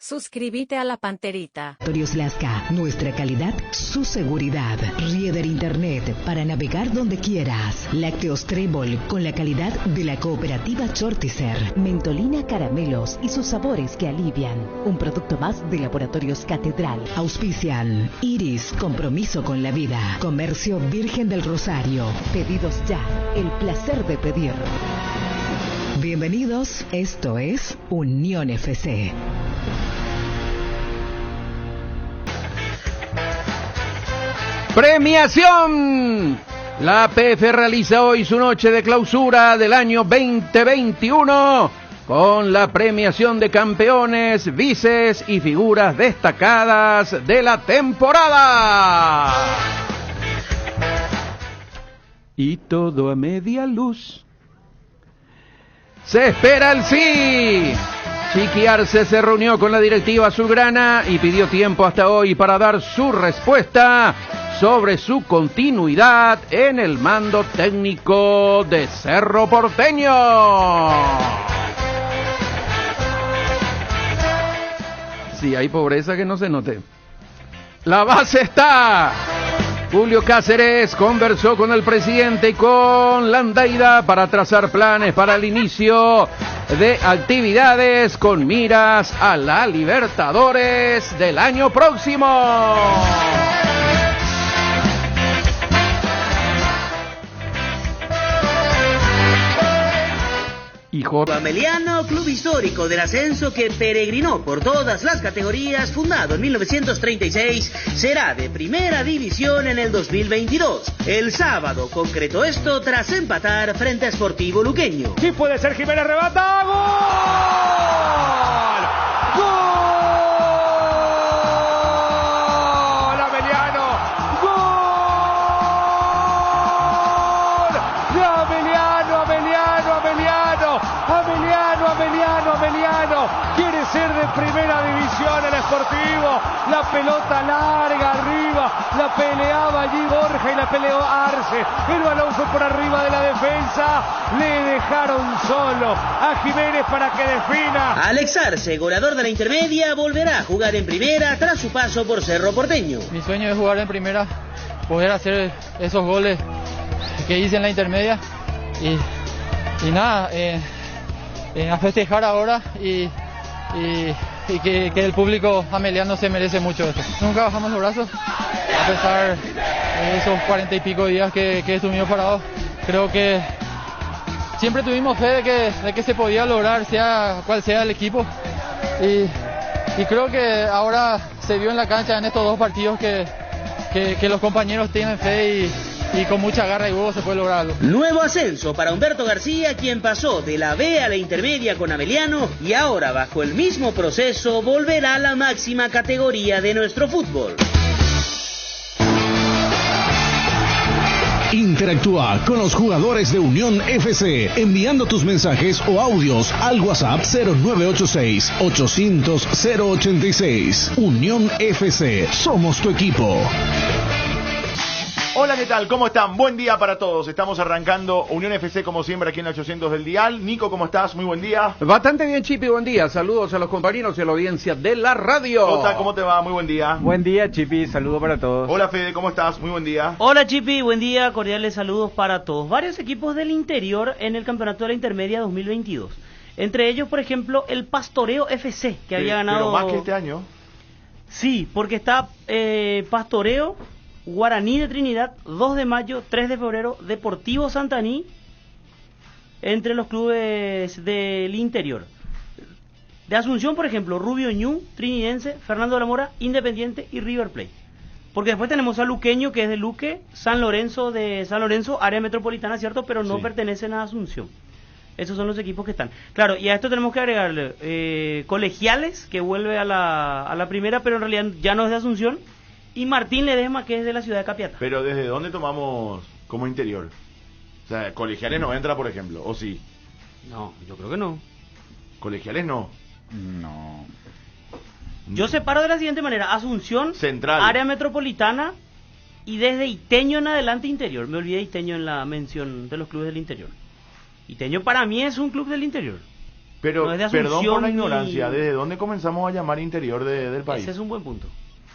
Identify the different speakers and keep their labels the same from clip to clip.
Speaker 1: Suscríbete a La Panterita.
Speaker 2: Laboratorios Lasca, nuestra calidad, su seguridad. Rieder Internet para navegar donde quieras. Lácteos Trébol con la calidad de la cooperativa Chortizer. Mentolina Caramelos y sus sabores que alivian. Un producto más de Laboratorios Catedral. Auspician Iris, compromiso con la vida. Comercio Virgen del Rosario. Pedidos ya. El placer de pedir. Bienvenidos, esto es Unión FC.
Speaker 3: Premiación. La APF realiza hoy su noche de clausura del año 2021 con la premiación de campeones, vices y figuras destacadas de la temporada. Y todo a media luz. Se espera el sí. Chiqui Arce se reunió con la directiva azulgrana y pidió tiempo hasta hoy para dar su respuesta sobre su continuidad en el mando técnico de Cerro Porteño. Sí, hay pobreza que no se note. La base está. Julio Cáceres conversó con el presidente y con Landeida para trazar planes para el inicio de actividades con miras a la Libertadores del año próximo.
Speaker 4: Ameliano, club histórico del ascenso que peregrinó por todas las categorías, fundado en 1936, será de primera división en el 2022. El sábado concretó esto tras empatar frente a Sportivo Luqueño.
Speaker 5: Sí puede ser, Jiménez rebata. ¡Gol! ¡Gol! ¡Ameliano! ¡Gol! ¡De Ameliano, Ameliano, Ameliano! Ameliano, quiere ser de primera división el Sportivo, la pelota larga arriba, la peleaba allí Borja y la peleó Arce, el balón fue por arriba de la defensa, le dejaron solo a Jiménez para que defina.
Speaker 4: Alex Arce, goleador de la intermedia, volverá a jugar en primera tras su paso por Cerro Porteño.
Speaker 6: Mi sueño es jugar en primera, poder hacer esos goles que hice en la intermedia y nada, a festejar ahora y que el público ameliano se merece mucho esto. Nunca bajamos los brazos, a pesar de esos 40 y pico días que estuvimos parados. Creo que siempre tuvimos fe de que se podía lograr, sea cual sea el equipo. Y creo que ahora se vio en la cancha en estos dos partidos que los compañeros tienen fe y con mucha garra y huevo se puede lograr algo.
Speaker 4: Nuevo ascenso para Humberto García, quien pasó de la B a la intermedia con Ameliano y ahora bajo el mismo proceso volverá a la máxima categoría de nuestro fútbol.
Speaker 7: Interactúa con los jugadores de Unión FC enviando tus mensajes o audios al WhatsApp 0986 800 086. Unión FC, somos tu equipo.
Speaker 8: Hola, ¿qué tal? ¿Cómo están? Buen día para todos. Estamos arrancando Unión FC como siempre aquí en la 800 del Dial. Nico, ¿cómo estás? Muy buen día.
Speaker 3: Bastante bien, Chipi, buen día. Saludos a los compañeros y a la audiencia de la radio.
Speaker 8: Jota, ¿cómo te va? Muy buen día.
Speaker 9: Buen día, Chipi. Saludos para todos.
Speaker 8: Hola, Fede, ¿cómo estás? Muy buen día.
Speaker 10: Hola, Chipi. Buen día. Cordiales saludos para todos. Varios equipos del interior en el Campeonato de la Intermedia 2022. Entre ellos, por ejemplo, el Pastoreo FC, que había ganado...
Speaker 8: Pero más que este año.
Speaker 10: Sí, porque está Pastoreo, Guaraní de Trinidad, 2 de mayo, 3 de febrero, Deportivo Santaní, entre los clubes del interior. De Asunción, por ejemplo, Rubio Ñu, Trinidense, Fernando de la Mora, Independiente y River Plate. Porque después tenemos a Luqueño, que es de Luque, San Lorenzo de San Lorenzo, área metropolitana, ¿cierto? Pero no pertenecen a Asunción. Esos son los equipos que están. Claro, y a esto tenemos que agregarle Colegiales, que vuelve a la primera, pero en realidad ya no es de Asunción. Y Martín Ledesma, que es de la ciudad de Capiatá.
Speaker 8: Pero ¿desde dónde tomamos como interior? O sea, Colegiales no entra, por ejemplo, ¿o sí?
Speaker 10: No, yo creo que no.
Speaker 8: Colegiales no.
Speaker 9: No.
Speaker 10: Yo separo de la siguiente manera: Asunción,
Speaker 8: Central,
Speaker 10: área metropolitana, y desde Iteño en adelante interior. Me olvidé Iteño en la mención de los clubes del interior. Iteño para mí es un club del interior.
Speaker 8: Pero,
Speaker 10: no es de
Speaker 8: perdón por
Speaker 10: Asunción
Speaker 8: la
Speaker 10: ni-
Speaker 8: ignorancia, ¿desde dónde comenzamos a llamar interior del país?
Speaker 10: Ese es un buen punto.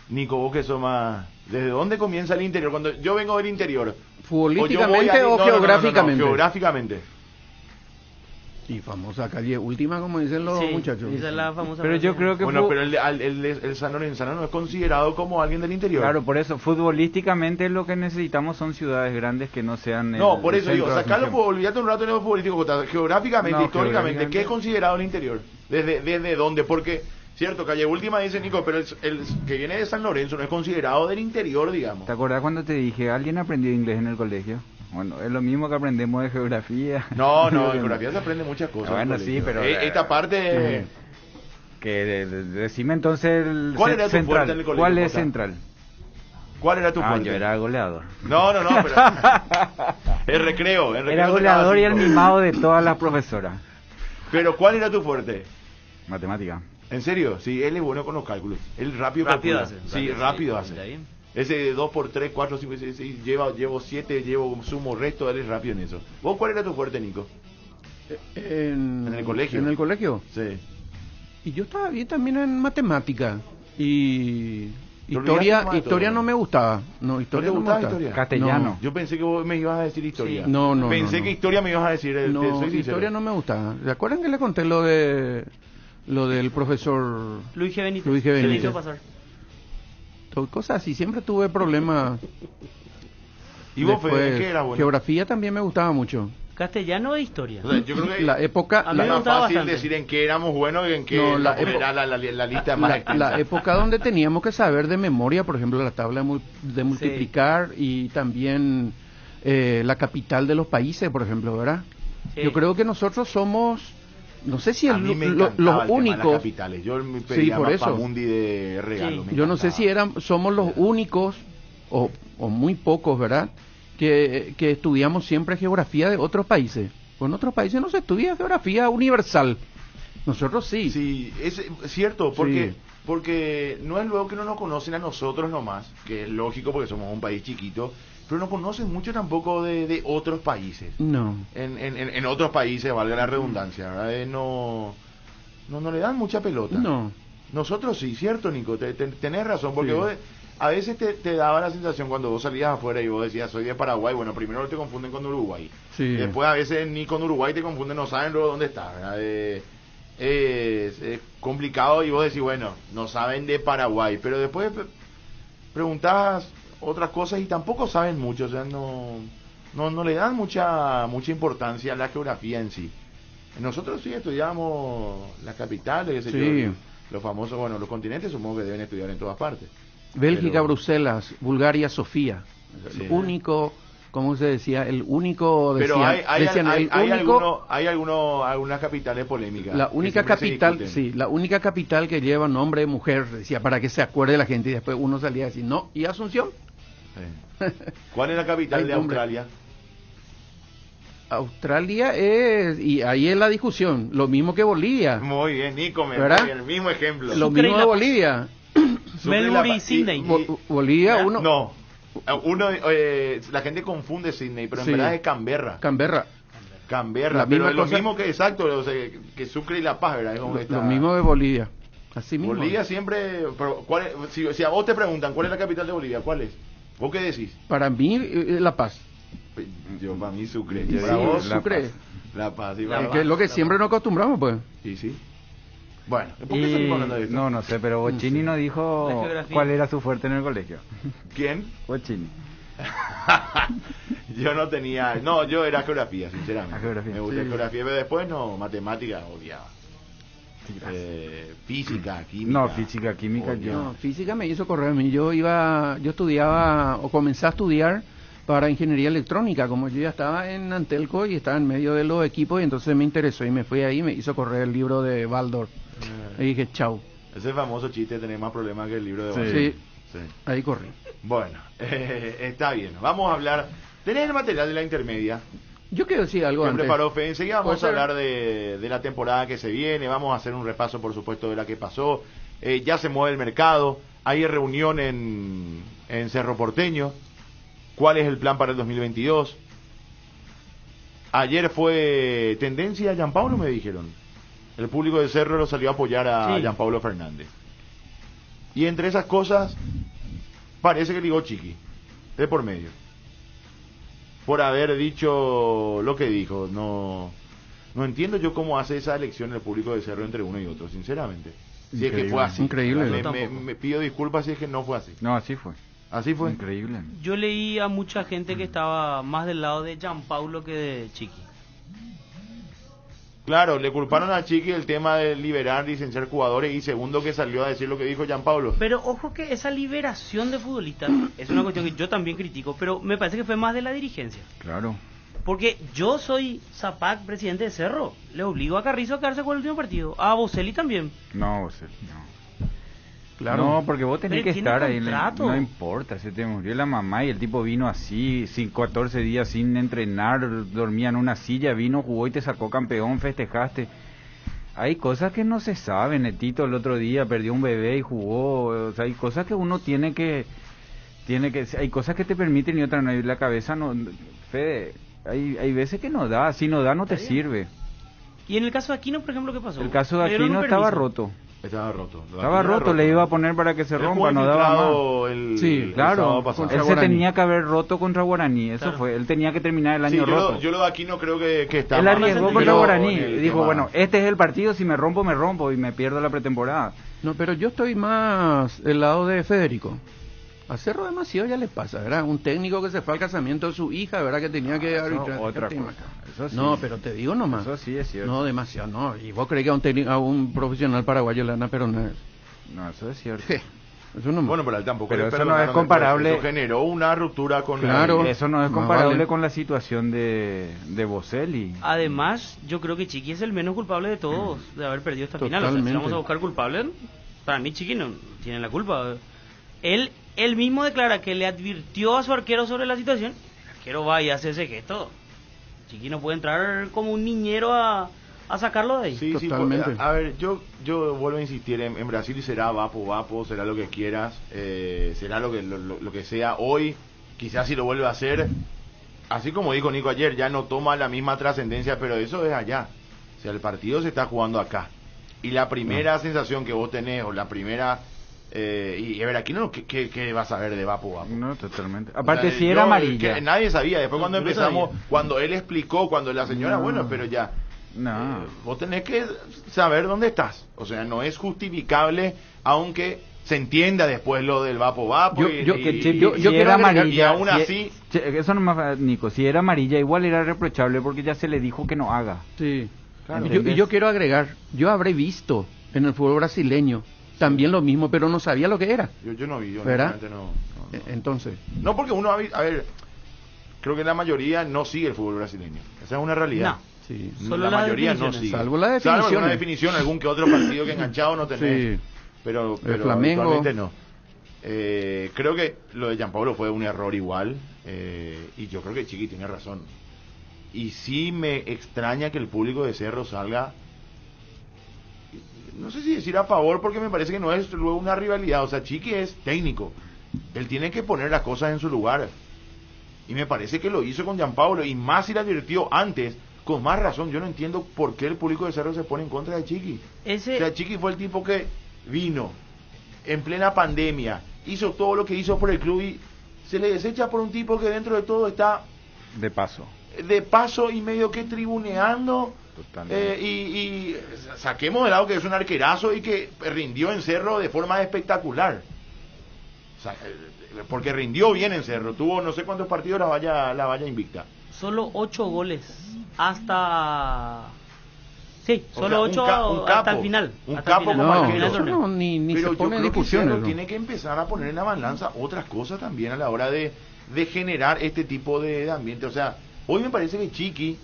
Speaker 8: Nico, vos que sos más... ¿Desde dónde comienza el interior? Cuando yo vengo del interior...
Speaker 3: ¿Futbolísticamente o geográficamente?
Speaker 8: Geográficamente.
Speaker 3: Y famosa calle última, como dicen los
Speaker 10: Sí,
Speaker 3: muchachos.
Speaker 10: esa es la famosa
Speaker 9: Pero yo
Speaker 10: frase.
Speaker 9: creo que
Speaker 8: Bueno, pero el San Lorenzano no es considerado como alguien del interior.
Speaker 9: claro, por eso futbolísticamente lo que necesitamos son ciudades grandes que no sean
Speaker 8: No,
Speaker 9: el
Speaker 8: por eso digo,
Speaker 9: centro de
Speaker 8: sacarlo,
Speaker 9: atención.
Speaker 8: olvídate un rato en lo futbolístico, geográficamente,
Speaker 9: No,
Speaker 8: históricamente,
Speaker 9: geográficamente.
Speaker 8: ¿qué es considerado el interior? ¿Desde dónde? Porque, cierto, calle última dice Nico, pero el que viene de San Lorenzo no es considerado del interior, digamos.
Speaker 9: ¿Te acordás cuando te dije, alguien aprendió inglés en el colegio? Bueno, es lo mismo que aprendemos de geografía.
Speaker 8: No, en geografía se aprende muchas cosas.
Speaker 9: Bueno,
Speaker 8: en el
Speaker 9: sí,
Speaker 8: colegio.
Speaker 9: pero...
Speaker 8: Esta parte...
Speaker 9: Decime entonces el
Speaker 8: ¿Cuál era tu
Speaker 9: central.
Speaker 8: fuerte en el colegio,
Speaker 9: ¿Cuál es
Speaker 8: Jota?
Speaker 9: central?
Speaker 8: ¿Cuál era tu fuerte?
Speaker 9: Yo era goleador.
Speaker 8: No, pero... el recreo
Speaker 9: Era
Speaker 8: sacaba
Speaker 9: goleador y el
Speaker 8: 5.
Speaker 9: mimado de todas las profesoras.
Speaker 8: Pero ¿cuál era tu fuerte?
Speaker 9: Matemática.
Speaker 8: ¿En serio? Sí, él es bueno con los cálculos. Él rápido
Speaker 10: Rápido
Speaker 8: calcula.
Speaker 10: hace.
Speaker 8: Sí, rápido
Speaker 10: Está
Speaker 8: hace.
Speaker 10: bien.
Speaker 8: Ese de 2 por 3, 4, 5, 6, 6, llevo 7, sumo resto, él es rápido en eso. ¿Vos cuál era tu fuerte, Nico?
Speaker 3: En
Speaker 8: el colegio.
Speaker 3: ¿En el colegio?
Speaker 8: Sí.
Speaker 3: Y yo estaba bien también en matemática. Y
Speaker 8: Te olvidaste nomás de
Speaker 3: historia
Speaker 8: todo.
Speaker 3: no me gustaba. No, historia
Speaker 8: ¿No te
Speaker 3: no me
Speaker 8: gustaba
Speaker 3: gustaba.
Speaker 8: historia?
Speaker 9: Castellano.
Speaker 3: No.
Speaker 8: Yo pensé que vos me ibas a decir historia.
Speaker 3: Sí. No,
Speaker 8: Pensé
Speaker 3: no.
Speaker 8: que historia me ibas a decir,
Speaker 3: No,
Speaker 8: soy sincero.
Speaker 3: historia no me gustaba. ¿Se acuerdan que le conté lo del profesor
Speaker 10: Luis G. Benítez.
Speaker 3: Luis G.
Speaker 10: Se le
Speaker 3: Benítez?
Speaker 10: hizo pasar.
Speaker 3: Cosas así, siempre tuve problemas.
Speaker 8: ¿Y vos, Fede,
Speaker 3: Después,
Speaker 8: en qué eras bueno?
Speaker 3: Geografía también me gustaba mucho.
Speaker 10: ¿Castellano e historia?
Speaker 8: O sea, yo creo que
Speaker 3: La época,
Speaker 10: A mí
Speaker 8: es
Speaker 10: me
Speaker 8: más
Speaker 10: gustaba
Speaker 8: fácil
Speaker 10: bastante.
Speaker 8: decir en qué éramos buenos y en qué
Speaker 3: No, la
Speaker 8: era la lista más extensa.
Speaker 3: la época donde teníamos que saber de memoria, por ejemplo, la tabla de multiplicar y también la capital de los países, por ejemplo, ¿verdad?
Speaker 10: Sí.
Speaker 3: Yo creo que nosotros somos, no sé si
Speaker 8: A mí me encantaba
Speaker 3: los
Speaker 8: el tema de las
Speaker 3: únicos,
Speaker 8: capitales. Yo me pedía
Speaker 3: por
Speaker 8: más
Speaker 3: eso.
Speaker 8: Pamundi de regalo.
Speaker 10: Sí.
Speaker 8: me
Speaker 3: yo no sé
Speaker 8: encantaba.
Speaker 3: si somos los únicos o muy pocos, ¿verdad? Que estudiamos siempre geografía de otros países. Pues en otros países no se estudia geografía universal. Nosotros sí.
Speaker 8: Sí, es cierto, porque no es luego que no nos conocen a nosotros nomás, que es lógico porque somos un país chiquito, pero no conocen mucho tampoco de otros países.
Speaker 3: No.
Speaker 8: En otros países, valga la redundancia, ¿verdad? No le dan mucha pelota.
Speaker 3: No.
Speaker 8: Nosotros sí, cierto, Nico, tenés razón, porque
Speaker 3: Sí.
Speaker 8: vos a veces te daba la sensación cuando vos salías afuera y vos decías, soy de Paraguay, bueno, primero te confunden con Uruguay.
Speaker 3: Sí.
Speaker 8: Después a veces ni con Uruguay te confunden, no saben luego dónde está, ¿verdad? Es complicado y vos decís, bueno, no saben de Paraguay, pero después preguntás otras cosas y tampoco saben mucho, o sea, no le dan mucha importancia a la geografía en sí. Nosotros sí estudiamos las capitales, qué sé
Speaker 3: Sí.
Speaker 8: yo, los famosos, bueno, los continentes supongo que deben estudiar en todas partes.
Speaker 3: Bélgica,
Speaker 8: Pero-
Speaker 3: Bruselas, Bulgaria, Sofía.
Speaker 8: Sí.
Speaker 3: El único, ¿cómo se decía? El único,
Speaker 8: Pero
Speaker 3: decían, el único,
Speaker 8: hay algunas capitales polémicas.
Speaker 3: la
Speaker 8: que
Speaker 3: única
Speaker 8: siempre se
Speaker 3: capital,
Speaker 8: discuten.
Speaker 3: sí, la única capital que lleva nombre de mujer, decía, para que se acuerde la gente, y después uno salía a decir, no, ¿y Asunción?
Speaker 8: Sí. ¿Cuál es la capital
Speaker 3: Hay
Speaker 8: de
Speaker 3: nombre.
Speaker 8: Australia?
Speaker 3: Australia es, y ahí es la discusión, lo mismo que Bolivia,
Speaker 8: Muy bien, Nico,
Speaker 3: ¿Verdad?
Speaker 8: el mismo ejemplo.
Speaker 3: lo
Speaker 10: Sucre y
Speaker 3: mismo
Speaker 10: La
Speaker 3: de
Speaker 10: Paz.
Speaker 3: Bolivia.
Speaker 8: Sucre y La
Speaker 10: Melbourne y
Speaker 8: Paz.
Speaker 10: Sydney.
Speaker 3: Bolivia,
Speaker 8: ¿verdad?
Speaker 3: uno,
Speaker 8: No, la gente confunde Sydney, pero en
Speaker 3: Sí.
Speaker 8: verdad es Canberra.
Speaker 3: Canberra,
Speaker 8: Canberra,
Speaker 3: La
Speaker 8: pero
Speaker 3: misma
Speaker 8: es lo
Speaker 3: cosa-
Speaker 8: mismo que, exacto, o sea, que Sucre y La Paz, ¿verdad? Es como que está-
Speaker 3: lo mismo de Bolivia, así mismo.
Speaker 8: Bolivia siempre, pero ¿cuál es? Si a vos te preguntan cuál es la capital de Bolivia, ¿cuál es? ¿Vos qué decís?
Speaker 3: Para mí, La Paz.
Speaker 8: Yo, para mí Sucre.
Speaker 3: Sí,
Speaker 8: Para vos,
Speaker 3: Sucre.
Speaker 8: La Paz. Y
Speaker 10: La
Speaker 8: para
Speaker 3: Es
Speaker 10: Paz.
Speaker 3: que es lo que siempre nos acostumbramos, pues.
Speaker 8: Sí, sí. Bueno, ¿por qué seguimos hablando de esto?
Speaker 9: No sé, pero Bochini no
Speaker 10: La
Speaker 9: dijo
Speaker 10: geografía.
Speaker 9: cuál era su fuerte en el colegio.
Speaker 8: ¿Quién?
Speaker 9: Bochini.
Speaker 8: Yo no tenía... No, yo era geografía, sinceramente.
Speaker 9: Ah, geografía.
Speaker 8: Me gusta
Speaker 3: Sí.
Speaker 8: geografía, pero después no, matemática odiaba. Física, química.
Speaker 9: No, física, química,
Speaker 8: odiaba.
Speaker 3: No, física me hizo correr a mí. Yo estudiaba o comencé a estudiar para ingeniería electrónica, como yo ya estaba en Antelco y estaba en medio de los equipos y entonces me interesó y me fui ahí y me hizo correr el libro de Baldor. Y dije, chau,
Speaker 8: Ese famoso chiste de tener más problemas que el libro de
Speaker 3: Sí.
Speaker 8: Baldor. Sí.
Speaker 3: ahí corrí.
Speaker 8: Bueno, está bien. Vamos a hablar... ¿Tenés el material de la intermedia?
Speaker 3: Yo quiero decir algo
Speaker 8: Que
Speaker 3: antes.
Speaker 8: preparó Fede. Enseguida vamos a
Speaker 3: ¿Puede ser?
Speaker 8: hablar de la temporada que se viene, vamos a hacer un repaso por supuesto de la que pasó, ya se mueve el mercado, hay reunión en Cerro Porteño, cuál es el plan para el 2022. Ayer fue tendencia a Gianpaolo, me dijeron, el público de Cerro lo salió a apoyar a Gianpablo Fernández. Y entre esas cosas, parece que ligó Chiqui, de por medio. Por haber dicho lo que dijo. No entiendo yo cómo hace esa elección el público de Cerro entre uno y otro, sinceramente. Si es que fue así.
Speaker 3: Increíble.
Speaker 8: Me pido disculpas si es que no fue así.
Speaker 9: No, así fue.
Speaker 8: ¿Así fue?
Speaker 9: Increíble.
Speaker 10: Yo leí a mucha gente que estaba más del lado de Gianpaulo que de Chiqui.
Speaker 8: Claro, le culparon a Chiqui el tema de liberar, licenciar jugadores, y segundo que salió a decir lo que dijo Gianpaulo.
Speaker 10: Pero ojo que esa liberación de futbolistas es una cuestión que yo también critico, pero me parece que fue más de la dirigencia.
Speaker 9: Claro.
Speaker 10: Porque yo soy Zapac, presidente de Cerro. Le obligo a Carrizo a quedarse con el último partido. A Boselli también.
Speaker 9: No, Boselli, no.
Speaker 3: Claro.
Speaker 9: No, porque vos tenés que estar ahí.
Speaker 10: Contrato.
Speaker 9: No importa, se te murió la mamá y el tipo vino así, 14 días sin entrenar, dormía en una silla, vino, jugó y te sacó campeón, festejaste. Hay cosas que no se saben. Netito el otro día perdió un bebé y jugó. O sea, hay cosas que uno tiene que hay cosas que te permiten y otras no. Y la cabeza no. Fede, hay veces que no da. Si no da, no te sirve.
Speaker 10: Y en el caso de Aquino, por ejemplo, ¿qué pasó?
Speaker 9: El caso de Aquino estaba roto.
Speaker 8: Estaba roto.
Speaker 9: Estaba roto, le iba a poner para que se rompa, no daba más. Sí, claro. Él se tenía que haber roto contra Guaraní, eso fue. Él tenía que terminar el año roto.
Speaker 8: Yo lo de Aquino creo que está.
Speaker 9: Él arriesgó contra Guaraní. Dijo, bueno, este es el partido, si me rompo y me pierdo la pretemporada.
Speaker 3: No, pero yo estoy más del lado de Federico. A Cerro demasiado ya le pasa, ¿verdad? Un técnico que se fue al casamiento de su hija, ¿verdad? Que tenía que arbitrar.
Speaker 9: Otra cosa. Eso sí.
Speaker 3: No, pero te digo nomás.
Speaker 9: Eso sí es cierto.
Speaker 3: No, demasiado, no. ¿Y vos crees que a un profesional paraguayo le van a perdonar?
Speaker 9: No, eso es cierto.
Speaker 3: ¿Qué? Eso no.
Speaker 8: Bueno, pero él tampoco.
Speaker 9: Pero eso no es comparable.
Speaker 8: Eso generó una ruptura con.
Speaker 3: Claro.
Speaker 9: Eso no es comparable con la situación de Boselli.
Speaker 10: Además, yo creo que Chiqui es el menos culpable de todos de haber perdido esta final. O sea, si vamos a buscar culpables, para mí Chiqui no tiene la culpa. Él mismo declara que le advirtió a su arquero sobre la situación. El arquero va y hace ese gesto. Chiqui no puede entrar como un niñero a sacarlo de ahí.
Speaker 8: Sí,
Speaker 3: totalmente.
Speaker 8: Sí, a ver, yo vuelvo a insistir, en Brasil será vapo, será lo que quieras, será lo que sea hoy, quizás si lo vuelve a hacer, así como dijo Nico ayer, ya no toma la misma trascendencia, pero eso es allá. O sea, el partido se está jugando acá. Y la primera sensación que vos tenés, o la primera... y a ver, aquí no, ¿qué vas a ver de Vapo?
Speaker 9: No, totalmente. Aparte, o sea, si era amarilla.
Speaker 8: Nadie sabía. Después, cuando empezamos, cuando él explicó, cuando la señora, bueno, pero ya.
Speaker 9: No.
Speaker 8: Vos tenés que saber dónde estás. O sea, no es justificable, aunque se entienda después lo del Vapo.
Speaker 9: Yo quiero amarilla.
Speaker 8: Y aún así.
Speaker 9: Eso no más, Nico. Si era amarilla, igual era reprochable porque ya se le dijo que no haga.
Speaker 3: Sí. Claro. Yo quiero agregar, yo habré visto en el fútbol brasileño también lo mismo, pero no sabía lo que era.
Speaker 8: Yo no vi,
Speaker 3: ¿verdad?
Speaker 8: No.
Speaker 3: Entonces.
Speaker 8: No, porque uno, a ver, creo que la mayoría no sigue el fútbol brasileño. Esa es una realidad.
Speaker 3: No. Sí.
Speaker 10: Solo
Speaker 8: la mayoría no sigue.
Speaker 3: Salvo la definición.
Speaker 8: Salvo alguna definición, algún que otro partido que enganchado no tenés.
Speaker 3: Sí.
Speaker 8: Pero
Speaker 3: Flamengo.
Speaker 8: Actualmente no. Creo que lo de Gianpaulo fue un error igual. Y yo creo que Chiqui tiene razón. Y sí me extraña que el público de Cerro salga, no sé si decir a favor, porque me parece que no es luego una rivalidad. O sea, Chiqui es técnico, él tiene que poner las cosas en su lugar, y me parece que lo hizo con Gianpaulo, y más si le advirtió antes, con más razón. Yo no entiendo por qué el público de Cerro se pone en contra de Chiqui. O sea, Chiqui fue el tipo que vino en plena pandemia, hizo todo lo que hizo por el club, y se le desecha por un tipo que dentro de todo está
Speaker 9: de paso y medio que tribuneando. Y saquemos de lado que es un arquerazo y que rindió en Cerro de forma espectacular. O sea, porque rindió bien en Cerro, tuvo no sé cuántos partidos la valla invicta.
Speaker 10: Solo 8 goles hasta... Sí, solo 8 hasta el final.
Speaker 8: Un capo como arquero.
Speaker 3: No, ni
Speaker 8: pero
Speaker 3: se pone en
Speaker 8: discusión.
Speaker 3: discusión.
Speaker 8: Tiene que empezar a poner en la balanza otras cosas también a la hora de generar este tipo de ambiente. O sea, hoy me parece que Chiqui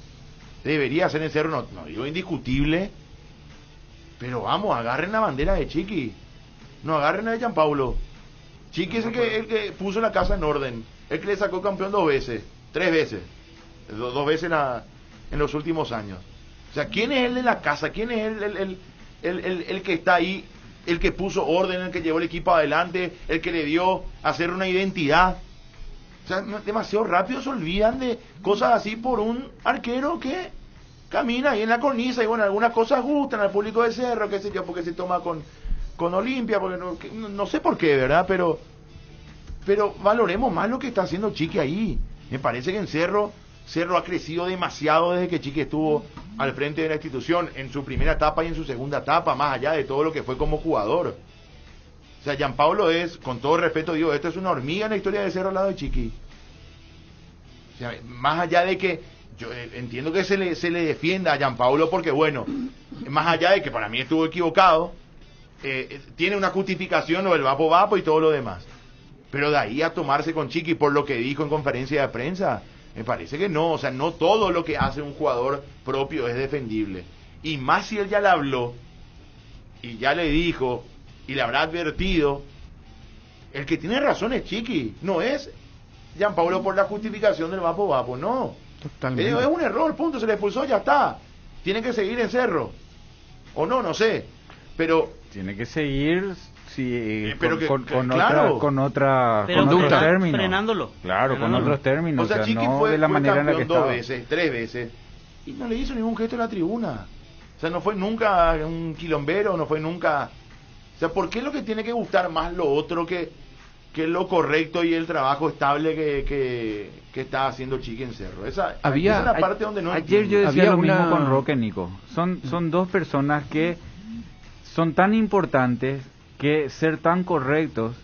Speaker 8: debería ser en Cerro, no digo indiscutible, pero vamos, agarren la bandera de Chiqui, no agarren la de Gianpaulo. Chiqui es el que puso la casa en orden, el que le sacó campeón 2 veces, 3 veces, 2 veces en los últimos años. O sea, ¿quién es el de la casa? ¿Quién es el que está ahí, el que puso orden, el que llevó el equipo adelante, el que le dio a hacer una identidad? O sea, demasiado rápido se olvidan de cosas así por un arquero que camina ahí en la cornisa y bueno, algunas cosas gustan al público de Cerro, qué sé yo, porque se toma con Olimpia, porque no sé por qué, ¿verdad? Pero valoremos más lo que está haciendo Chiqui ahí. Me parece que en Cerro ha crecido demasiado desde que Chiqui estuvo al frente de la institución en su primera etapa y en su segunda etapa, más allá de todo lo que fue como jugador. O sea, Gianpablo es, con todo respeto digo, esto es una hormiga en la historia de Cerro al lado de Chiqui. O sea, más allá de que yo entiendo que se le defienda a Gianpablo porque bueno, más allá de que para mí estuvo equivocado, tiene una justificación lo del vapo y todo lo demás. Pero de ahí a tomarse con Chiqui por lo que dijo en conferencia de prensa, me parece que no. O sea, no todo lo que hace un jugador propio es defendible. Y más si él ya le habló y ya le dijo y le habrá advertido, el que tiene razón es Chiqui, no es Gianpablo por la justificación del vapo, no.
Speaker 3: Totalmente.
Speaker 8: Es un error, punto, se le expulsó, ya está. Tiene que seguir en Cerro. O no sé. Pero
Speaker 9: tiene que seguir
Speaker 8: pero
Speaker 9: con otros términos.
Speaker 10: Frenándolo.
Speaker 9: Claro, con otros términos.
Speaker 8: O sea, Chiqui
Speaker 9: no
Speaker 8: fue
Speaker 9: de la manera en la que
Speaker 8: dos
Speaker 9: estaba.
Speaker 8: veces, 3 veces. Y no le hizo ningún gesto en la tribuna. O sea, no fue nunca un quilombero, no fue nunca... O sea, ¿por qué lo que tiene que gustar más lo otro que lo correcto y el trabajo estable que está haciendo Chiqui en Cerro? Esa es la parte donde no
Speaker 9: ayer
Speaker 8: entiendo.
Speaker 9: yo decía lo mismo con Roque, Nico. Son dos personas que son tan importantes que ser tan correctos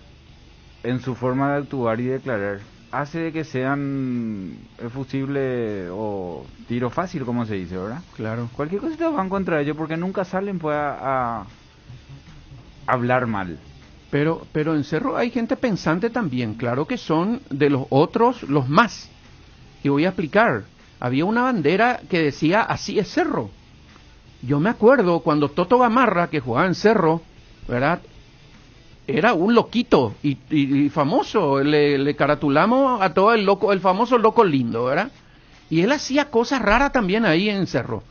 Speaker 9: en su forma de actuar y declarar hace de que sean fusible o tiro fácil, como se dice, ¿verdad?
Speaker 3: Claro.
Speaker 9: Cualquier cosita van contra ellos porque nunca salen pues a hablar mal.
Speaker 3: Pero en Cerro hay gente pensante también, claro que son de los otros los más. Y voy a explicar, había una bandera que decía así es Cerro. Yo me acuerdo cuando Toto Gamarra, que jugaba en Cerro, ¿verdad? Era un loquito y famoso, le caratulamos a todo el famoso loco lindo, ¿verdad? Y él hacía cosas raras también ahí en Cerro.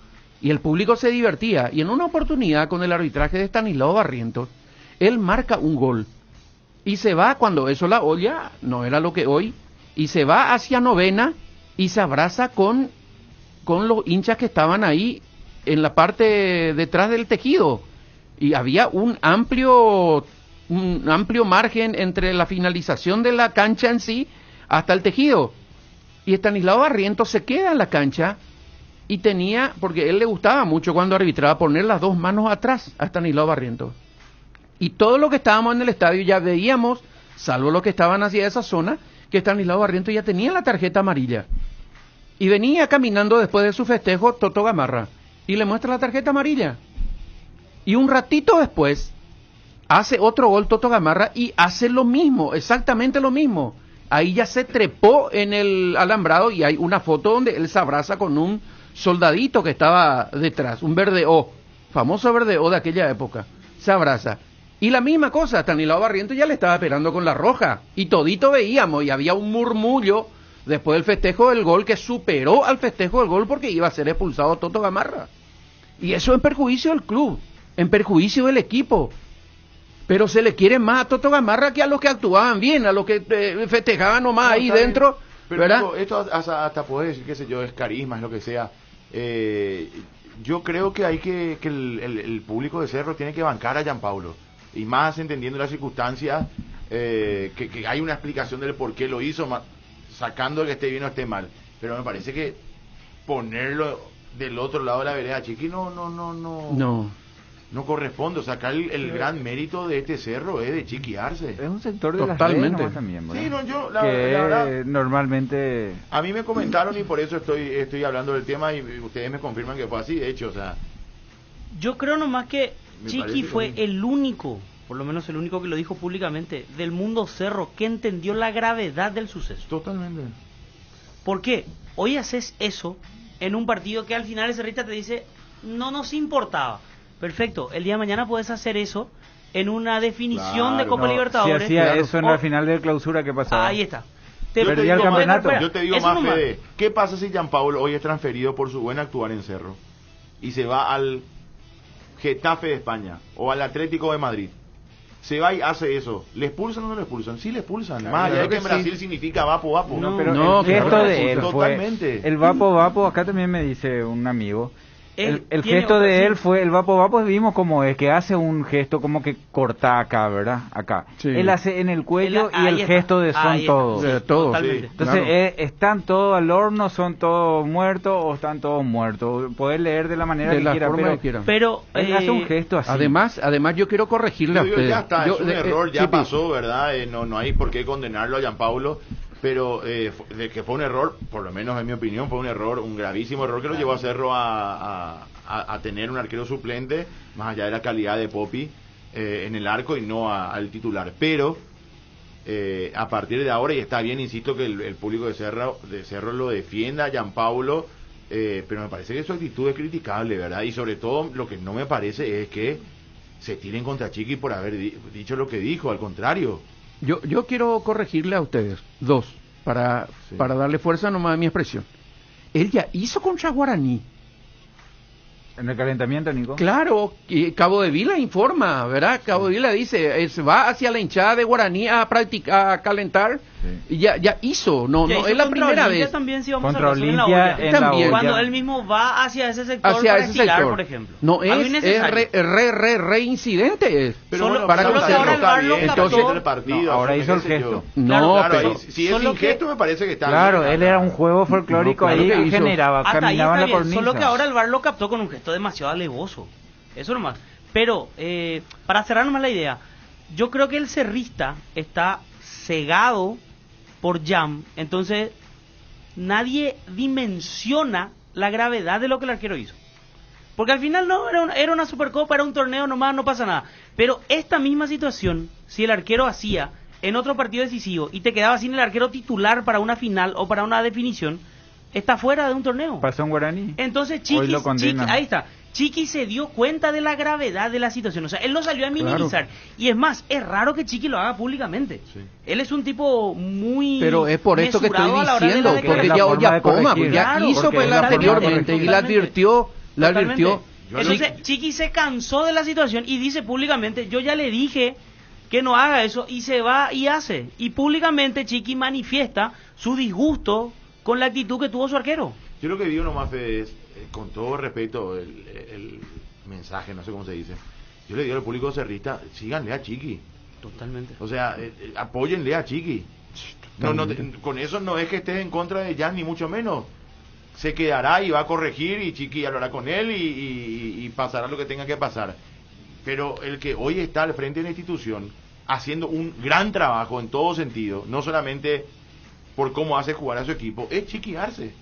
Speaker 3: Y el público se divertía. Y en una oportunidad con el arbitraje de Estanislao Barrientos, él marca un gol. Y se va, cuando eso la olla, no era lo que hoy, y se va hacia novena y se abraza con los hinchas que estaban ahí en la parte detrás del tejido. Y había un amplio margen entre la finalización de la cancha en sí hasta el tejido. Y Estanislao Barrientos se queda en la cancha y tenía, porque a él le gustaba mucho cuando arbitraba, poner las dos manos atrás a Estanislao Barrientos. Y todo lo que estábamos en el estadio ya veíamos, salvo los que estaban hacia esa zona, que Estanislao Barrientos ya tenía la tarjeta amarilla. Y venía caminando después de su festejo Toto Gamarra y le muestra la tarjeta amarilla. Y un ratito después hace otro gol Toto Gamarra y hace lo mismo, exactamente lo mismo. Ahí ya se trepó en el alambrado y hay una foto donde él se abraza con un soldadito que estaba detrás, un verde O, famoso verde O de aquella época. Se abraza. Y la misma cosa, Estanislao Barrientos ya le estaba esperando con la roja. Y todito veíamos, y había un murmullo después del festejo del gol que superó al festejo del gol porque iba a ser expulsado Toto Gamarra. Y eso en perjuicio del club, en perjuicio del equipo. Pero se le quiere más a Toto Gamarra que a los que actuaban bien, a los que festejaban nomás ahí dentro.
Speaker 8: Pero
Speaker 3: ¿verdad?
Speaker 8: Digo, esto hasta puede decir, qué sé yo, es carisma, es lo que sea. Yo creo que hay que el público de Cerro tiene que bancar a Gianpablo. Y más entendiendo las circunstancias, que hay una explicación del por qué lo hizo, sacando el que esté bien o esté mal. Pero me parece que ponerlo del otro lado de la vereda, Chiqui, no corresponde. O sea, acá el gran mérito de este Cerro es de Chiqui Arce.
Speaker 9: Es un sector de
Speaker 3: totalmente
Speaker 9: las también, ¿verdad?
Speaker 8: Sí, la
Speaker 9: que
Speaker 8: verdad,
Speaker 9: normalmente
Speaker 8: a mí me comentaron y por eso estoy hablando del tema y ustedes me confirman que fue así, de hecho, o sea,
Speaker 10: yo creo nomás que
Speaker 8: Me
Speaker 10: Chiqui
Speaker 8: parece
Speaker 10: fue
Speaker 8: que-
Speaker 10: el único, por lo menos el único que lo dijo públicamente, del mundo Cerro que entendió la gravedad del suceso.
Speaker 8: totalmente.
Speaker 10: ¿Por qué? Hoy haces eso en un partido que al final el cerrista te dice no nos importaba. Perfecto, el día de mañana puedes hacer eso en una definición
Speaker 8: Claro,
Speaker 10: de Copa
Speaker 8: no,
Speaker 9: si
Speaker 10: Libertadores.
Speaker 9: hacía eso en
Speaker 10: O-
Speaker 9: la final de clausura, ¿qué pasaba?
Speaker 10: Ahí está.
Speaker 8: Yo te
Speaker 9: Perdía el
Speaker 8: digo más,
Speaker 9: campeonato.
Speaker 8: yo te digo
Speaker 10: Eso
Speaker 8: más,
Speaker 10: nomás.
Speaker 8: Fede, ¿qué pasa si Gianpablo hoy es transferido por su buen actuar en Cerro y se va al Getafe de España o al Atlético de Madrid? se va y hace eso. ¿Le expulsan o no le expulsan? Sí le expulsan.
Speaker 3: Claro,
Speaker 8: Más allá de que en
Speaker 3: sí.
Speaker 8: Brasil significa vapo.
Speaker 9: No, pero
Speaker 3: No,
Speaker 9: el gesto
Speaker 3: claro,
Speaker 9: de él
Speaker 8: totalmente.
Speaker 9: fue... El vapo, acá también me dice un amigo.
Speaker 10: Él
Speaker 9: El
Speaker 10: tiene
Speaker 9: gesto
Speaker 10: otra-
Speaker 9: de
Speaker 10: sí.
Speaker 9: él fue, el vapo vimos como es, que hace un gesto como que corta acá, ¿verdad? Acá.
Speaker 3: Sí.
Speaker 9: Él hace en el cuello
Speaker 10: Él-
Speaker 9: y el
Speaker 10: ahí
Speaker 9: gesto de
Speaker 10: está,
Speaker 9: son
Speaker 10: ahí está.
Speaker 9: todos.
Speaker 10: Sí,
Speaker 3: Todos,
Speaker 10: totalmente.
Speaker 9: Entonces,
Speaker 3: Claro.
Speaker 9: ¿están todos al horno, son todos muertos o están todos muertos? Poder leer de la manera
Speaker 3: De
Speaker 9: que
Speaker 3: la
Speaker 9: quiera,
Speaker 3: forma
Speaker 9: pero
Speaker 3: que quiera.
Speaker 10: Pero
Speaker 9: él hace un gesto así.
Speaker 3: Además, yo quiero corregirle a
Speaker 8: Yo digo,
Speaker 3: ustedes.
Speaker 8: ya está, es un error, ya
Speaker 3: Chipi,
Speaker 8: pasó, ¿verdad? No hay por qué condenarlo a Gianpaulo, pero de que fue un error, por lo menos en mi opinión, fue un error, un gravísimo error que lo llevó a Cerro a tener un arquero suplente, más allá de la calidad de Popi en el arco y no al titular. Pero a partir de ahora, y está bien, insisto, que el público de Cerro lo defienda a Gianpaulo, pero me parece que su actitud es criticable, ¿verdad? Y sobre todo, lo que no me parece es que se tiren contra Chiqui por haber dicho lo que dijo, al contrario.
Speaker 3: Yo quiero corregirle a ustedes, dos, para darle fuerza nomás a mi expresión. Él ya hizo contra Guaraní.
Speaker 9: En el calentamiento, Nico.
Speaker 3: Claro, y Cabo de Vila informa, ¿verdad? Cabo de Vila dice, va hacia la hinchada de Guaraní a practicar, a calentar, y ya hizo, no
Speaker 10: Ya
Speaker 3: no
Speaker 10: hizo
Speaker 3: es la
Speaker 10: contra
Speaker 3: primera
Speaker 10: Olimpia
Speaker 3: vez.
Speaker 10: también, si vamos
Speaker 9: Contra
Speaker 10: a razón, en la
Speaker 9: Olimpia
Speaker 10: olla.
Speaker 9: en la
Speaker 3: También.
Speaker 9: olla.
Speaker 10: Cuando él mismo va hacia ese sector
Speaker 3: Hacia
Speaker 10: para
Speaker 3: ese
Speaker 10: estirar,
Speaker 3: sector.
Speaker 10: por ejemplo.
Speaker 3: No
Speaker 10: Algo
Speaker 3: es
Speaker 10: innecesario.
Speaker 3: re incidente es.
Speaker 8: Pero
Speaker 10: Solo-
Speaker 8: bueno,
Speaker 3: para
Speaker 10: solo
Speaker 3: que
Speaker 10: que
Speaker 3: se
Speaker 10: ahora el
Speaker 8: está
Speaker 10: VAR lo
Speaker 8: bien,
Speaker 10: captó.
Speaker 8: entonces el partido,
Speaker 9: No, ahora
Speaker 8: qué
Speaker 9: hizo el
Speaker 8: sé
Speaker 9: gesto.
Speaker 8: yo.
Speaker 3: No,
Speaker 8: Claro,
Speaker 3: pero
Speaker 8: si es
Speaker 10: solo
Speaker 8: sin
Speaker 10: que-
Speaker 8: gesto me parece que está
Speaker 9: Claro,
Speaker 8: bien.
Speaker 9: él era un juego folclórico
Speaker 3: No, claro
Speaker 9: ahí
Speaker 3: que
Speaker 9: que
Speaker 3: hizo.
Speaker 9: generaba,
Speaker 10: Hasta ahí
Speaker 9: caminaba en
Speaker 10: está
Speaker 9: la
Speaker 10: bien,
Speaker 9: cornisa.
Speaker 10: solo que ahora el VAR lo captó con un gesto demasiado alevoso. Eso nomás. Pero, para cerrar nomás la idea, yo creo que el cerrista está cegado por Jam, entonces nadie dimensiona la gravedad de lo que el arquero hizo. Porque al final no, era una Supercopa, era un torneo nomás, no pasa nada. Pero esta misma situación, si el arquero hacía en otro partido decisivo y te quedaba sin el arquero titular para una final o para una definición, está fuera de un torneo.
Speaker 9: Pasó en Guaraní.
Speaker 10: Entonces
Speaker 9: Hoy
Speaker 10: Chiqui,
Speaker 9: lo condenan.
Speaker 10: ahí está, Chiqui se dio cuenta de la gravedad de la situación, o sea, él no salió a minimizar, y es más, es raro que Chiqui lo haga públicamente.
Speaker 8: Sí.
Speaker 10: Él es un tipo muy
Speaker 3: Pero es por esto que estoy
Speaker 10: mesurado a la hora de la
Speaker 3: diciendo, porque
Speaker 10: declaración.
Speaker 9: la
Speaker 3: ya
Speaker 9: forma de
Speaker 3: coma,
Speaker 9: corregir.
Speaker 3: ya
Speaker 10: Claro,
Speaker 3: hizo
Speaker 9: porque
Speaker 3: pues
Speaker 9: es la forma de
Speaker 3: anteriormente y
Speaker 9: corregir.
Speaker 3: la advirtió,
Speaker 10: Totalmente.
Speaker 8: Yo
Speaker 10: Entonces
Speaker 8: lo-
Speaker 10: Chiqui se cansó de la situación y dice públicamente, yo ya le dije que no haga eso, y se va y hace, y públicamente Chiqui manifiesta su disgusto con la actitud que tuvo su arquero.
Speaker 8: Yo lo que digo nomás, Fede, es, con todo respeto, el mensaje, no sé cómo se dice, yo le digo al público cerrista, síganle a Chiqui.
Speaker 10: Totalmente.
Speaker 8: O sea, apóyenle a Chiqui. Con eso no es que estés en contra de Jan, ni mucho menos. Se quedará y va a corregir, y Chiqui hablará con él y pasará lo que tenga que pasar. Pero el que hoy está al frente de la institución, haciendo un gran trabajo en todo sentido, no solamente por cómo hace jugar a su equipo, es Chiqui Arce.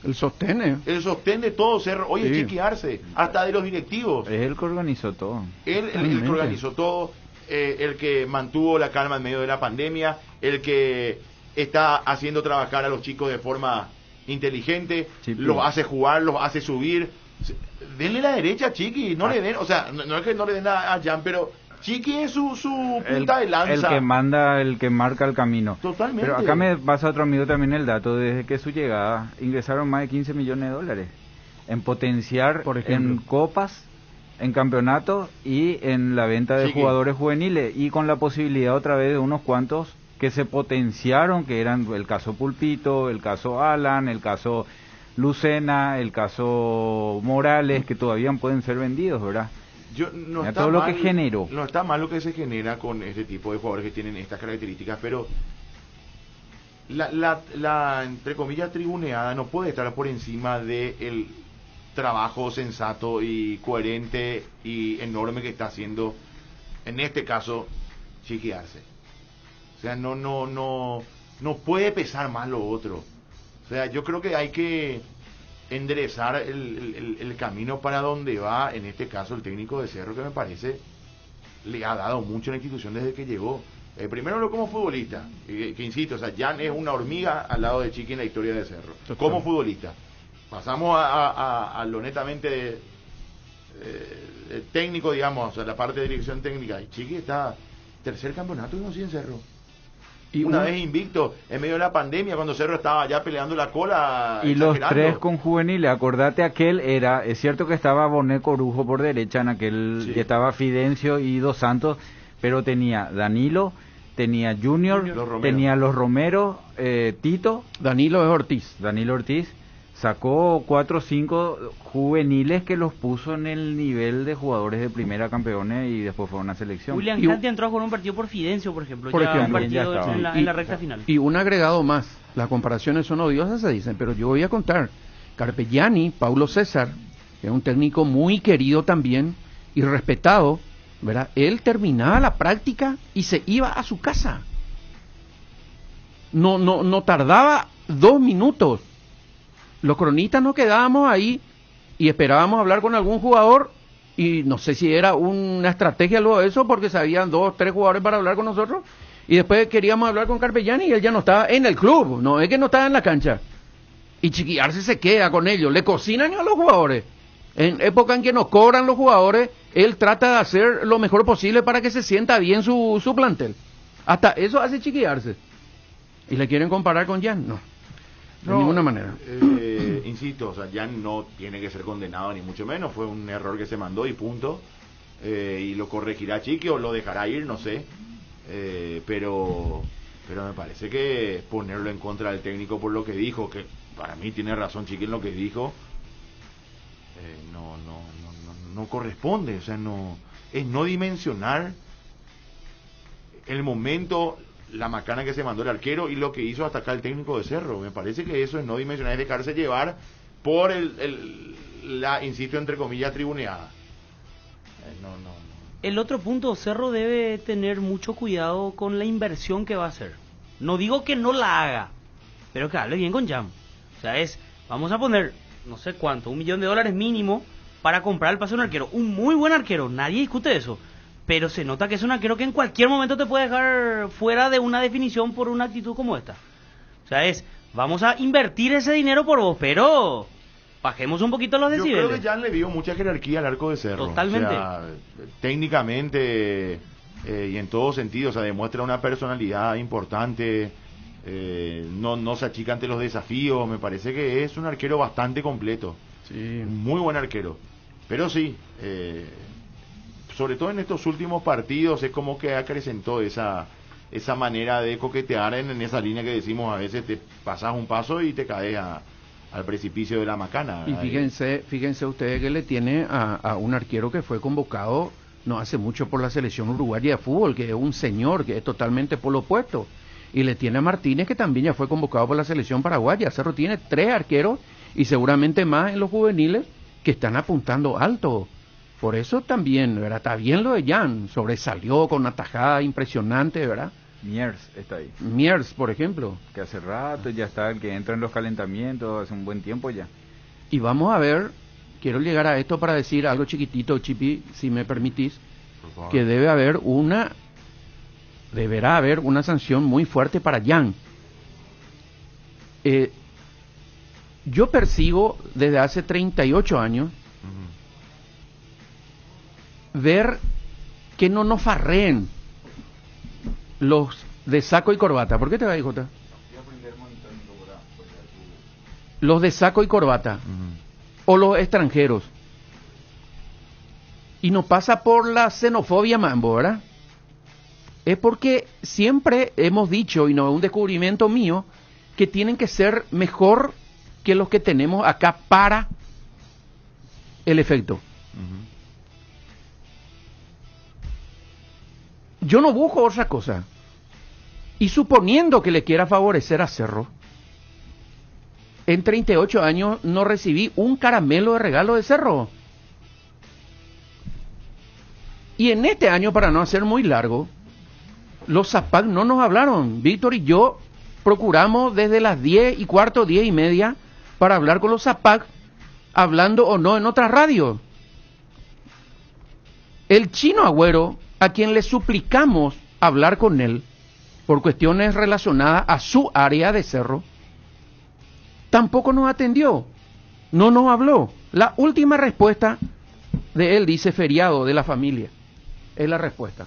Speaker 3: El sostiene.
Speaker 8: El sostén de todo Cerro, hoy es
Speaker 3: Sí.
Speaker 8: Chiqui Arce, hasta de los directivos.
Speaker 9: Es él que organizó todo.
Speaker 8: Él el que
Speaker 3: Totalmente.
Speaker 8: organizó todo, el que mantuvo la calma en medio de la pandemia, el que está haciendo trabajar a los chicos de forma inteligente,
Speaker 9: Sí,
Speaker 8: los
Speaker 9: pero-
Speaker 8: hace jugar, los hace subir. Denle la derecha a Chiqui, no le den, o sea, no es que no le den a Jan, pero Chiqui es su punta de lanza.
Speaker 9: El que manda, el que marca el camino.
Speaker 8: Totalmente.
Speaker 9: Pero acá me pasa otro amigo también el dato, desde que su llegada ingresaron más de 15 millones de dólares en potenciar,
Speaker 3: Por ejemplo.
Speaker 9: en copas, en campeonatos y en la venta de
Speaker 8: Chiqui.
Speaker 9: jugadores juveniles, y con la posibilidad otra vez de unos cuantos que se potenciaron, que eran el caso Pulpito, el caso Alan, el caso Lucena, el caso Morales, que todavía pueden ser vendidos, ¿verdad?
Speaker 8: No
Speaker 9: Mira
Speaker 8: está
Speaker 9: todo lo
Speaker 8: mal,
Speaker 9: que generó.
Speaker 8: No está mal lo que se genera con este tipo de jugadores que tienen estas características, pero la entre comillas tribuneada no puede estar por encima del trabajo sensato y coherente y enorme que está haciendo, en este caso, Chiqui Arce. O sea, no puede pesar más lo otro. O sea, yo creo que hay que enderezar el camino para donde va, en este caso, el técnico de Cerro, que me parece le ha dado mucho a la institución desde que llegó. Primero lo como futbolista, que insisto, o sea, Jan es una hormiga al lado de Chiqui en la historia de Cerro.
Speaker 3: Total.
Speaker 8: Como futbolista. Pasamos a lo netamente técnico, digamos, a la parte de dirección técnica. Y Chiqui está tercer campeonato y no sigue en Cerro.
Speaker 3: Y
Speaker 8: Una
Speaker 3: un-
Speaker 8: vez invicto, en medio de la pandemia, cuando Cerro estaba ya peleando la cola.
Speaker 9: Y los
Speaker 8: exagerando.
Speaker 9: tres con juveniles, acordate aquel es cierto que estaba Bonet Corujo por derecha en aquel,
Speaker 8: Sí.
Speaker 9: que estaba Fidencio y Dos Santos, pero tenía Danilo, tenía Junior, tenía los Romero, Tito.
Speaker 3: Danilo Ortiz,
Speaker 9: sacó 4 o 5 juveniles que los puso en el nivel de jugadores de primera, campeones, y después fue una selección.
Speaker 10: William Canti entró a jugar un partido por Fidencio, por ejemplo, un partido en la recta final.
Speaker 3: Y un agregado más, las comparaciones son odiosas, se dicen, pero yo voy a contar. Carpegiani, Paulo César, que es un técnico muy querido también y respetado, ¿verdad? Él terminaba la práctica y se iba a su casa. No tardaba 2 minutos. Los cronistas nos quedábamos ahí y esperábamos hablar con algún jugador, y no sé si era una estrategia luego de eso, porque sabían 2 o 3 jugadores para hablar con nosotros, y después queríamos hablar con Carpegiani y él ya no estaba en el club, no es que no estaba en la cancha. Y Chiqui Arce se queda con ellos, le cocinan a los jugadores. En época en que nos cobran los jugadores, él trata de hacer lo mejor posible para que se sienta bien su plantel. Hasta eso hace Chiqui Arce. ¿Y le quieren comparar con Jan? No, de ninguna manera.
Speaker 8: Insisto, o sea, Jan no tiene que ser condenado ni mucho menos, fue un error que se mandó y punto. Y lo corregirá Chiqui o lo dejará ir, no sé. Pero me parece que ponerlo en contra del técnico por lo que dijo, que para mí tiene razón Chiqui en lo que dijo, no corresponde. O sea, es no dimensionar el momento, la macana que se mandó el arquero y lo que hizo hasta acá el técnico de Cerro. Me parece que eso es no dimensionar, es dejarse llevar por la, insisto, entre comillas, tribuneada.
Speaker 10: El otro punto, Cerro debe tener mucho cuidado con la inversión que va a hacer. No digo que no la haga, pero que hable bien con Jam. O sea, vamos a poner, no sé cuánto, $1 millón mínimo para comprar el pase de un arquero. Un muy buen arquero, nadie discute eso. Pero se nota que es un arquero que en cualquier momento te puede dejar fuera de una definición por una actitud como esta. O sea, vamos a invertir ese dinero por vos, pero bajemos un poquito los decibeles.
Speaker 8: Yo creo que Jan le dio mucha jerarquía al arco de Cerro.
Speaker 10: Totalmente.
Speaker 8: O sea, técnicamente y en todo sentido, o sea, demuestra una personalidad importante, no se achica ante los desafíos. Me parece que es un arquero bastante completo.
Speaker 3: Sí.
Speaker 8: Muy buen arquero. Pero sí, sobre todo en estos últimos partidos es como que acrecentó esa manera de coquetear en esa línea que decimos, a veces te pasas un paso y te caes al precipicio de la macana.
Speaker 3: Y fíjense ustedes que le tiene a un arquero que fue convocado no hace mucho por la selección uruguaya de fútbol, que es un señor, que es totalmente por lo opuesto. Y le tiene a Martínez, que también ya fue convocado por la selección paraguaya. Cerro tiene 3 arqueros y seguramente más en los juveniles que están apuntando alto. Por eso también, ¿verdad? Está bien lo de Jan, sobresalió con una tajada impresionante, ¿verdad?
Speaker 9: Miers está ahí.
Speaker 3: Miers, por ejemplo.
Speaker 9: Que hace rato ya está, el que entra en los calentamientos, hace un buen tiempo ya.
Speaker 3: Y vamos a ver, quiero llegar a esto para decir algo chiquitito, Chipi, si me permitís, que deberá haber una sanción muy fuerte para Jan. Yo persigo desde hace 38 años ver que no nos farreen los de saco y corbata. ¿Por qué te vas, Jota? Los de saco y corbata o los extranjeros. Y no pasa por la xenofobia mambo, ¿verdad? Es porque siempre hemos dicho, y no es un descubrimiento mío, que tienen que ser mejor que los que tenemos acá para el efecto. Yo no busco otra cosa. Y suponiendo que le quiera favorecer a Cerro, en 38 años no recibí un caramelo de regalo de Cerro. Y en este año, para no hacer muy largo, los Zapac no nos hablaron. Víctor y yo procuramos desde las 10:15, 10:30, para hablar con los Zapac, hablando o no en otras radios. El Chino Agüero, a quien le suplicamos hablar con él por cuestiones relacionadas a su área de Cerro, tampoco nos atendió, no nos habló. La última respuesta de él dice feriado de la familia, es la respuesta.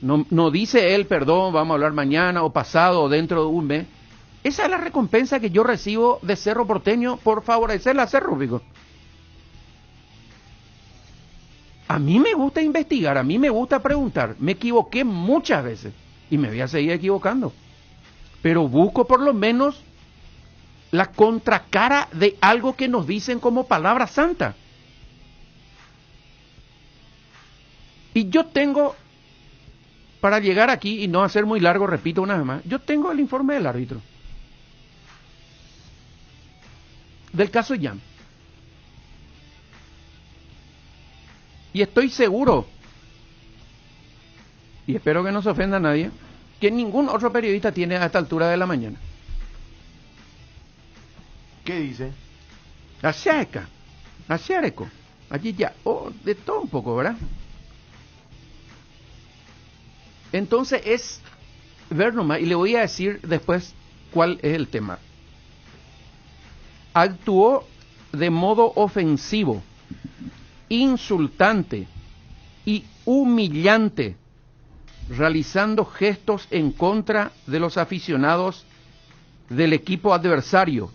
Speaker 3: No dice él, perdón, vamos a hablar mañana o pasado o dentro de un mes. Esa es la recompensa que yo recibo de Cerro Porteño por favorecerle a Cerro, Pico. A mí me gusta investigar, a mí me gusta preguntar. Me equivoqué muchas veces y me voy a seguir equivocando. Pero busco por lo menos la contracara de algo que nos dicen como palabra santa. Y yo tengo, para llegar aquí y no hacer muy largo, repito una vez más, yo tengo el informe del árbitro. Del caso Jan. Y estoy seguro, y espero que no se ofenda a nadie, que ningún otro periodista tiene a esta altura de la mañana.
Speaker 8: ¿Qué dice?
Speaker 3: Acerca, allí ya, de todo un poco, ¿verdad? Entonces es ver nomás, y le voy a decir después cuál es el tema. Actuó de modo ofensivo, insultante y humillante, realizando gestos en contra de los aficionados del equipo adversario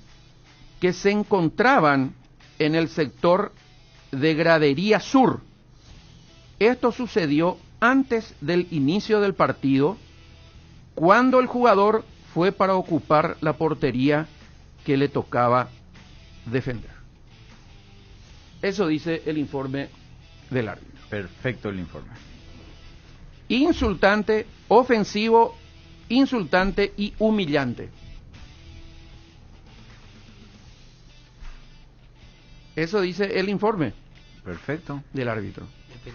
Speaker 3: que se encontraban en el sector de gradería sur. Esto sucedió antes del inicio del partido, cuando el jugador fue para ocupar la portería que le tocaba defender. Eso dice el informe del árbitro.
Speaker 9: Perfecto el informe.
Speaker 3: Insultante, ofensivo, insultante y humillante. Eso dice el informe.
Speaker 9: Perfecto.
Speaker 3: Del árbitro.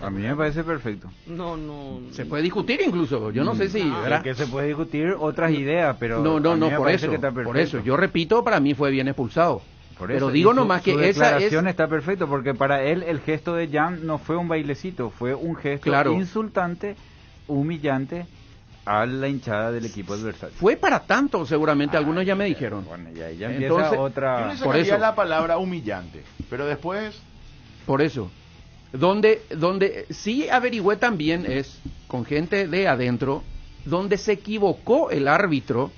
Speaker 9: A mí me parece perfecto.
Speaker 10: No.
Speaker 3: Se puede discutir incluso, yo no sé si... ¿verdad?
Speaker 9: Que se puede discutir otras ideas, pero...
Speaker 3: No, por eso, yo repito, para mí fue bien expulsado. Pero digo nomás que esa
Speaker 9: declaración está perfecto, porque para él el gesto de Jan no fue un bailecito, fue un gesto insultante, humillante a la hinchada del equipo adversario.
Speaker 3: Fue para tanto, seguramente, algunos ya me dijeron.
Speaker 9: Bueno, ya empieza otra...
Speaker 8: Yo le sacaría la palabra humillante, pero después...
Speaker 3: Por eso, donde sí averigüé también es, con gente de adentro, donde se equivocó el árbitro,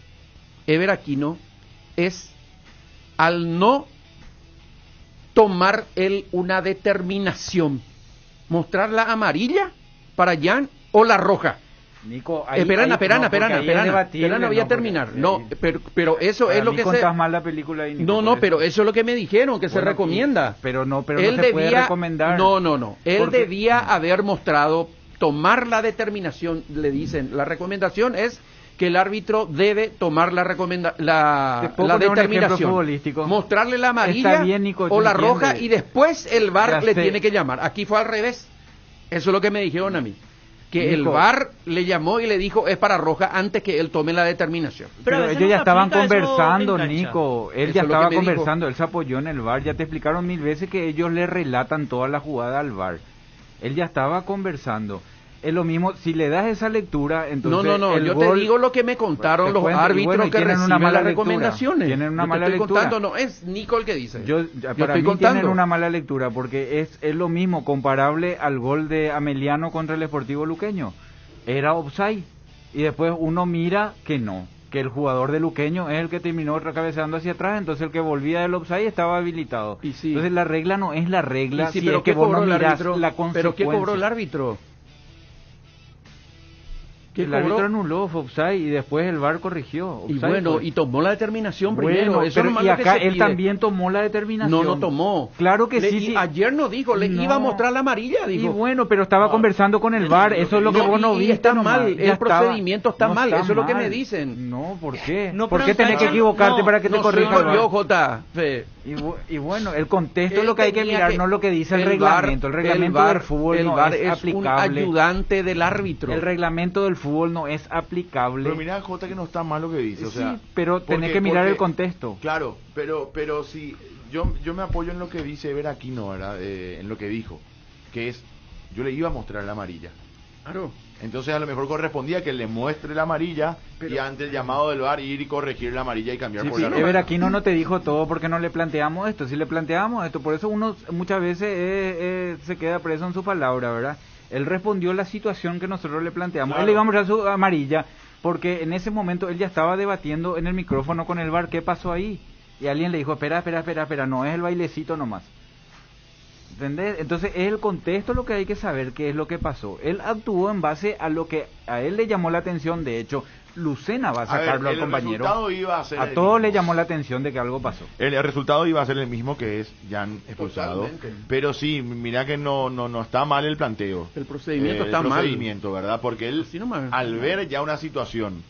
Speaker 3: Ever Aquino, es al no tomar él una determinación, mostrar la amarilla para Jan o la roja.
Speaker 9: Nico,
Speaker 3: espera, voy a terminar. No, pero eso es lo que se...
Speaker 9: mal la película ahí,
Speaker 3: Nico, no, pero eso es lo que me dijeron, que se recomienda.
Speaker 9: Pero él no se puede recomendar.
Speaker 3: No. Él debía haber mostrado, tomar la determinación, le dicen. La recomendación es que el árbitro debe tomar la determinación, mostrarle la amarilla bien, Nico, o la roja, y después el VAR le tiene que llamar. Aquí fue al revés. Eso es lo que me dijeron a mí. Que Nico, el VAR le llamó y le dijo es para roja antes que él tome la determinación.
Speaker 9: Pero ellos ya estaban conversando, Nico. Él ya estaba conversando, él se apoyó en el VAR. Ya te explicaron 1000 veces que ellos le relatan toda la jugada al VAR. Él ya estaba conversando. Es lo mismo, si le das esa lectura, entonces...
Speaker 3: No, yo te digo lo que me contaron los árbitros que reciben las recomendaciones.
Speaker 9: Tienen una mala lectura.
Speaker 3: No es Nico el que dice.
Speaker 9: Yo estoy contando. Tienen una mala lectura, porque es lo mismo, comparable al gol de Ameliano contra el Sportivo Luqueño. Era offside, y después uno mira que no, que el jugador de Luqueño es el que terminó cabeceando hacia atrás, entonces el que volvía del offside estaba habilitado.
Speaker 3: Sí.
Speaker 9: Entonces la regla no es la regla,
Speaker 3: sí,
Speaker 9: si
Speaker 3: pero
Speaker 9: es que vos no mirás la consecuencia.
Speaker 3: ¿Pero qué cobró el árbitro?
Speaker 9: El árbitro anuló, fue offside, y después el VAR corrigió.
Speaker 3: Y bueno, y tomó la determinación primero. Eso
Speaker 9: pero, y acá él también tomó la determinación.
Speaker 3: No tomó.
Speaker 9: Claro que sí.
Speaker 3: Ayer no dijo, le iba a mostrar la amarilla, dijo.
Speaker 9: Y bueno, pero estaba conversando con el VAR, eso es lo que vos no viste.
Speaker 3: Está mal, el procedimiento está mal, eso es lo que me dicen.
Speaker 9: No, ¿por qué? ¿Por qué tenés que equivocarte para que te corrija?
Speaker 3: No soy yo, Jota.
Speaker 9: Y bueno, el contexto es lo que hay que mirar, no lo que dice el reglamento. El reglamento del fútbol no es aplicable.
Speaker 3: Un ayudante del árbitro.
Speaker 9: El reglamento del fútbol no es aplicable.
Speaker 8: Pero mira, Jota, que no está mal lo que dice. O sea,
Speaker 9: sí, pero tenés que mirar el contexto.
Speaker 8: Claro, pero si yo me apoyo en lo que dice Ever Aquino, ¿verdad? En lo que dijo, que es, yo le iba a mostrar la amarilla.
Speaker 3: Claro.
Speaker 8: Entonces a lo mejor correspondía que le muestre la amarilla, y ante el llamado del VAR ir y corregir la amarilla y cambiar por la roja.
Speaker 9: Ever Aquino no te dijo todo porque no le planteamos esto. Si le planteamos esto, por eso uno muchas veces se queda preso en su palabra, ¿verdad? Él respondió la situación que nosotros le planteamos. Claro. Él le iba a mostrar su amarilla porque en ese momento él ya estaba debatiendo en el micrófono con el VAR qué pasó ahí. Y alguien le dijo, espera, no es el bailecito nomás. ¿Entendés? Entonces es el contexto lo que hay que saber qué es lo que pasó. Él actuó en base a lo que a él le llamó la atención. De hecho, Lucena va a sacarlo al compañero. A todos le llamó la atención de que algo pasó.
Speaker 8: El resultado iba a ser el mismo, que es Jan expulsado. Totalmente. Pero sí, mira que no está mal el planteo.
Speaker 3: El procedimiento está mal.
Speaker 8: El procedimiento, ¿verdad? Porque él, al ver ya una situación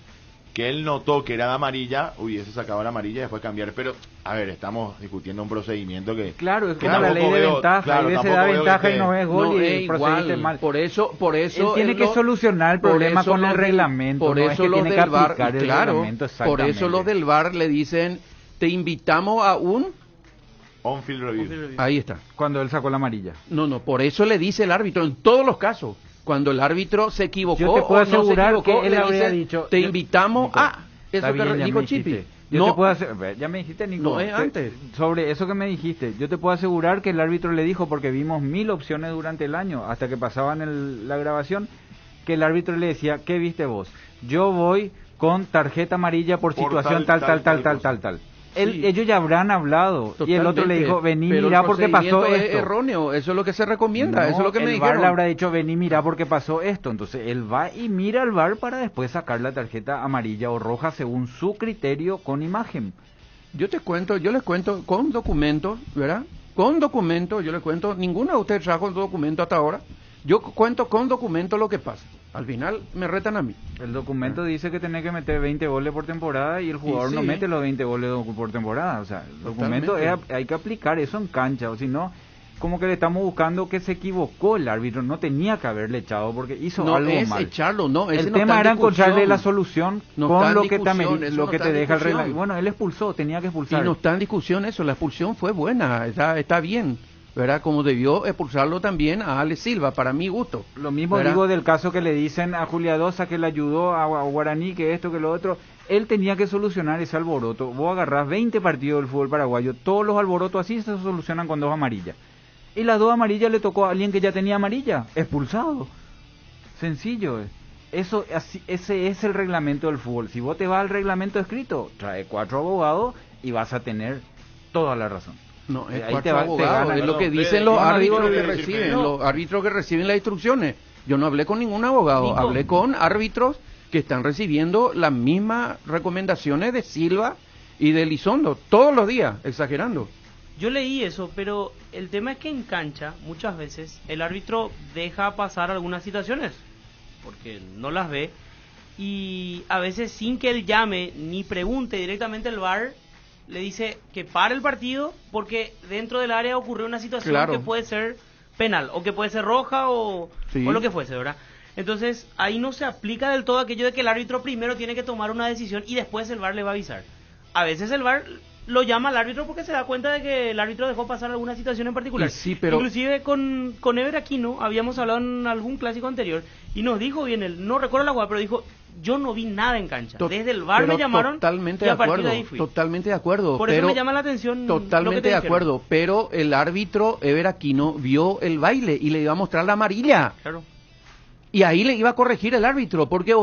Speaker 8: que él notó que era de amarilla, hubiese sacado la amarilla y después cambiar. Pero, a ver, estamos discutiendo un procedimiento que...
Speaker 9: Claro, es como la ley de ventaja. Claro, a veces da ventaja y no es gol
Speaker 3: no,
Speaker 9: y procediste mal.
Speaker 3: Por eso
Speaker 9: él tiene que solucionar el problema con el reglamento.
Speaker 3: Por eso
Speaker 9: no es que tiene que aplicar el
Speaker 3: reglamento exactamente. Por eso los del VAR le dicen, te invitamos a un...
Speaker 8: On-field review.
Speaker 3: Ahí está.
Speaker 9: Cuando él sacó la amarilla.
Speaker 3: No, por eso le dice el árbitro en todos los casos. Cuando el árbitro se equivocó,
Speaker 9: yo te puedo asegurar
Speaker 3: no se equivocó,
Speaker 9: que él habría dicho,
Speaker 3: te invitamos a... Eso
Speaker 9: bien,
Speaker 3: que dijo Chipi.
Speaker 9: Yo te puedo ya me dijiste, Nico.
Speaker 3: No es antes.
Speaker 9: Sobre eso que me dijiste, yo te puedo asegurar que el árbitro le dijo, porque vimos 1000 opciones durante el año, hasta que pasaban la grabación, que el árbitro le decía, ¿qué viste vos? Yo voy con tarjeta amarilla por situación tal. Sí. Ellos ya habrán hablado. Totalmente. Y el otro le dijo, vení, mirá porque pasó esto.
Speaker 3: Es erróneo, eso es lo que se recomienda, eso es lo que me
Speaker 9: dijeron.
Speaker 3: El
Speaker 9: VAR le habrá dicho, vení, mirá porque pasó esto. Entonces él va y mira al VAR para después sacar la tarjeta amarilla o roja según su criterio con imagen.
Speaker 3: Yo les cuento con documentos, ¿verdad? Con documentos, yo les cuento, ninguno de ustedes trajo el documento hasta ahora. Yo cuento con documento lo que pasa. Al final me retan a mí.
Speaker 9: El documento dice que tenés que meter 20 goles por temporada y el jugador no mete los 20 goles por temporada. O sea, el documento hay que aplicar eso en cancha, o si no, como que le estamos buscando que se equivocó el árbitro, no tenía que haberle echado porque hizo algo mal.
Speaker 3: No es echarlo, no.
Speaker 9: El tema era encontrarle la solución con lo que te deja el reglamento. Bueno, él expulsó, tenía que expulsar.
Speaker 3: Y no está en discusión eso, la expulsión fue buena, está bien. ¿Verdad? Como debió expulsarlo también a Alex Silva, para mi gusto.
Speaker 9: Lo mismo ¿verdad? Digo del caso que le dicen a Juliadosa que le ayudó a Guaraní, que esto, que lo otro. Él tenía que solucionar ese alboroto. Vos agarrás 20 partidos del fútbol paraguayo, todos los alborotos así se solucionan con 2 amarillas. Y las 2 amarillas le tocó a alguien que ya tenía amarilla, expulsado. Sencillo. Ese es el reglamento del fútbol. Si vos te vas al reglamento escrito, trae 4 abogados y vas a tener toda la razón.
Speaker 3: No, es ahí te abogado, es lo que dicen los árbitros que reciben, los árbitros que reciben las instrucciones. Yo no hablé con ningún abogado, hablé con árbitros que están recibiendo las mismas recomendaciones de Silva y de Elizondo todos los días, exagerando.
Speaker 10: Yo leí eso, pero el tema es que en cancha muchas veces el árbitro deja pasar algunas situaciones porque no las ve y a veces sin que él llame ni pregunte directamente el VAR le dice que pare el partido porque dentro del área ocurrió una situación que puede ser penal o que puede ser roja o lo que fuese, ¿verdad? Entonces ahí no se aplica del todo aquello de que el árbitro primero tiene que tomar una decisión y después el VAR le va a avisar. A veces el VAR lo llama al árbitro porque se da cuenta de que el árbitro dejó pasar alguna situación en particular. Inclusive con Ever Aquino habíamos hablado en algún clásico anterior y nos dijo bien él, no recuerdo la jugada, pero dijo, yo no vi nada en cancha. Desde el VAR me llamaron
Speaker 3: totalmente
Speaker 10: y a partir de ahí fui.
Speaker 3: Totalmente de acuerdo.
Speaker 10: Por eso me llama la atención.
Speaker 3: Totalmente de acuerdo, pero el árbitro Ever Aquino vio el baile y le iba a mostrar la amarilla.
Speaker 10: Claro.
Speaker 3: Y ahí le iba a corregir el árbitro, porque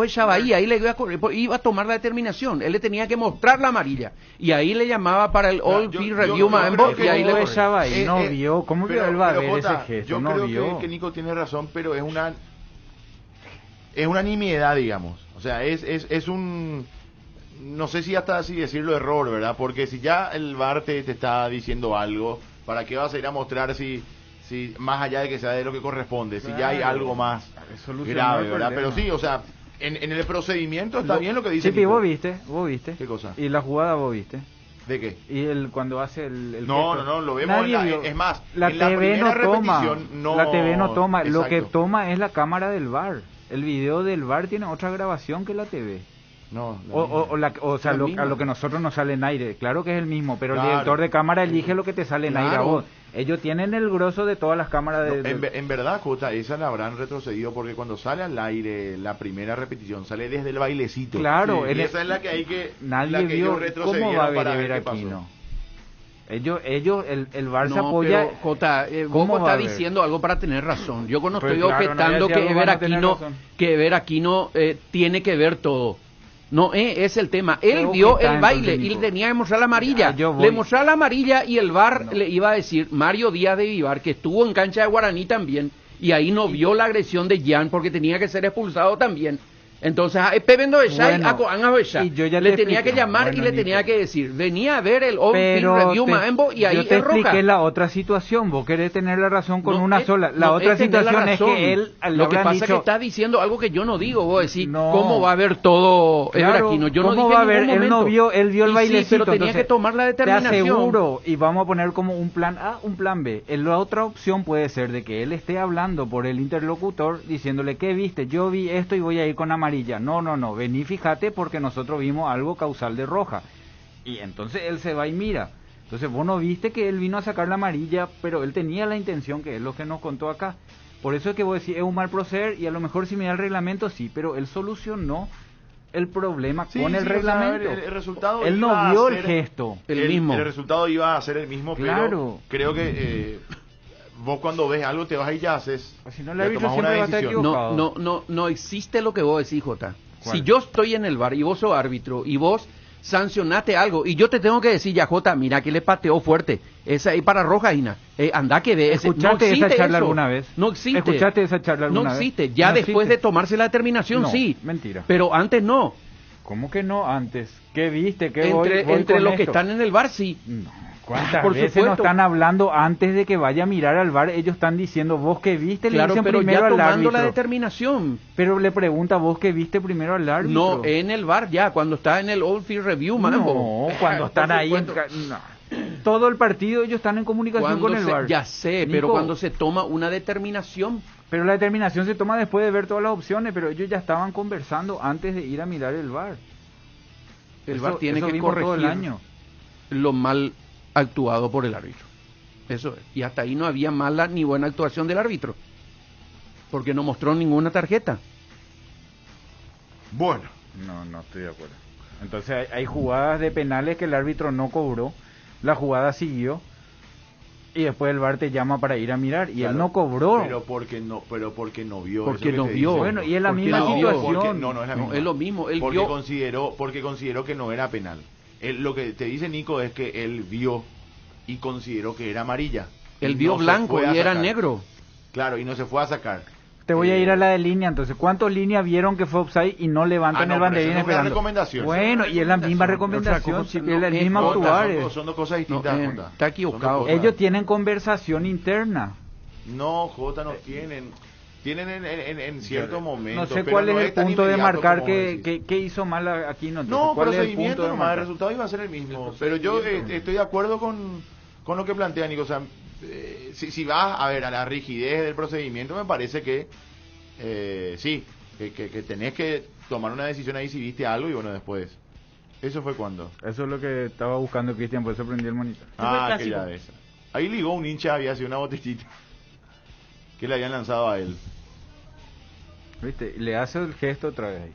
Speaker 3: ahí le iba a tomar la determinación. Él le tenía que mostrar la amarilla. Y ahí le llamaba para el All Field Review
Speaker 9: y ahí le echaba ahí. No vio, ¿cómo vio él va a ver ese gesto?
Speaker 8: Yo creo que Nico tiene razón, pero es una nimiedad, digamos. O sea, es un... No sé si hasta así decirlo error, ¿verdad? Porque si ya el VAR te está diciendo algo, ¿para qué vas a ir a mostrar si más allá de que sea de lo que corresponde, si ya hay algo más grave, ¿verdad? Pero sí, o sea, en el procedimiento está bien lo que dice.
Speaker 9: Sí, vos viste.
Speaker 8: ¿Qué cosa?
Speaker 9: Y la jugada vos viste.
Speaker 8: ¿De qué?
Speaker 9: Y cuando hace el
Speaker 8: no, lo vemos es más,
Speaker 9: la
Speaker 8: en
Speaker 9: TV
Speaker 8: la
Speaker 9: no toma. La TV no toma,
Speaker 8: exacto.
Speaker 9: Lo que toma es la cámara del VAR. El video del VAR tiene otra grabación que la TV.
Speaker 8: No,
Speaker 9: a lo que nosotros nos sale en aire, claro que es el mismo, pero el director de cámara elige lo que te sale en aire a vos. Ellos tienen el grosso de todas las cámaras
Speaker 8: en verdad, Jota, esa la habrán retrocedido porque cuando sale al aire la primera repetición sale desde el bailecito.
Speaker 9: Claro,
Speaker 8: y esa es la que hay que
Speaker 9: nadie vio cómo va a ver aquí, ¿no? Ellos el VAR se apoya.
Speaker 3: Pero, Jota, vos está diciendo algo para tener razón. Yo no estoy objetando que Ever Aquino tiene que ver todo. No es el tema. Él
Speaker 9: Creo
Speaker 3: vio
Speaker 9: que está
Speaker 3: el baile
Speaker 9: entonces,
Speaker 3: y le
Speaker 9: Nico.
Speaker 3: tenía que mostrar la amarilla.
Speaker 9: Ya, yo voy.
Speaker 3: Le mostraba la amarilla y el VAR le iba a decir, Mario Díaz de Vivar, que estuvo en cancha de Guaraní también, y ahí no vio la agresión de Jan porque tenía que ser expulsado también. Entonces, Pebendo de Shai,
Speaker 9: Bueno, y yo ya
Speaker 3: le
Speaker 9: te
Speaker 3: tenía que
Speaker 9: expliqué.
Speaker 3: llamar
Speaker 9: Bueno,
Speaker 3: y le
Speaker 9: Nico.
Speaker 3: tenía que decir, venía a ver el on-field
Speaker 9: Pero
Speaker 3: review Maembo y ahí
Speaker 9: yo te
Speaker 3: es roja.
Speaker 9: expliqué la otra situación. Vos querés tener la razón con
Speaker 3: No,
Speaker 9: una
Speaker 3: es-
Speaker 9: sola. La
Speaker 3: no,
Speaker 9: otra
Speaker 3: es tener la
Speaker 9: situación es
Speaker 3: razón.
Speaker 9: que él le
Speaker 3: Lo que
Speaker 9: habrán
Speaker 3: pasa es que
Speaker 9: dicho,
Speaker 3: está diciendo algo que yo no digo. Vos decís,
Speaker 9: No.
Speaker 3: ¿cómo va a ver todo
Speaker 9: claro,
Speaker 3: Aquino? Yo no
Speaker 9: ¿cómo
Speaker 3: dije
Speaker 9: va a
Speaker 3: en
Speaker 9: ver?
Speaker 3: ningún
Speaker 9: Él no
Speaker 3: momento.
Speaker 9: vio, él vio el
Speaker 3: Y
Speaker 9: bailecito.
Speaker 3: sí, pero tenía
Speaker 9: entonces,
Speaker 3: que tomar la
Speaker 9: te
Speaker 3: determinación.
Speaker 9: aseguro, y vamos a poner como un plan A, un plan B. La otra opción puede ser de que él esté hablando por el interlocutor, diciéndole, ¿qué viste? Yo vi esto y voy a ir con amarilla. No, vení, fíjate, porque nosotros vimos algo causal de roja. Y entonces él se va y mira. Entonces vos no viste que él vino a sacar la amarilla, pero él tenía la intención, que es lo que nos contó acá. Por eso es que vos decís, es un mal proceder, y a lo mejor si mira el reglamento, sí, pero él solucionó el problema
Speaker 8: Sí,
Speaker 9: con el
Speaker 8: sí, o sea,
Speaker 9: reglamento.
Speaker 8: el resultado
Speaker 9: él
Speaker 8: iba
Speaker 9: no
Speaker 8: a
Speaker 9: vio el
Speaker 8: ser
Speaker 9: gesto.
Speaker 3: El mismo.
Speaker 8: El resultado iba a ser el mismo,
Speaker 9: Claro.
Speaker 8: pero creo que vos cuando ves algo te vas y ya haces.
Speaker 9: Si no, el
Speaker 8: ya
Speaker 9: árbitro
Speaker 8: tomás una
Speaker 9: siempre va a estar
Speaker 8: decisión.
Speaker 9: equivocado.
Speaker 3: No existe lo que vos decís, Jota.
Speaker 9: ¿Cuál?
Speaker 3: Si yo estoy en el bar y vos sos árbitro y vos sancionate algo y yo te tengo que decir, ya Jota, mira que le pateó fuerte, esa ahí para roja, Ina, anda que ve, ese, no
Speaker 9: ¿Escuchaste
Speaker 3: existe
Speaker 9: esa charla
Speaker 3: eso.
Speaker 9: alguna vez?
Speaker 3: No existe.
Speaker 9: ¿Escuchaste esa charla alguna
Speaker 3: No
Speaker 9: vez?
Speaker 3: existe, ya
Speaker 9: No
Speaker 3: después
Speaker 9: existe.
Speaker 3: de tomarse la determinación,
Speaker 9: No,
Speaker 3: sí.
Speaker 9: mentira.
Speaker 3: Pero antes no.
Speaker 9: ¿Cómo que no antes? ¿Qué viste? ¿Qué voy
Speaker 3: Entre
Speaker 9: con
Speaker 3: los que
Speaker 9: esto?
Speaker 3: están en el bar, sí.
Speaker 9: No. ¿Cuántas
Speaker 3: Por
Speaker 9: veces
Speaker 3: supuesto.
Speaker 9: nos están hablando antes de que vaya a mirar al bar? Ellos están diciendo, vos que viste, le
Speaker 3: Claro,
Speaker 9: dicen
Speaker 3: pero
Speaker 9: primero
Speaker 3: ya
Speaker 9: al
Speaker 3: tomando
Speaker 9: árbitro.
Speaker 3: la determinación.
Speaker 9: Pero le pregunta, vos que viste primero al árbitro.
Speaker 3: No, en el bar ya, cuando está en el Old Field Review, Mambo.
Speaker 9: No, cuando están
Speaker 3: Por
Speaker 9: ahí.
Speaker 3: supuesto.
Speaker 9: No. Todo el partido ellos están en comunicación
Speaker 3: Cuando
Speaker 9: con el
Speaker 3: se-
Speaker 9: bar.
Speaker 3: Ya sé, pero
Speaker 9: Nico,
Speaker 3: cuando se toma una determinación.
Speaker 9: Pero la determinación se toma después de ver todas las opciones, pero ellos ya estaban conversando antes de ir a mirar el bar.
Speaker 3: El
Speaker 9: Eso-
Speaker 3: VAR tiene
Speaker 9: eso
Speaker 3: que
Speaker 9: vimos todo el
Speaker 3: corregir
Speaker 9: año.
Speaker 3: lo mal actuado por el árbitro. Eso es. Y hasta ahí no había mala ni buena actuación del árbitro. Porque no mostró ninguna tarjeta.
Speaker 8: Bueno,
Speaker 9: No estoy de acuerdo. Entonces hay jugadas de penales que el árbitro no cobró, la jugada siguió y después el VAR te llama para ir a mirar y
Speaker 8: claro,
Speaker 9: él no cobró.
Speaker 8: pero porque no vio.
Speaker 3: Porque
Speaker 8: eso
Speaker 3: no
Speaker 8: que te
Speaker 3: vio.
Speaker 8: digo.
Speaker 9: Bueno, y es la
Speaker 3: Porque
Speaker 9: misma
Speaker 3: no vio,
Speaker 9: situación.
Speaker 8: porque no es la
Speaker 3: No,
Speaker 8: misma.
Speaker 3: es lo mismo. Él
Speaker 8: porque
Speaker 3: vio.
Speaker 8: consideró que no era penal. Lo que te dice Nico es que él vio y consideró que era amarilla.
Speaker 3: Él
Speaker 8: Y
Speaker 3: vio
Speaker 8: no se
Speaker 3: blanco
Speaker 8: fue a
Speaker 3: y era
Speaker 8: sacar.
Speaker 3: negro.
Speaker 8: Claro, y no se fue a sacar.
Speaker 9: Te voy a ir a la de línea, entonces, ¿cuántos líneas vieron que fue offside y no levantan
Speaker 8: no,
Speaker 9: el
Speaker 8: pero
Speaker 9: banderín
Speaker 8: eso no es una
Speaker 9: esperando?
Speaker 8: recomendación.
Speaker 9: Bueno,
Speaker 8: Eso no es
Speaker 9: y es la
Speaker 8: una
Speaker 9: misma
Speaker 3: recomendación.
Speaker 9: recomendación,
Speaker 3: Otra
Speaker 9: si
Speaker 3: cosa,
Speaker 9: es
Speaker 3: no,
Speaker 9: el
Speaker 3: es
Speaker 9: mismo
Speaker 3: otra,
Speaker 9: actuar.
Speaker 8: Son dos cosas distintas,
Speaker 3: No,
Speaker 8: Jota.
Speaker 3: está equivocado.
Speaker 8: Son dos cosas.
Speaker 9: Ellos tienen conversación interna.
Speaker 8: No, Jota, no tienen. Tienen en cierto momento.
Speaker 9: No sé
Speaker 8: pero
Speaker 9: cuál
Speaker 8: no
Speaker 9: es el
Speaker 8: tan
Speaker 9: punto de
Speaker 8: inmediato
Speaker 9: marcar
Speaker 8: como decís.
Speaker 9: que hizo mal aquí. No,
Speaker 8: No,
Speaker 9: ¿cuál es el
Speaker 8: procedimiento
Speaker 9: punto de
Speaker 8: nomás, el
Speaker 9: marcar?
Speaker 8: resultado iba a ser el mismo. Pero yo estoy de acuerdo con lo que plantea Nico. O sea, si vas a ver a la rigidez del procedimiento, me parece que sí, que tenés que tomar una decisión ahí si viste algo y bueno, después. ¿Eso fue cuando?
Speaker 9: Eso es lo que estaba buscando Cristian, por eso prendí el monitor.
Speaker 8: Ah,
Speaker 10: clásico.
Speaker 8: aquella vez. Ahí ligó un hincha, había sido una botellita que le habían lanzado a él.
Speaker 9: ¿Viste? Le hace el gesto otra vez ahí.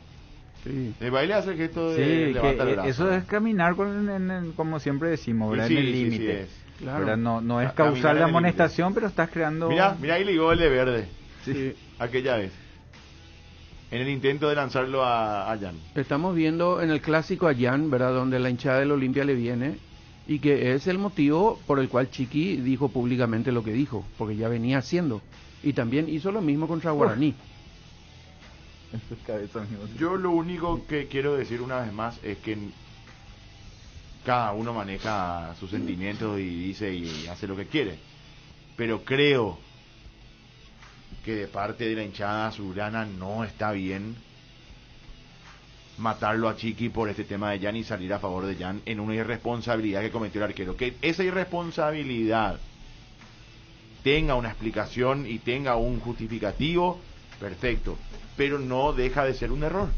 Speaker 3: Sí.
Speaker 8: El baile hace el gesto de
Speaker 9: Sí,
Speaker 8: levantar el
Speaker 9: que
Speaker 8: brazo.
Speaker 9: eso es caminar como siempre decimos, ¿verdad?
Speaker 8: Sí,
Speaker 9: en el
Speaker 8: sí,
Speaker 9: límite.
Speaker 8: sí es.
Speaker 3: Claro.
Speaker 9: ¿Verdad? No es
Speaker 8: Caminar
Speaker 9: causal
Speaker 8: en
Speaker 9: la
Speaker 8: el
Speaker 9: amonestación, pero estás creando...
Speaker 8: Mira ahí ligó el de verde.
Speaker 3: Sí.
Speaker 8: Aquella vez. En el intento de lanzarlo a Jan.
Speaker 3: Estamos viendo en el clásico a Jan, ¿verdad? Donde la hinchada del Olimpia le viene. Y que es el motivo por el cual Chiqui dijo públicamente lo que dijo. Porque ya venía haciendo. Y también hizo lo mismo contra Guaraní.
Speaker 8: Yo lo único que quiero decir una vez más es que cada uno maneja sus sentimientos y dice y hace lo que quiere. Pero creo que de parte de la hinchada azulgrana no está bien matarlo a Chiqui por este tema de Jan y salir a favor de Jan en una irresponsabilidad que cometió el arquero. Que esa irresponsabilidad tenga una explicación y tenga un justificativo, perfecto. Pero no deja de ser un error.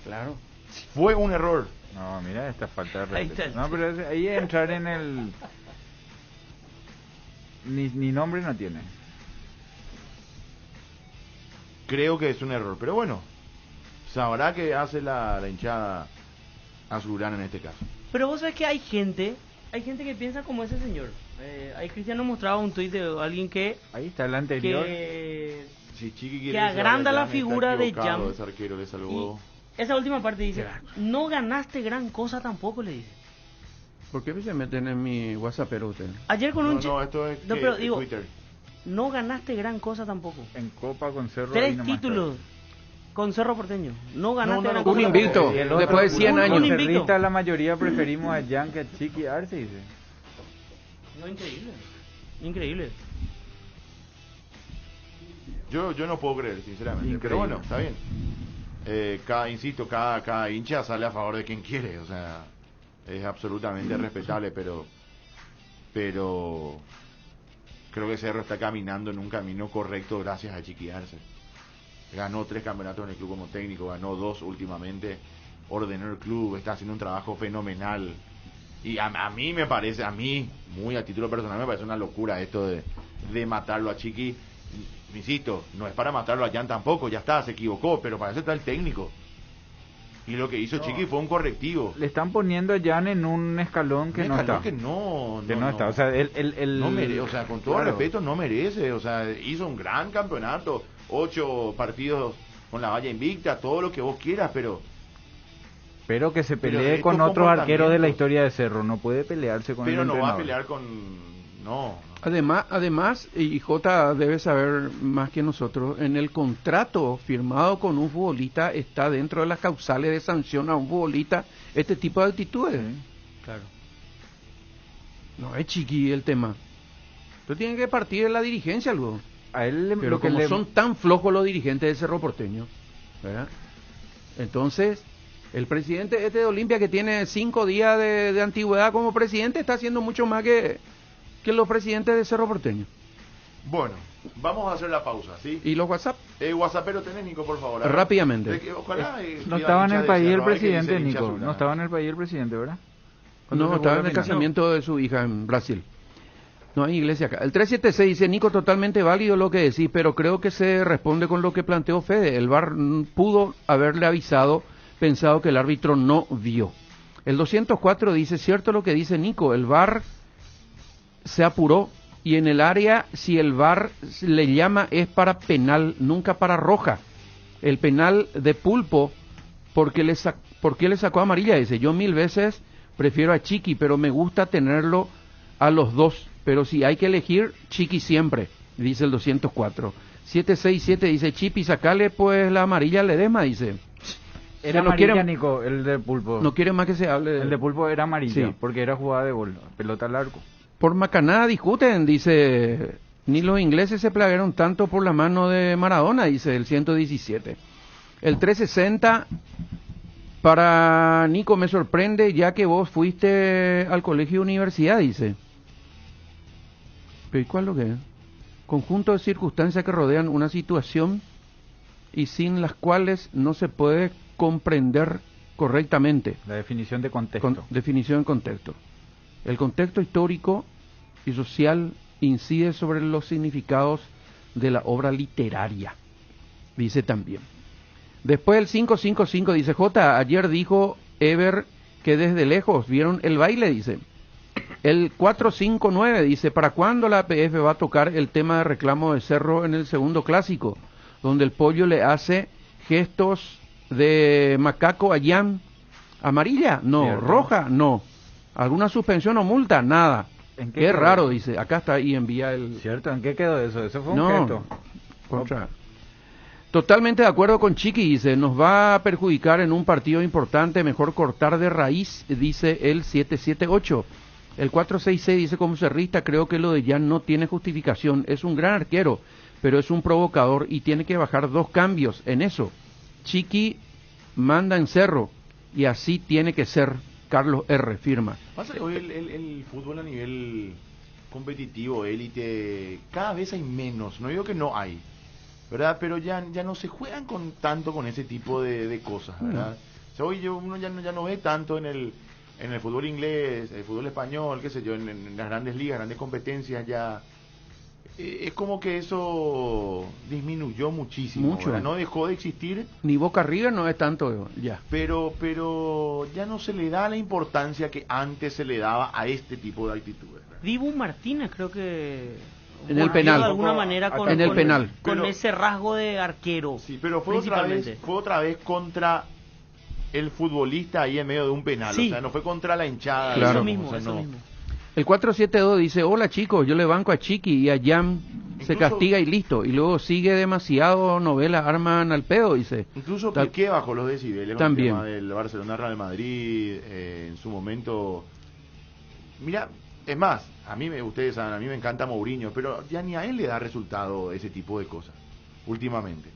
Speaker 3: Claro.
Speaker 8: Fue un error.
Speaker 9: No, mira esta falta de
Speaker 10: Ahí
Speaker 9: respeto.
Speaker 10: está.
Speaker 9: No, pero ahí es entrar en el... Ni nombre no tiene.
Speaker 8: Creo que es un error. Pero bueno, sabrá que hace la hinchada azulgrana en este caso.
Speaker 10: Pero vos sabés que hay gente que piensa como ese señor. Ahí Cristiano mostraba un tuit de alguien que
Speaker 9: Ahí está el anterior.
Speaker 8: Si Chiqui
Speaker 10: que agranda la
Speaker 8: Jan,
Speaker 10: figura
Speaker 8: está
Speaker 10: de
Speaker 8: equivocado,
Speaker 10: Jan.
Speaker 8: ese arquero le salvó.
Speaker 10: Esa última parte dice, no ganaste gran cosa tampoco, le dice.
Speaker 3: ¿Por qué se meten en mi WhatsApp, pero usted?
Speaker 10: Ayer con un...
Speaker 8: No, esto es
Speaker 10: pero digo,
Speaker 8: Twitter.
Speaker 10: No ganaste gran cosa tampoco.
Speaker 9: En Copa con Cerro.
Speaker 10: 3 títulos con Cerro Porteño. No ganaste gran
Speaker 3: un
Speaker 10: cosa.
Speaker 3: invicto, después de 100 años.
Speaker 10: Un invicto.
Speaker 9: La mayoría preferimos a Jan que a Chiqui Arce, dice.
Speaker 10: No, increíble. Increíble.
Speaker 8: Yo no puedo creer, sinceramente.
Speaker 9: Increíble.
Speaker 8: Pero bueno, está bien. Cada hincha sale a favor de quien quiere. O sea, es absolutamente respetable, pero creo que Cerro está caminando en un camino correcto gracias a Chiqui Arce. Ganó 3 campeonatos en el club como técnico, ganó 2 últimamente, ordenó el club, está haciendo un trabajo fenomenal. Y a mí me parece, muy a título personal, me parece una locura esto de matarlo a Chiqui. Insisto, no es para matarlo a Jan tampoco, ya está, se equivocó, pero para eso está el técnico. Y lo que hizo Chiqui fue un correctivo.
Speaker 9: Le están poniendo a Jan en un escalón que no está.
Speaker 8: Que no
Speaker 9: está. O sea,
Speaker 8: no merece, o sea, con todo
Speaker 9: claro.
Speaker 8: respeto, no merece. O sea, hizo un gran campeonato, 8 partidos con la valla invicta, todo lo que vos quieras, pero
Speaker 9: que se pelee con otros arqueros de la historia de Cerro. No puede pelearse con el entrenador.
Speaker 8: Pero no va a pelear con... No.
Speaker 3: Además, y Jota debe saber más que nosotros, en el contrato firmado con un futbolista está dentro de las causales de sanción a un futbolista este tipo de actitudes.
Speaker 9: Sí, claro.
Speaker 3: No es Chiqui el tema. Entonces tiene que partir de la dirigencia luego.
Speaker 9: A él
Speaker 3: Pero como son tan flojos los dirigentes de Cerro Porteño, ¿verdad? Entonces, el presidente de Olimpia, que tiene 5 días de antigüedad como presidente, está haciendo mucho más que los presidentes de Cerro Porteño.
Speaker 8: Bueno, vamos a hacer la pausa, ¿sí?
Speaker 3: ¿Y los WhatsApp?
Speaker 8: WhatsAppero tenés, Nico, por favor.
Speaker 3: Rápidamente.
Speaker 8: Ojalá,
Speaker 9: no estaba en el país el presidente, Nico. No estaba en el país el presidente, ¿verdad?
Speaker 3: No, estaba en el casamiento de su hija en Brasil. No hay iglesia acá. El 376 dice, Nico, totalmente válido lo que decís, pero creo que se responde con lo que planteó Fede. El VAR pudo haberle avisado, pensado que el árbitro no vio. El 204 dice, cierto lo que dice Nico, el VAR se apuró y en el área, si el VAR le llama, es para penal, nunca para roja. El penal de Pulpo, ¿por qué le sacó amarilla? Dice, yo 1000 veces prefiero a Chiqui, pero me gusta tenerlo a los dos. Pero si hay que elegir, Chiqui siempre, dice el 204. 767 dice, Chipi, sacale pues la amarilla al Ledesma, dice.
Speaker 9: Era amarilla, Nico, el de Pulpo.
Speaker 3: No quiere más que se hable.
Speaker 9: El de Pulpo era amarilla,
Speaker 3: sí,
Speaker 9: porque era jugada de gol, pelota al arco.
Speaker 3: Por macanada discuten, dice, ni los ingleses se plaguearon tanto por la mano de Maradona, dice el 117. El 360, para Nico me sorprende, ya que vos fuiste al colegio universidad, dice. ¿Pero y cuál lo que es? Conjunto de circunstancias que rodean una situación y sin las cuales no se puede comprender correctamente.
Speaker 9: La definición de contexto.
Speaker 3: Definición de contexto. El contexto histórico y social incide sobre los significados de la obra literaria, dice también. Después el 555 dice, J, ayer dijo Ever que desde lejos vieron el baile, dice. El 459 dice, ¿para cuándo la APF va a tocar el tema de reclamo de Cerro en el segundo clásico? Donde el pollo le hace gestos de macaco a Jan. ¿Amarilla? No. ¿Cierto? ¿Roja? No. ¿Alguna suspensión o multa? Nada.
Speaker 9: ¿En
Speaker 3: qué raro, dice. Acá está y envía el...
Speaker 9: ¿Cierto? ¿En qué quedó eso? Eso fue un gesto.
Speaker 3: Contra. Totalmente de acuerdo con Chiqui, dice, nos va a perjudicar en un partido importante, mejor cortar de raíz, dice el 778. El 466 dice, como cerrista, creo que lo de Jan no tiene justificación, es un gran arquero, pero es un provocador y tiene que bajar 2 cambios en eso. Chiqui manda en Cerro y así tiene que ser. Carlos R. firma.
Speaker 8: Pasa que hoy el fútbol a nivel competitivo, élite, cada vez hay menos, no digo que no hay, ¿verdad? Pero ya no se juegan tanto con ese tipo de cosas, ¿verdad? O sea, hoy uno ya no ve tanto en el fútbol inglés, el fútbol español, qué sé yo, en las grandes ligas, grandes competencias ya... es como que eso disminuyó muchísimo.
Speaker 3: Mucho.
Speaker 8: ¿Verdad? No dejó de existir.
Speaker 3: Ni Boca River no es tanto ya.
Speaker 8: Pero ya no se le da la importancia que antes se le daba a este tipo de actitudes.
Speaker 10: Dibu Martínez creo que...
Speaker 3: En el penal.
Speaker 10: De alguna manera
Speaker 3: en el penal.
Speaker 10: Con ese rasgo de arquero.
Speaker 8: Sí, pero fue otra vez contra el futbolista ahí en medio de un penal,
Speaker 10: Sí.
Speaker 8: o sea, no fue contra la hinchada.
Speaker 3: Claro.
Speaker 10: Eso
Speaker 8: digamos,
Speaker 10: mismo,
Speaker 8: o sea,
Speaker 10: eso
Speaker 8: no.
Speaker 10: mismo.
Speaker 3: El 472 dice, hola chicos, yo le banco a Chiqui y a Jan se
Speaker 8: Incluso-
Speaker 3: castiga y listo. Y luego sigue demasiado novela, arman al pedo, dice.
Speaker 8: Incluso
Speaker 3: Tal-
Speaker 8: Piqué bajó los decibeles con
Speaker 3: También.
Speaker 8: el tema del Barcelona Real Madrid en su momento. Mira, es más, ustedes saben, a mí me encanta Mourinho, pero ya ni a él le da resultado ese tipo de cosas últimamente.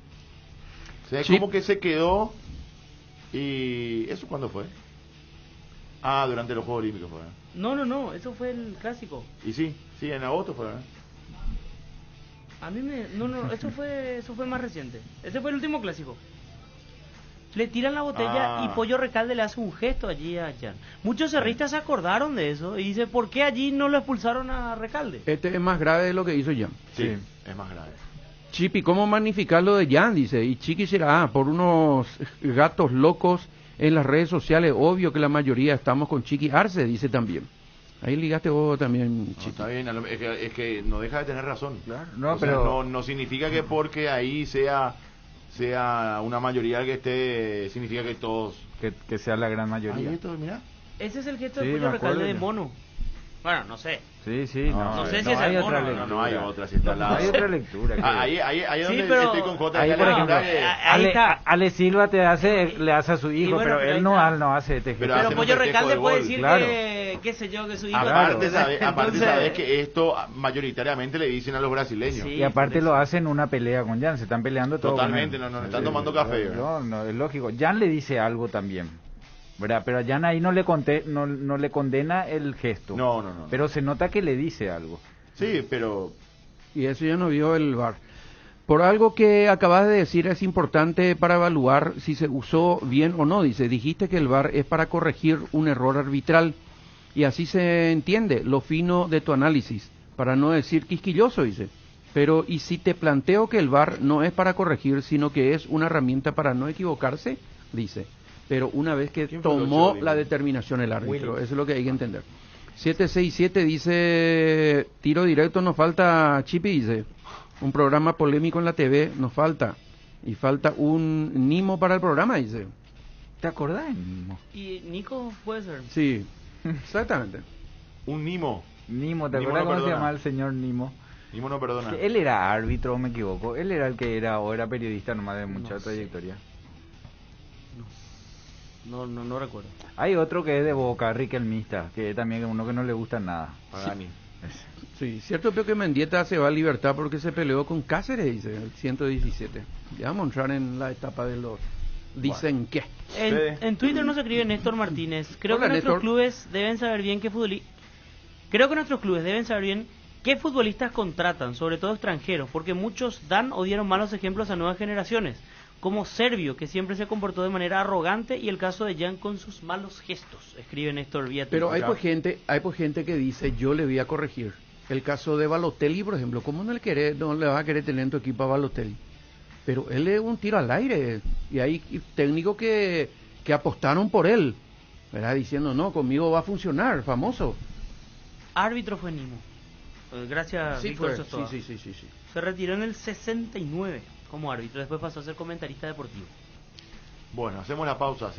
Speaker 8: O sea, es
Speaker 3: Sí.
Speaker 8: como que se quedó. ¿Y eso cuándo fue? Ah, durante los Juegos Olímpicos fue, ¿verdad?
Speaker 10: No, eso fue el clásico.
Speaker 8: Y sí, en agosto fue, ¿verdad?
Speaker 10: A mí me... No, eso fue más reciente. Ese fue el último clásico. Le tiran la botella
Speaker 8: Ah.
Speaker 10: y Pollo Recalde le hace un gesto allí a Jan. Muchos cerristas se acordaron de eso y dicen, ¿por qué allí no lo expulsaron a Recalde?
Speaker 3: Este es más grave de lo que hizo Jan.
Speaker 8: Sí, es más grave.
Speaker 3: Chipi, ¿cómo magnificar lo de Jan? Dice, y Chiqui será por unos gatos locos en las redes sociales. Obvio que la mayoría estamos con Chiqui Arce, dice también. Ahí ligaste vos también,
Speaker 8: No,
Speaker 3: Chiqui.
Speaker 8: está bien, es que no deja de tener razón.
Speaker 9: No,
Speaker 8: O sea,
Speaker 9: pero-
Speaker 8: no significa que porque ahí sea una mayoría que esté, significa que todos.
Speaker 9: Que sea la gran mayoría.
Speaker 8: Ahí esto, mira.
Speaker 10: Ese es el gesto
Speaker 9: Sí,
Speaker 10: de
Speaker 9: me
Speaker 10: Pollo Recalde
Speaker 9: acuerdo
Speaker 10: de
Speaker 9: ya.
Speaker 10: mono. Bueno, no sé.
Speaker 9: Sí, sí,
Speaker 10: No sé si es
Speaker 9: hay
Speaker 10: el
Speaker 9: otra
Speaker 10: mono,
Speaker 9: lectura.
Speaker 8: No hay otra, si está al lado.
Speaker 9: Hay otra lectura. que-
Speaker 8: Ahí es
Speaker 10: Sí,
Speaker 8: donde
Speaker 10: pero-
Speaker 8: estoy con Jota.
Speaker 9: Ahí,
Speaker 8: acá
Speaker 9: por
Speaker 8: la
Speaker 9: ejemplo,
Speaker 8: lectura que-
Speaker 10: ahí está.
Speaker 9: Ale Silva le hace a su hijo,
Speaker 10: bueno,
Speaker 9: pero
Speaker 10: pero
Speaker 9: él
Speaker 10: ahí
Speaker 9: no,
Speaker 10: está.
Speaker 9: no hace este
Speaker 8: Pero
Speaker 9: gesto.
Speaker 8: hace
Speaker 10: Pero
Speaker 8: un
Speaker 10: Pollo
Speaker 8: festejo
Speaker 10: Recalde
Speaker 8: de
Speaker 10: puede
Speaker 8: gol,
Speaker 10: decir
Speaker 9: claro.
Speaker 10: que, qué sé yo, que su hijo...
Speaker 8: Aparte,
Speaker 10: Entonces-
Speaker 8: sabes que esto mayoritariamente le dicen a los brasileños.
Speaker 10: Sí.
Speaker 9: Y aparte
Speaker 10: por eso.
Speaker 9: lo hacen una pelea con Jan, se están peleando todo.
Speaker 8: Totalmente,
Speaker 9: con él.
Speaker 8: no, están tomando café, ¿verdad?
Speaker 9: No, es lógico. Jan le dice algo también, ¿verdad? Pero a Jan ahí no le condena el gesto.
Speaker 8: No.
Speaker 9: Pero se nota que le dice algo.
Speaker 8: Sí, pero
Speaker 3: Y eso ya no vio el VAR. Por algo que acabas de decir es importante para evaluar si se usó bien o no. Dice, dijiste que el VAR es para corregir un error arbitral. Y así se entiende lo fino de tu análisis. Para no decir quisquilloso, dice. Pero, ¿y si te planteo que el VAR no es para corregir, sino que es una herramienta para no equivocarse? Dice. Pero una vez que
Speaker 8: ¿Quién fue el
Speaker 3: tomó
Speaker 8: ocho?
Speaker 3: la determinación el árbitro.
Speaker 10: Willy.
Speaker 3: Eso es lo que hay que entender. 767 dice, tiro directo, nos falta, Chipi, dice, un programa polémico en la TV, nos falta. Y falta un Nimo para el programa, dice.
Speaker 9: ¿Te acordás, Nimo?
Speaker 10: Y Nico puede ser.
Speaker 3: Sí, exactamente.
Speaker 8: un Nimo.
Speaker 9: Nimo, ¿te
Speaker 8: Nimo
Speaker 9: acuerdas
Speaker 8: no
Speaker 9: cómo se
Speaker 8: perdona.
Speaker 9: llamaba el señor Nimo?
Speaker 8: Nimo no perdona.
Speaker 9: Él era árbitro, me equivoco. Él era el que era, o era periodista nomás de mucha
Speaker 10: No sé.
Speaker 9: trayectoria.
Speaker 10: No recuerdo.
Speaker 9: Hay otro que es de Boca, Riquelmista, que también es uno que no le gusta nada.
Speaker 8: Pagani.
Speaker 3: Sí, cierto, pero que Mendieta se va a Libertad porque se peleó con Cáceres, dice, el 117. Ya vamos a entrar en la etapa de los... Dicen que...
Speaker 10: En Twitter nos escribe Néstor Martínez. Creo
Speaker 3: Hola,
Speaker 10: que nuestros
Speaker 3: Néstor.
Speaker 10: clubes deben saber bien qué futbolistas contratan, sobre todo extranjeros, porque muchos dan o dieron malos ejemplos a nuevas generaciones, como Servio, que siempre se comportó de manera arrogante, y el caso de Jan con sus malos gestos, escribe Néstor vía
Speaker 3: Pero
Speaker 10: Twitter.
Speaker 3: hay pues gente que dice, yo le voy a corregir. El caso de Balotelli, por ejemplo, ¿cómo no le va a querer tener en tu equipo a Balotelli? Pero él es un tiro al aire, y hay técnicos que apostaron por él, ¿verdad? Diciendo, no, conmigo va a funcionar, famoso.
Speaker 10: Árbitro fue Nimo. Gracias,
Speaker 3: Sí,
Speaker 10: Víctor
Speaker 3: fue.
Speaker 10: Sostoa.
Speaker 3: Sí.
Speaker 10: Se retiró en el 69 como árbitro, después pasó a ser comentarista deportivo.
Speaker 8: Bueno, hacemos la pausa.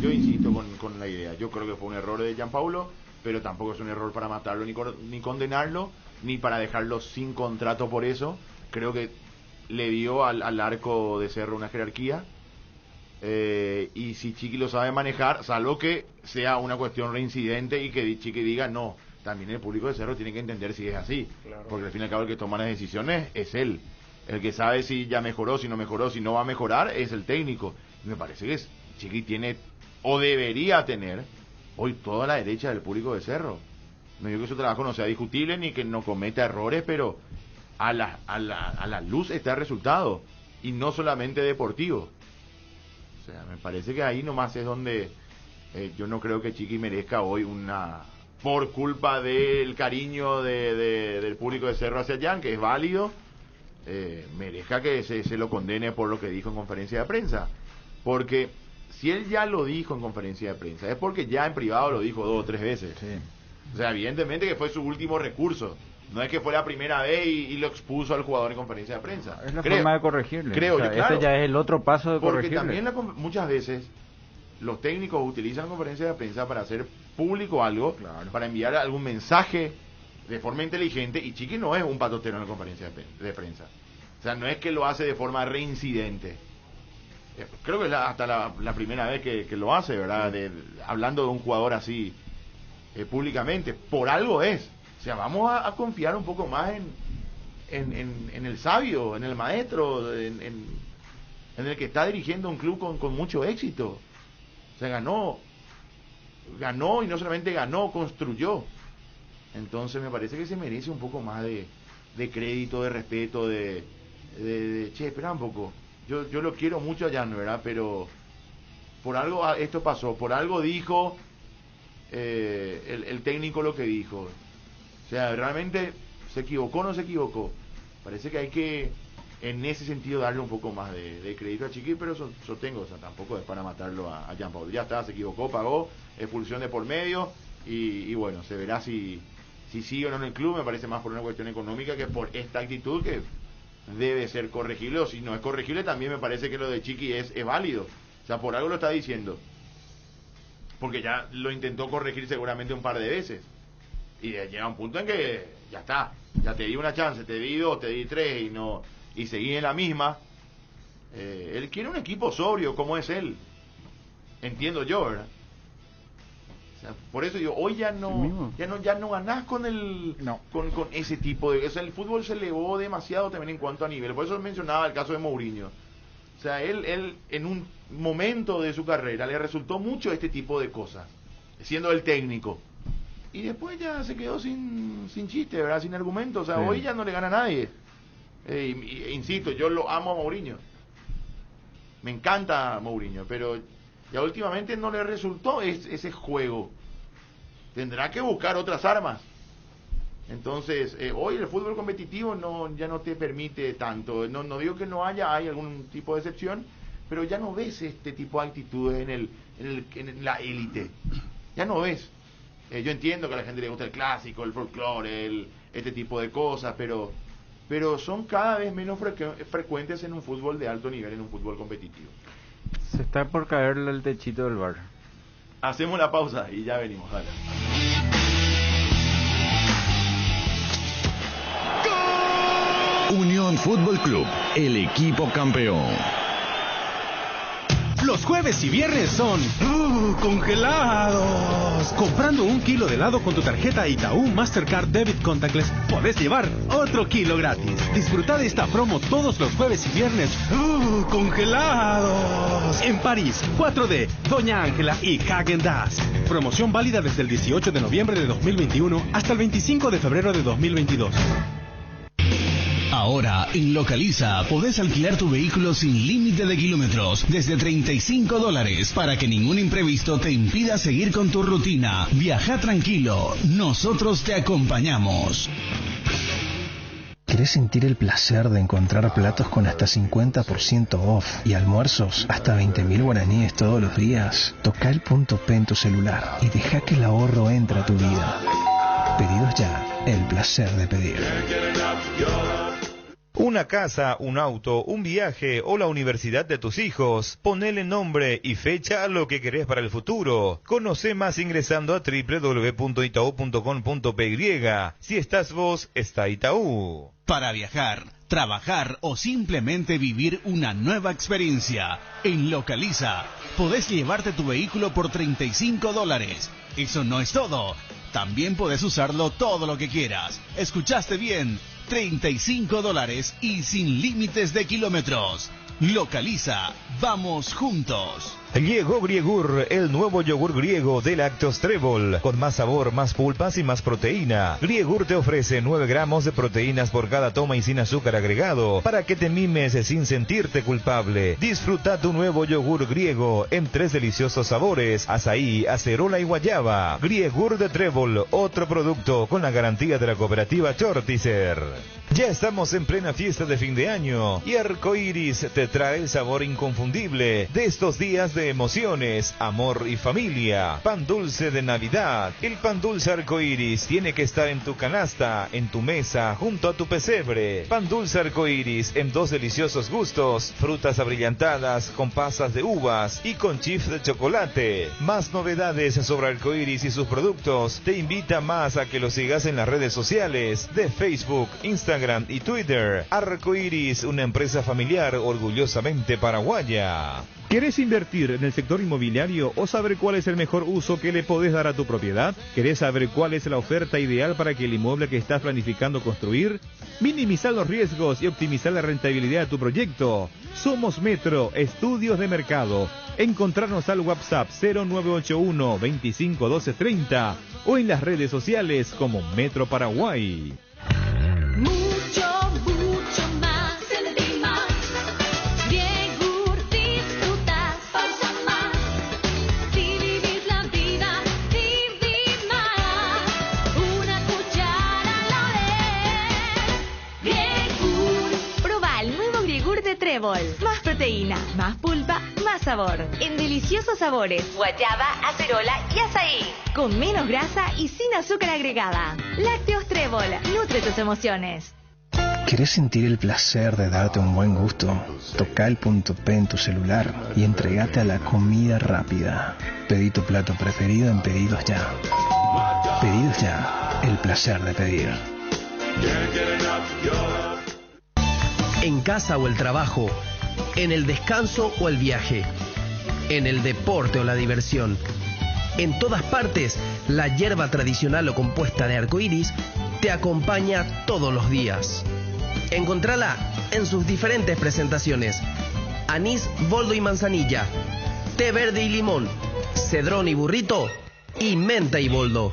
Speaker 8: Yo insisto con la idea. Yo creo que fue un error de Gianpaolo, pero tampoco es un error para matarlo ni condenarlo, ni para dejarlo sin contrato por eso. Creo que le dio al arco de Cerro una jerarquía. Y si Chiqui lo sabe manejar, salvo que sea una cuestión reincidente y que Chiqui diga no, también el público de Cerro tiene que entender si es así, porque al fin y al cabo el que toma las decisiones es él, el que sabe si ya mejoró, si no mejoró, si no va a mejorar es el técnico. Y me parece que Chiqui tiene o debería tener hoy toda la derecha del público de Cerro. No digo que su trabajo no sea discutible ni que no cometa errores, pero a la luz está el resultado y no solamente deportivo. O sea, me parece que ahí nomás es donde yo no creo que Chiqui merezca hoy por culpa del cariño del público de Cerro hacia Jan, que es válido, merezca que se lo condene por lo que dijo en conferencia de prensa. Porque si él ya lo dijo en conferencia de prensa, es porque ya en privado lo dijo 2 o 3 veces.
Speaker 9: Sí.
Speaker 8: O sea, evidentemente que fue su último recurso. No es que fue la primera vez y lo expuso al jugador en conferencia de prensa.
Speaker 9: Es la forma de corregirle.
Speaker 8: Creo
Speaker 9: O sea,
Speaker 8: yo, claro.
Speaker 9: Este ya es el otro paso de
Speaker 8: Porque
Speaker 9: corregirle.
Speaker 8: también muchas veces los técnicos utilizan conferencias de prensa para hacer público algo, para enviar algún mensaje de forma inteligente, y Chiqui no es un patotero en la conferencia de prensa. O sea, no es que lo hace de forma reincidente. Creo que es hasta la primera vez que lo hace, ¿verdad? Hablando de un jugador así públicamente. Por algo es. O sea, vamos a confiar un poco más en el sabio, en el maestro, en el que está dirigiendo un club con mucho éxito. O sea, ganó y no solamente ganó, construyó. Entonces me parece que se merece un poco más de crédito, de respeto, che, espera un poco. Yo lo quiero mucho a Jan, ¿verdad? Pero por algo esto pasó, por algo dijo el técnico lo que dijo. O sea, realmente se equivocó o no se equivocó. Parece que hay que, en ese sentido, darle un poco más de crédito a Chiqui, pero sostengo, o sea, tampoco es para matarlo a Jean Paul. Ya está, se equivocó, pagó, expulsión de por medio, y bueno, se verá si sigue o no en el club. Me parece más por una cuestión económica que por esta actitud que debe ser corregible, o si no es corregible, también me parece que lo de Chiqui es válido. O sea, por algo lo está diciendo, porque ya lo intentó corregir seguramente un par de veces, y llega un punto en que ya está, ya te di una chance, te di 2, te di 3 y seguí en la misma. Él quiere un equipo sobrio como es él, entiendo yo, ¿verdad? O sea, por eso digo, hoy ya no ganás con con ese tipo de, o sea, el fútbol se elevó demasiado también en cuanto a nivel. Por eso mencionaba el caso de Mourinho. O sea, él en un momento de su carrera le resultó mucho este tipo de cosas, siendo el técnico, y después ya se quedó sin chiste, ¿verdad? Sin argumento. O sea, sí. Hoy ya no le gana a nadie. Insisto, yo lo amo a Mourinho, me encanta Mourinho, pero ya últimamente no le resultó ese juego. Tendrá que buscar otras armas. Entonces, hoy el fútbol competitivo ya no te permite tanto. No digo que no hay algún tipo de excepción, pero ya no ves este tipo de actitudes en la élite. Ya no ves. Yo entiendo que a la gente le gusta el clásico, el folclore, este tipo de cosas, pero son cada vez menos frecuentes en un fútbol de alto nivel, en un fútbol competitivo.
Speaker 9: Se está por caerle el techito del bar.
Speaker 8: Hacemos la pausa y ya venimos, dale.
Speaker 7: Unión Fútbol Club, el equipo campeón.
Speaker 11: Los jueves y viernes son congelados. Comprando 1 kilo de helado con tu tarjeta Itaú Mastercard Debit Contactless, podés llevar otro kilo gratis. Disfruta de esta promo todos los jueves y viernes. Congelados. En París, 4D, Doña Ángela y Häagen-Dazs. Promoción válida desde el 18 de noviembre de 2021 hasta el 25 de febrero de 2022.
Speaker 7: Ahora, en Localiza, podés alquilar tu vehículo sin límite de kilómetros, desde $35, para que ningún imprevisto te impida seguir con tu rutina. Viaja tranquilo, nosotros te acompañamos.
Speaker 12: ¿Querés sentir el placer de encontrar platos con hasta 50% off y almuerzos hasta 20.000 guaraníes todos los días? Toca el punto P en tu celular y deja que el ahorro entre a tu vida. Pedidos ya, el placer de pedir.
Speaker 13: Una casa, un auto, un viaje o la universidad de tus hijos. Ponele nombre y fecha a lo que querés para el futuro. Conoce más ingresando a www.itau.com.py. Si estás vos, está Itaú.
Speaker 7: Para viajar, trabajar o simplemente vivir una nueva experiencia, en Localiza podés llevarte tu vehículo por $35. Eso no es todo. También podés usarlo todo lo que quieras. ¿Escuchaste bien? $35 y sin límites de kilómetros. Localiza, vamos juntos.
Speaker 13: Llegó Griegur, el nuevo yogur griego de Lactos Trébol, con más sabor, más pulpas y más proteína. Griegur te ofrece 9 gramos de proteínas por cada toma y sin azúcar agregado, para que te mimes sin sentirte culpable. Disfruta tu nuevo yogur griego en 3 deliciosos sabores: azaí, acerola y guayaba. Griegur de Trébol, otro producto con la garantía de la cooperativa Chortizer. Ya estamos en plena fiesta de fin de año y Arcoiris te trae el sabor inconfundible de estos días de de emociones, amor y familia. Pan dulce de Navidad. El pan dulce arcoíris tiene que estar en tu canasta, en tu mesa, junto a tu pesebre. Pan dulce arcoíris en 2 deliciosos gustos: frutas abrillantadas con pasas de uvas y con chips de chocolate. Más novedades sobre arcoíris y sus productos. Te invita más a que lo sigas en las redes sociales de Facebook, Instagram y Twitter. Arcoíris, una empresa familiar orgullosamente paraguaya.
Speaker 14: ¿Querés invertir en el sector inmobiliario o saber cuál es el mejor uso que le podés dar a tu propiedad? ¿Querés saber cuál es la oferta ideal para que el inmueble que estás planificando construir? Minimizar los riesgos y optimizar la rentabilidad de tu proyecto. Somos Metro Estudios de Mercado. Encontrarnos al WhatsApp 0981 25 12 30 o en las redes sociales como Metro Paraguay.
Speaker 15: Mucho más, sentir más. Griegur disfrutas, pausa más. Si vivís la vida, vivís más. Una cuchara lo de Griegur.
Speaker 16: Proba el nuevo Griegur de Trébol. Más proteína, más pulpa, más sabor. En deliciosos sabores: guayaba, acerola y azaí. Con menos grasa y sin azúcar agregada. Lácteos Trébol. Nutre tus emociones.
Speaker 12: ¿Querés sentir el placer de darte un buen gusto? Toca el punto P en tu celular y entregate a la comida rápida. Pedí tu plato preferido en Pedidos Ya. Pedidos Ya, el placer de pedir.
Speaker 17: En casa o el trabajo, en el descanso o el viaje, en el deporte o la diversión. En todas partes, la hierba tradicional o compuesta de arcoíris te acompaña todos los días. Encontrala en sus diferentes presentaciones: anís, boldo y manzanilla, té verde y limón, cedrón y burrito, y menta y boldo.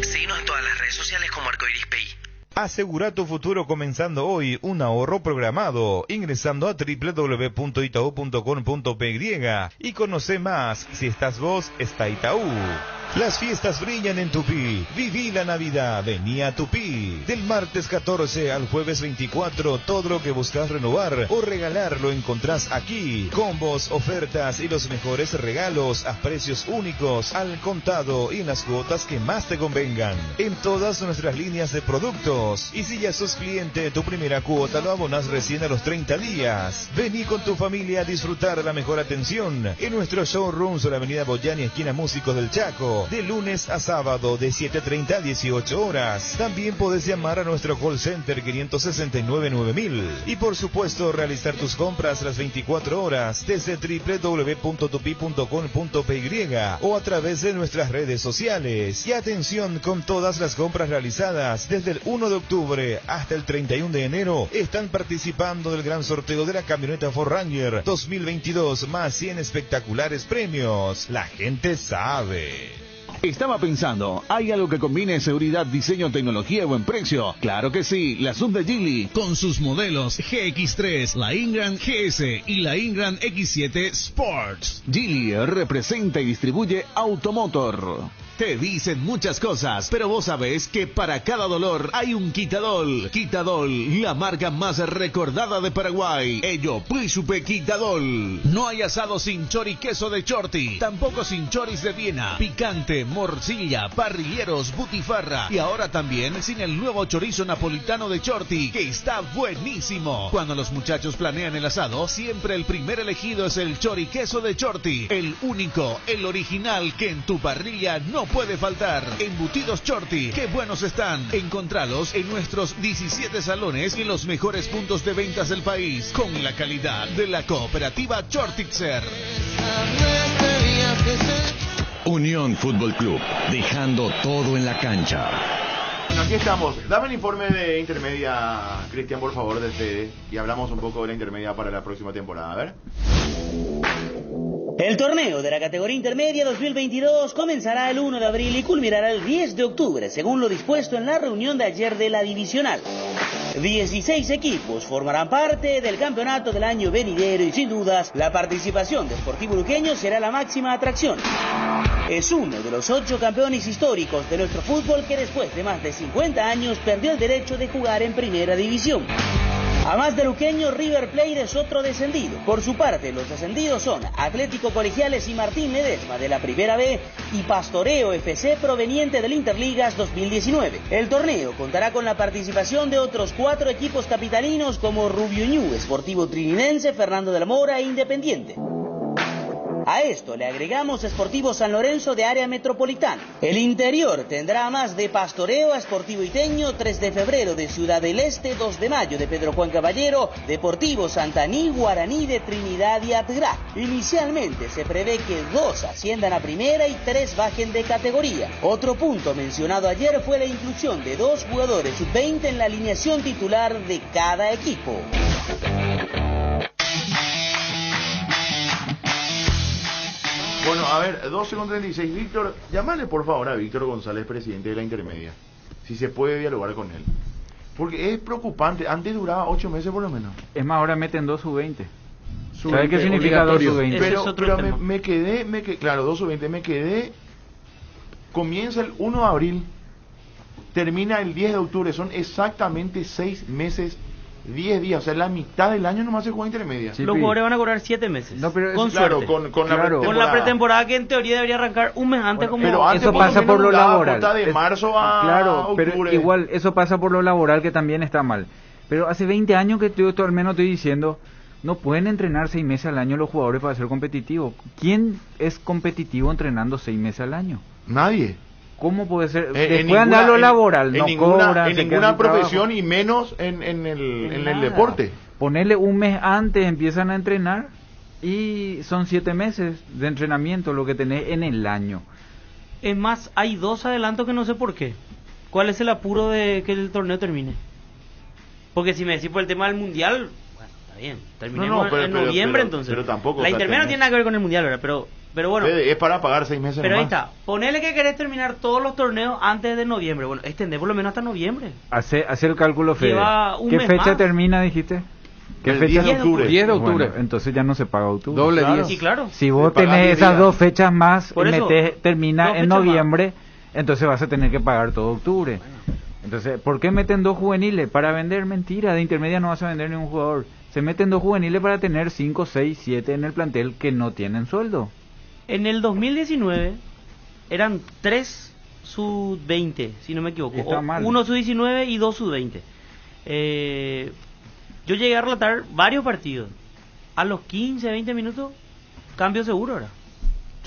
Speaker 17: Síguenos en todas las redes sociales como Arcoiris PI.
Speaker 13: Asegura tu futuro comenzando hoy un ahorro programado ingresando a www.itau.com.py y conoce más. Si estás vos, está Itaú. Las fiestas brillan en Tupí. Viví la Navidad, vení a Tupí. Del martes 14 al jueves 24, todo lo que buscas renovar o regalar lo encontrás aquí. Combos, ofertas y los mejores regalos a precios únicos, al contado y en las cuotas que más te convengan. En todas nuestras líneas de productos. Y si ya sos cliente, tu primera cuota lo abonas recién a los 30 días. Vení con tu familia a disfrutar la mejor atención en nuestro showroom sobre Avenida Boyani, esquina Músicos del Chaco. De lunes a sábado de 7:30 a 18 horas. También podés llamar a nuestro call center 569-9000. Y por supuesto realizar tus compras las 24 horas desde www.tupi.com.py o a través de nuestras redes sociales. Y atención, con todas las compras realizadas desde el 1 de octubre hasta el 31 de enero están participando del gran sorteo de la camioneta Ford Ranger 2022 más 100 espectaculares premios. La gente sabe.
Speaker 7: Estaba pensando, ¿hay algo que combine seguridad, diseño, tecnología y buen precio? Claro que sí, la Sub de Geely, con sus modelos GX3, la Ingram GS y la Ingram X7 Sports. Geely representa y distribuye Automotor. Te dicen muchas cosas, pero vos sabés que para cada dolor hay un Quitadol. Quitadol, la marca más recordada de Paraguay. Ello, Príncipe Quitadol. No hay asado sin chori queso de Chorti, tampoco sin choris de Viena, picante, morcilla, parrilleros, butifarra y ahora también sin el nuevo chorizo napolitano de Chorti, que está buenísimo. Cuando los muchachos planean el asado, siempre el primer elegido es el chori queso de Chorti, el único, el original que en tu parrilla no puede faltar. Embutidos Chorti, qué buenos están. Encontralos en nuestros 17 salones y en los mejores puntos de ventas del país, con la calidad de la cooperativa Chortitzer.
Speaker 18: Unión Fútbol Club, dejando todo en la cancha.
Speaker 8: Bueno, aquí estamos. Dame el informe de intermedia, Cristian, por favor, del CD, y hablamos un poco de la intermedia para la próxima temporada. A ver.
Speaker 4: El torneo de la categoría intermedia 2022 comenzará el 1 de abril y culminará el 10 de octubre, según lo dispuesto en la reunión de ayer de la divisional. 16 equipos formarán parte del campeonato del año venidero y sin dudas la participación de Sportivo Luqueño será la máxima atracción. Es uno de los 8 campeones históricos de nuestro fútbol que después de más de 50 años perdió el derecho de jugar en primera división. A más de luqueño, River Plate es otro descendido. Por su parte, los descendidos son Atlético Colegiales y Martín Ledesma de la Primera B y Pastoreo FC proveniente del Interligas 2019. El torneo contará con la participación de otros 4 equipos capitalinos como Rubio Ñu, Sportivo Trinidense, Fernando de la Mora e Independiente. A esto le agregamos Sportivo San Lorenzo de área metropolitana. El interior tendrá más de Pastoreo a Sportivo Iteño, 3 de febrero de Ciudad del Este, 2 de mayo de Pedro Juan Caballero, Deportivo Santaní, Guaraní de Trinidad y Atgrá. Inicialmente se prevé que 2 asciendan a primera y 3 bajen de categoría. Otro punto mencionado ayer fue la inclusión de 2 jugadores sub-20 en la alineación titular de cada equipo.
Speaker 8: Bueno, a ver, 12:36. Víctor, llámale por favor a Víctor González, presidente de la Intermedia, si se puede dialogar con él. Porque es preocupante, antes duraba 8 meses por lo menos.
Speaker 9: Es más, ahora meten 2 sub-20.
Speaker 3: Sub-20
Speaker 9: ¿Sabes qué significa 2 sub-20?
Speaker 8: Pero me quedé, claro, 2 sub-20, me quedé, comienza el 1 de abril, termina el 10 de octubre, son exactamente 6 meses 10 días, o sea, la mitad del año nomás se juega Intermedia.
Speaker 10: Los jugadores van a cobrar 7 meses.
Speaker 9: No, pero
Speaker 10: con
Speaker 8: claro,
Speaker 10: suerte.
Speaker 8: con
Speaker 10: la pretemporada que en teoría debería arrancar un mes antes, como
Speaker 8: pero antes
Speaker 9: eso pasa por lo laboral.
Speaker 8: De marzo a
Speaker 9: claro,
Speaker 8: octubre.
Speaker 9: Pero igual eso pasa por lo laboral, que también está mal. Pero hace 20 años que yo al menos estoy diciendo, no pueden entrenar 6 meses al año los jugadores para ser competitivos. ¿Quién es competitivo entrenando 6 meses al año?
Speaker 8: Nadie.
Speaker 9: ¿Cómo puede ser? Después andar lo laboral, no cobran.
Speaker 8: En ninguna profesión y menos en el deporte.
Speaker 9: Ponerle un mes antes, empiezan a entrenar y son 7 meses de entrenamiento lo que tenés en el año.
Speaker 10: Es más, hay 2 adelantos que no sé por qué. ¿Cuál es el apuro de que el torneo termine? Porque si me decís por el tema del mundial, bueno, está bien, terminemos en noviembre entonces.
Speaker 8: Pero tampoco.
Speaker 10: La Intermedia no tiene nada que ver con el mundial, ¿verdad? Pero bueno.
Speaker 8: Es para pagar 6 meses.
Speaker 10: Pero
Speaker 8: nomás.
Speaker 10: ahí está. Ponele que querés terminar todos los torneos antes de noviembre. Bueno, extender por lo menos hasta noviembre.
Speaker 9: Hace el cálculo, Fede. ¿Qué
Speaker 10: mes
Speaker 9: fecha
Speaker 10: más.
Speaker 9: termina, dijiste? ¿Qué
Speaker 8: El
Speaker 9: fecha?
Speaker 8: 10 de octubre.
Speaker 3: 10 de octubre.
Speaker 9: Bueno, entonces ya no se paga octubre.
Speaker 3: Doble
Speaker 8: Claro.
Speaker 3: 10.
Speaker 10: Sí, claro.
Speaker 9: Si vos
Speaker 8: Se paga
Speaker 9: tenés
Speaker 8: 10
Speaker 9: esas
Speaker 8: días.
Speaker 9: 2 fechas más,
Speaker 10: Por eso,
Speaker 9: termina
Speaker 10: 2
Speaker 9: en
Speaker 10: fechas
Speaker 9: noviembre, entonces vas a tener que pagar todo octubre. Entonces, ¿por qué meten 2 juveniles? Para vender, mentira, de Intermedia no vas a vender ningún jugador. Se meten 2 juveniles para tener 5, 6, 7 en el plantel que no tienen sueldo.
Speaker 10: En el 2019 eran 3 sub-20, si no me equivoco.
Speaker 9: Está mal.
Speaker 10: 1 sub-19 y 2 sub-20. Yo llegué a relatar varios partidos. A los 15, 20 minutos, cambio seguro ahora.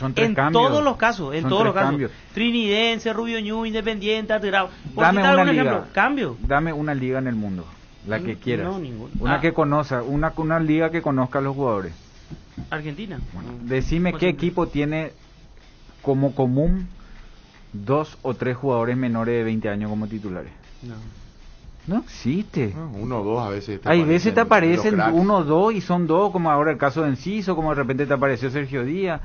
Speaker 9: Son 3
Speaker 10: En
Speaker 9: cambios.
Speaker 10: todos los casos, en
Speaker 9: Son
Speaker 10: todos
Speaker 9: 3
Speaker 10: los casos.
Speaker 9: cambios.
Speaker 10: Trinidense, Rubio Ñu, Independiente, Atgrá. Por
Speaker 9: Dame
Speaker 10: citar
Speaker 9: una
Speaker 10: algún
Speaker 9: liga.
Speaker 10: ejemplo, cambio.
Speaker 9: Dame una liga en el mundo, la que quieras.
Speaker 10: No, ninguna.
Speaker 9: Una que conozca, una liga que conozca a los jugadores.
Speaker 10: Argentina.
Speaker 9: Decime
Speaker 10: Por
Speaker 9: qué
Speaker 10: ejemplo.
Speaker 9: equipo tiene como común 2 o 3 jugadores menores de 20 años como titulares. No existe.
Speaker 8: 1 o 2 a veces.
Speaker 9: Hay veces te aparecen
Speaker 8: los cracks.
Speaker 9: 1 o 2 y son 2, como ahora el caso de Enciso, como de repente te apareció Sergio Díaz.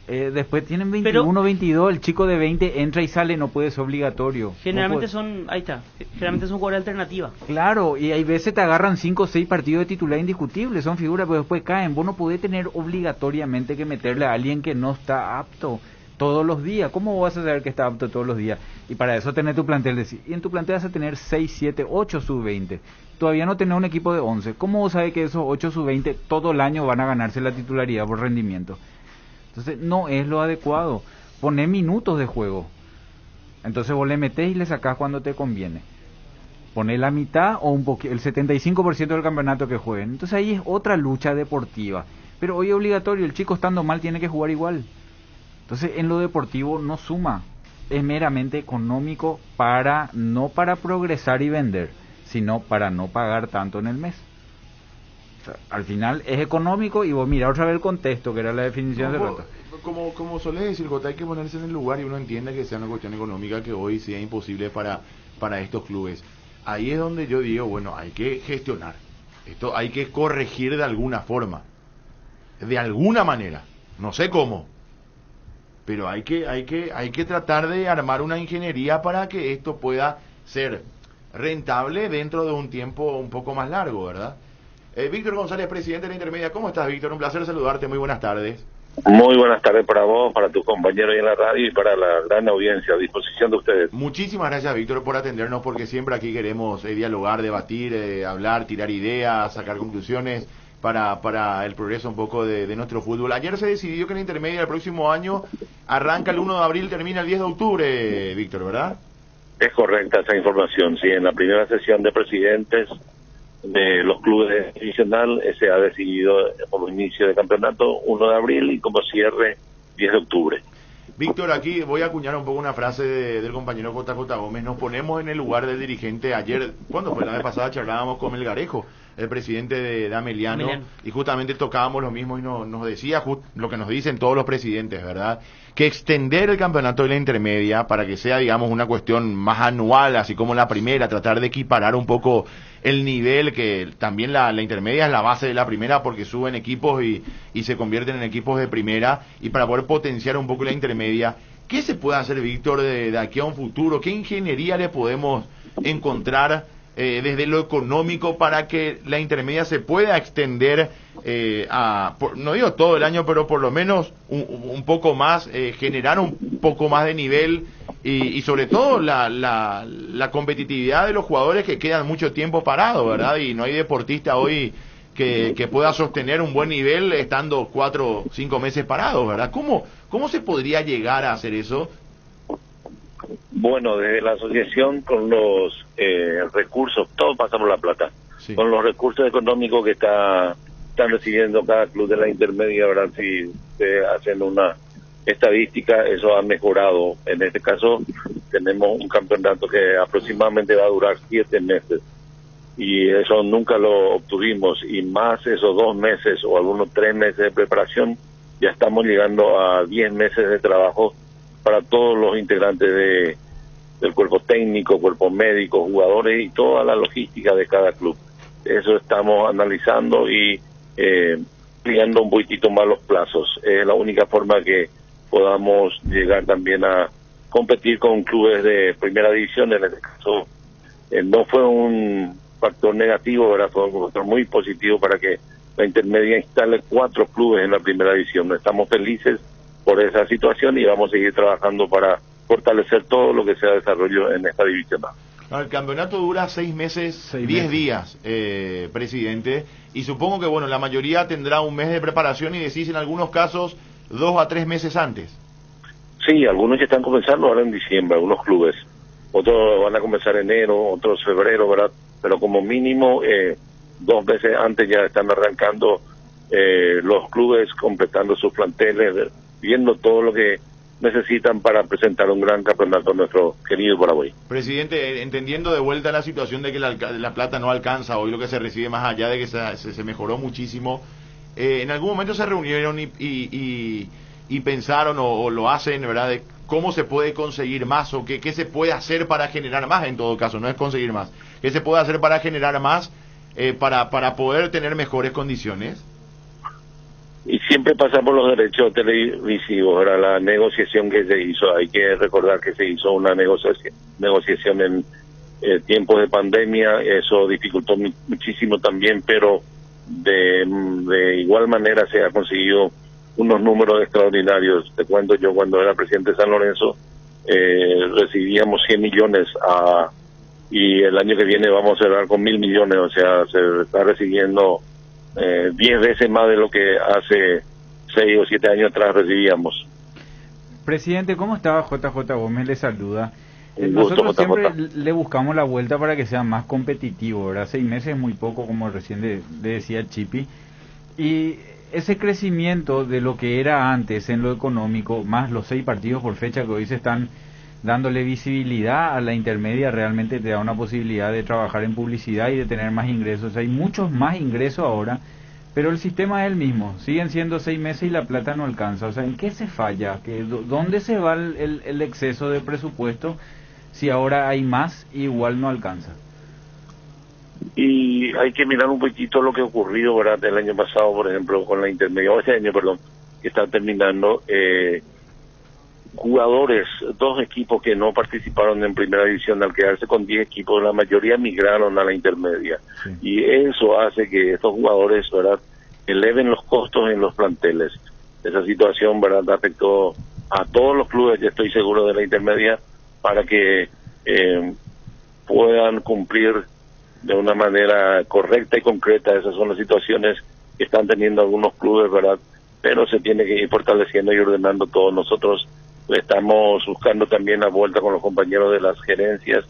Speaker 9: Después tienen 21, 22, el chico de 20 entra y sale, no puede ser obligatorio.
Speaker 10: Generalmente
Speaker 9: No puede-
Speaker 10: son, ahí está, generalmente son jugadores alternativas.
Speaker 9: Claro, y hay veces te agarran 5 o 6 partidos de titular indiscutibles, son figuras, pero después caen. Vos no podés tener obligatoriamente que meterle a alguien que no está apto todos los días. ¿Cómo vas a saber que está apto todos los días? Y para eso tenés tu plantel, y en tu plantel vas a tener 6, 7, 8 sub-20. Todavía no tenés un equipo de 11. ¿Cómo vos sabés que esos 8 sub-20 todo el año van a ganarse la titularidad por rendimiento? Entonces no es lo adecuado. Poné minutos de juego. Entonces vos le metés y le sacás cuando te conviene. Poné la mitad o el 75% del campeonato que jueguen. Entonces ahí es otra lucha deportiva. Pero hoy es obligatorio, el chico estando mal tiene que jugar igual. Entonces en lo deportivo no suma. Es meramente económico no para progresar y vender, sino para no pagar tanto en el mes. O sea, al final es económico y vos mirá otra vez el contexto, que era la definición de rato.
Speaker 8: Como solés decir, Jota, hay que ponerse en el lugar y uno entiende que sea una cuestión económica que hoy sea imposible para estos clubes. Ahí es donde yo digo, bueno, hay que gestionar. Esto hay que corregir de alguna forma. De alguna manera. No sé cómo. Pero hay que tratar de armar una ingeniería para que esto pueda ser rentable dentro de un tiempo un poco más largo, ¿verdad? Víctor González, presidente de la Intermedia. ¿Cómo estás, Víctor? Un placer saludarte. Muy buenas tardes.
Speaker 19: Muy buenas tardes para vos, para tus compañeros en la radio y para la gran audiencia. A disposición de ustedes.
Speaker 8: Muchísimas gracias, Víctor, por atendernos, porque siempre aquí queremos dialogar, debatir, hablar, tirar ideas, sacar conclusiones para el progreso un poco de nuestro fútbol. Ayer se decidió que la intermedia del próximo año arranca el 1 de abril, termina el 10 de octubre, Víctor, ¿verdad?
Speaker 19: Es correcta esa información, sí. En la primera sesión de presidentes de los clubes divisional se ha decidido como inicio de campeonato 1 de abril y como cierre 10 de octubre.
Speaker 8: Víctor, aquí voy a acuñar un poco una frase del compañero JJ Gómez. Nos ponemos en el lugar del dirigente. Ayer, ¿cuándo fue? La vez pasada charlábamos con Melgarejo, el presidente de Ameliano, y justamente tocábamos lo mismo y nos decía lo que nos dicen todos los presidentes, ¿verdad? Que extender el campeonato de la intermedia para que sea, digamos, una cuestión más anual, así como la primera, tratar de equiparar un poco el nivel, que también la intermedia es la base de la primera porque suben equipos y se convierten en equipos de primera, y para poder potenciar un poco la intermedia. ¿Qué se puede hacer, Víctor, de aquí a un futuro? ¿Qué ingeniería le podemos encontrar desde lo económico para que la intermedia se pueda extender no digo todo el año, pero por lo menos un poco más, generar un poco más de nivel y sobre todo la competitividad de los jugadores que quedan mucho tiempo parados, ¿verdad? Y no hay deportista hoy que pueda sostener un buen nivel estando 4 o 5 meses parados, ¿verdad? ¿Cómo se podría llegar a hacer eso?
Speaker 19: Bueno, desde la asociación con los recursos, todos pasamos la plata, sí. Con los recursos económicos que están recibiendo cada club de la intermedia, ¿verdad? Si se hacen una estadística, eso ha mejorado. En este caso tenemos un campeonato que aproximadamente va a durar 7 meses y eso nunca lo obtuvimos, y más esos 2 meses o algunos 3 meses de preparación, ya estamos llegando a 10 meses de trabajo para todos los integrantes del cuerpo técnico, cuerpo médico, jugadores y toda la logística de cada club. Eso estamos analizando y ampliando un poquitito más los plazos. Es la única forma que podamos llegar también a competir con clubes de primera división. En este caso no fue un factor negativo, ¿verdad? Fue un factor muy positivo para que la intermedia instale 4 clubes en la primera división. Estamos felices por esa situación y vamos a seguir trabajando para fortalecer todo lo que sea desarrollo en esta división.
Speaker 8: El campeonato dura 6 meses, 10 días, presidente, y supongo que, bueno, la mayoría tendrá un mes de preparación y decís en algunos casos 2 a 3 meses antes.
Speaker 19: Sí, algunos ya están comenzando ahora en diciembre, algunos clubes. Otros van a comenzar enero, otros febrero, ¿verdad? Pero como mínimo 2 meses antes ya están arrancando los clubes, completando sus planteles, viendo todo lo que necesitan para presentar un gran campeonato a nuestro querido Paraguay.
Speaker 8: Presidente, entendiendo de vuelta la situación de que la plata no alcanza hoy lo que se recibe, más allá de que se mejoró muchísimo, en algún momento se reunieron y pensaron o lo hacen, ¿verdad?, de cómo se puede conseguir más o qué se puede hacer para generar más. En todo caso, no es conseguir más, qué se puede hacer para generar más, para poder tener mejores condiciones.
Speaker 19: Y siempre pasa por los derechos televisivos, era la negociación que se hizo. Hay que recordar que se hizo una negociación en tiempos de pandemia, eso dificultó muchísimo también, pero de igual manera se ha conseguido unos números extraordinarios. Te cuento, yo cuando era presidente de San Lorenzo recibíamos 100 millones y el año que viene vamos a cerrar con 1.000 millones, o sea, se está recibiendo 10 veces más de lo que hace 6 o 7 años atrás recibíamos.
Speaker 9: Presidente, ¿cómo está? JJ Gómez le saluda.
Speaker 19: Nosotros
Speaker 9: siempre le buscamos la vuelta para que sea más competitivo, ¿verdad? 6 meses es muy poco, como recién le decía Chipi, y ese crecimiento de lo que era antes en lo económico, más los 6 partidos por fecha que hoy se están dándole visibilidad a la intermedia, realmente te da una posibilidad de trabajar en publicidad y de tener más ingresos. Hay muchos más ingresos ahora, pero el sistema es el mismo. Siguen siendo 6 meses y la plata no alcanza. O sea, ¿en qué se falla? ¿Dónde se va el exceso de presupuesto si ahora hay más y igual no alcanza?
Speaker 19: Y hay que mirar un poquito lo que ha ocurrido, ¿verdad?, el año pasado, por ejemplo, con la intermedia, o este año, perdón, que está terminando. Jugadores, 2 equipos que no participaron en primera división, al quedarse con 10 equipos, la mayoría migraron a la intermedia. Sí. Y eso hace que estos jugadores, ¿verdad?, eleven los costos en los planteles. esa situación, ¿verdad?, afectó a todos los clubes, yo estoy seguro, de la intermedia, para que puedan cumplir de una manera correcta y concreta. Esas son las situaciones que están teniendo algunos clubes, ¿verdad? Pero se tiene que ir fortaleciendo y ordenando todos. Nosotros estamos buscando también la vuelta con los compañeros de las gerencias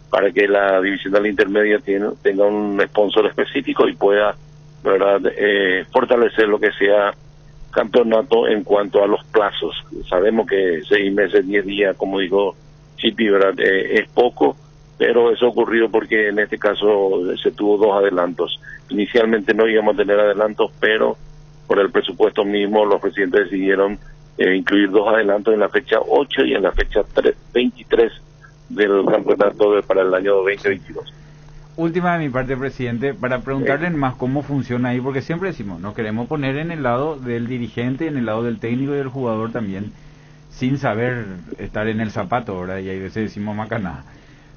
Speaker 19: para que la divisional intermedia tenga un sponsor específico y pueda, ¿verdad?, fortalecer lo que sea campeonato en cuanto a los plazos. Sabemos que 6 meses, 10 días, como dijo Chipi, ¿verdad?, es poco, pero eso ocurrió porque en este caso se tuvo 2 adelantos. Inicialmente no íbamos a tener adelantos, pero por el presupuesto mismo los presidentes decidieron incluir 2 adelantos en la fecha 8 y en la fecha 23 del campeonato para el año 2022.
Speaker 9: Última de mi parte, presidente, para preguntarle más cómo funciona ahí, porque siempre decimos, nos queremos poner en el lado del dirigente, en el lado del técnico y del jugador también, sin saber estar en el zapato, ¿verdad? Y a veces decimos macanada.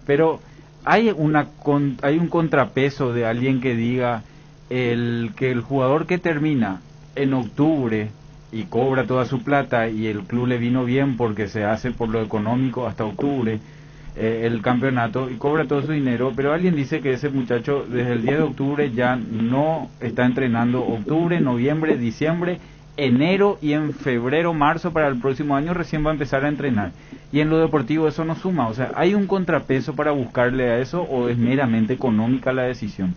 Speaker 9: Pero hay un contrapeso de alguien que diga que el jugador que termina en octubre y cobra toda su plata y el club le vino bien porque se hace por lo económico hasta octubre el campeonato y cobra todo su dinero, pero alguien dice que ese muchacho desde el 10 de octubre ya no está entrenando. Octubre, noviembre, diciembre, enero y en febrero, marzo para el próximo año recién va a empezar a entrenar, y en lo deportivo eso no suma. O sea, ¿hay un contrapeso para buscarle a eso o es meramente económica la decisión?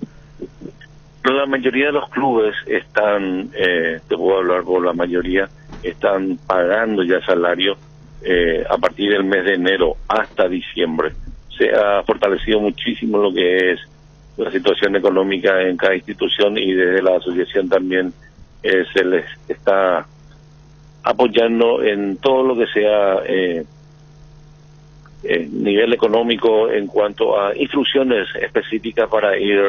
Speaker 19: La mayoría de los clubes están, te puedo hablar por la mayoría, están pagando ya salario a partir del mes de enero hasta diciembre. Se ha fortalecido muchísimo lo que es la situación económica en cada institución, y desde la asociación también se les está apoyando en todo lo que sea nivel económico en cuanto a instrucciones específicas para ir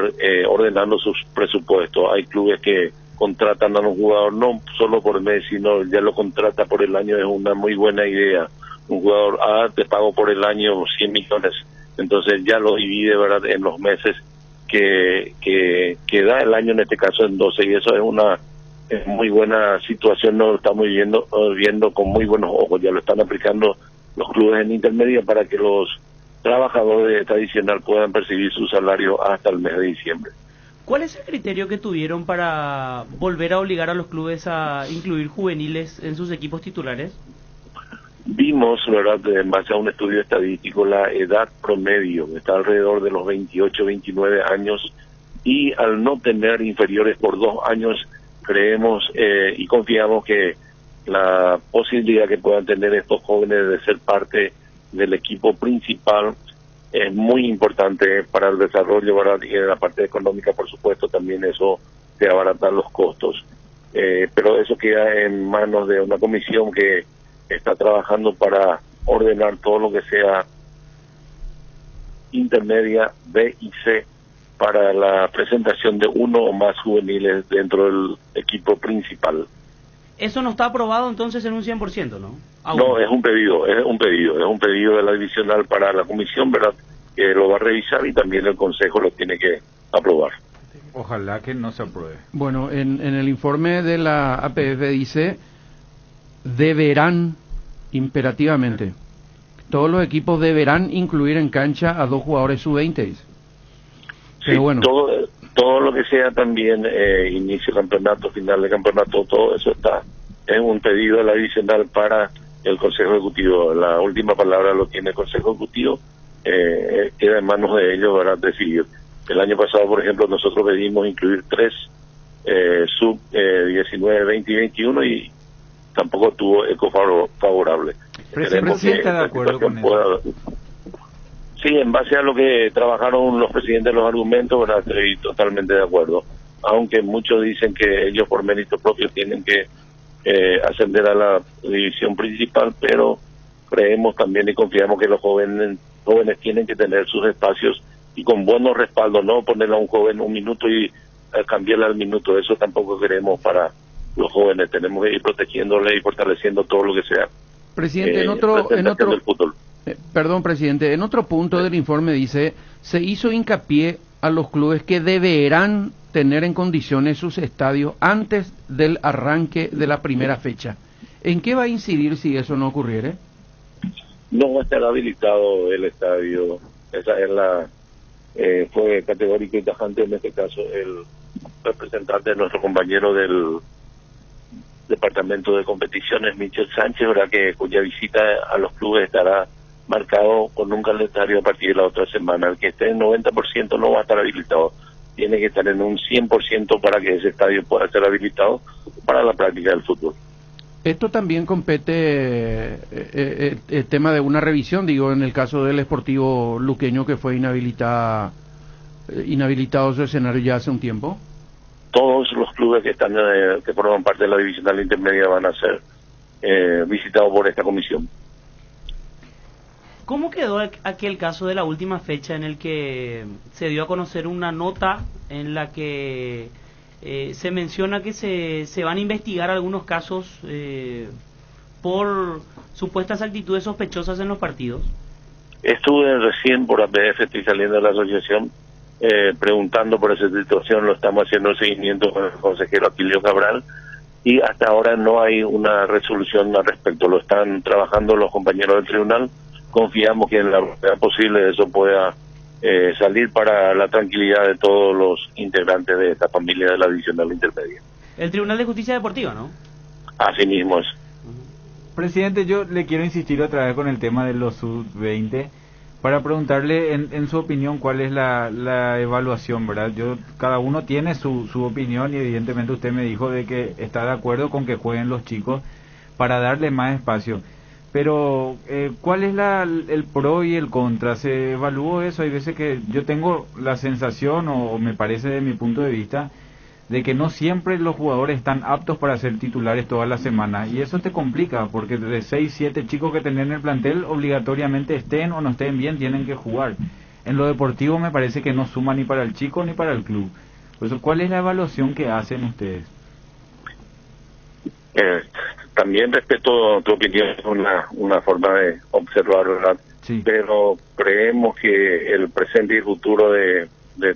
Speaker 19: ordenando sus presupuestos. Hay clubes que contratan a un jugador no solo por mes, sino ya lo contrata por el año. Es una muy buena idea. Un jugador, te pago por el año 100 millones, entonces ya lo divide, ¿verdad?, en los meses que da el año, en este caso en 12, y eso es una muy buena situación. Lo estamos viendo con muy buenos ojos. Ya lo están aplicando los clubes en intermedia para que los trabajadores tradicional puedan percibir su salario hasta el mes de diciembre.
Speaker 10: ¿Cuál es el criterio que tuvieron para volver a obligar a los clubes a incluir juveniles en sus equipos titulares?
Speaker 19: Vimos, ¿verdad?, en base a un estudio estadístico, la edad promedio está alrededor de los 28, 29 años, y al no tener inferiores por 2 años, creemos y confiamos que la posibilidad que puedan tener estos jóvenes de ser parte del equipo principal es muy importante para el desarrollo, ¿verdad?, y en la parte económica, por supuesto, también eso te abarata los costos. Pero eso queda en manos de una comisión que está trabajando para ordenar todo lo que sea intermedia, B y C, para la presentación de 1 o más juveniles dentro del equipo principal.
Speaker 10: Eso no está aprobado entonces en un 100%, ¿no?
Speaker 19: No, es un pedido de la divisional para la comisión, ¿verdad?, que lo va a revisar, y también el consejo lo tiene que aprobar.
Speaker 9: Ojalá que no se apruebe.
Speaker 3: Bueno, en el informe de la APF dice deberán imperativamente. Todos los equipos deberán incluir en cancha a 2 jugadores sub-20. Pero
Speaker 19: Sí,
Speaker 3: bueno,
Speaker 19: todo lo que sea también inicio de campeonato, final de campeonato, todo eso está en un pedido de la divisional para el Consejo Ejecutivo. La última palabra lo tiene el Consejo Ejecutivo, queda en manos de ellos, ¿verdad?, decidir. El año pasado, por ejemplo, nosotros pedimos incluir 3 sub-19, 20 y 21, y tampoco tuvo eco favorable.
Speaker 9: Presidente, ¿está de acuerdo con eso?
Speaker 19: Sí, en base a lo que trabajaron los presidentes, los argumentos, ¿verdad?, estoy totalmente de acuerdo. Aunque muchos dicen que ellos por mérito propio tienen que ascender a la división principal, pero creemos también y confiamos que los jóvenes tienen que tener sus espacios y con buenos respaldos, no ponerle a un joven un minuto y cambiarle al minuto. Eso tampoco queremos para los jóvenes. Tenemos que ir protegiéndole y fortaleciendo todo lo que sea.
Speaker 3: presidente, perdón, presidente, en otro punto del informe dice, se hizo hincapié a los clubes que deberán tener en condiciones sus estadios antes del arranque de la primera fecha. ¿En qué va a incidir si eso no ocurriere?
Speaker 19: No va a estar habilitado el estadio. Esa es la fue categórico y tajante en este caso el representante de nuestro compañero del Departamento de Competiciones, Michel Sánchez, ¿verdad? Cuya visita a los clubes estará marcado con un calendario a partir de la otra semana. El que esté en 90% no va a estar habilitado. Tiene que estar en un 100% para que ese estadio pueda ser habilitado para la práctica del fútbol.
Speaker 3: Esto también compete el tema de una revisión, digo, en el caso del Sportivo Luqueño, que fue inhabilitado su escenario ya hace un tiempo. Todos los clubes que están que forman parte de la divisional intermedia van a ser visitados por esta comisión.
Speaker 10: ¿Cómo quedó aquel caso de la última fecha en el que se dio a conocer una nota en la que se menciona que se van a investigar algunos casos por supuestas actitudes sospechosas en los partidos?
Speaker 19: Estuve recién por APF, estoy saliendo de la asociación, preguntando por esa situación, lo estamos haciendo el seguimiento con el consejero Aquilio Cabral, y hasta ahora no hay una resolución al respecto, lo están trabajando los compañeros del tribunal, confiamos que en la medida posible eso pueda salir para la tranquilidad de todos los integrantes de esta familia de la divisional intermedia.
Speaker 10: El Tribunal de Justicia Deportiva, ¿no?
Speaker 19: Así mismo es.
Speaker 9: Presidente, yo le quiero insistir otra vez con el tema de los sub-20 para preguntarle en su opinión cuál es la evaluación, ¿verdad? Cada uno tiene su opinión y evidentemente usted me dijo de que está de acuerdo con que jueguen los chicos para darle más espacio. Pero, ¿cuál es el pro y el contra? ¿Se evaluó eso? Hay veces que yo tengo la sensación, o me parece de mi punto de vista, de que no siempre los jugadores están aptos para ser titulares todas las semanas. Y eso te complica, porque de 6, 7 chicos que tienen en el plantel, obligatoriamente estén o no estén bien, tienen que jugar. En lo deportivo me parece que no suma ni para el chico ni para el club. Por eso, ¿cuál es la evaluación que hacen ustedes?
Speaker 19: También respeto tu opinión, es una forma de observar, ¿verdad? Sí. Pero creemos que el presente y el futuro de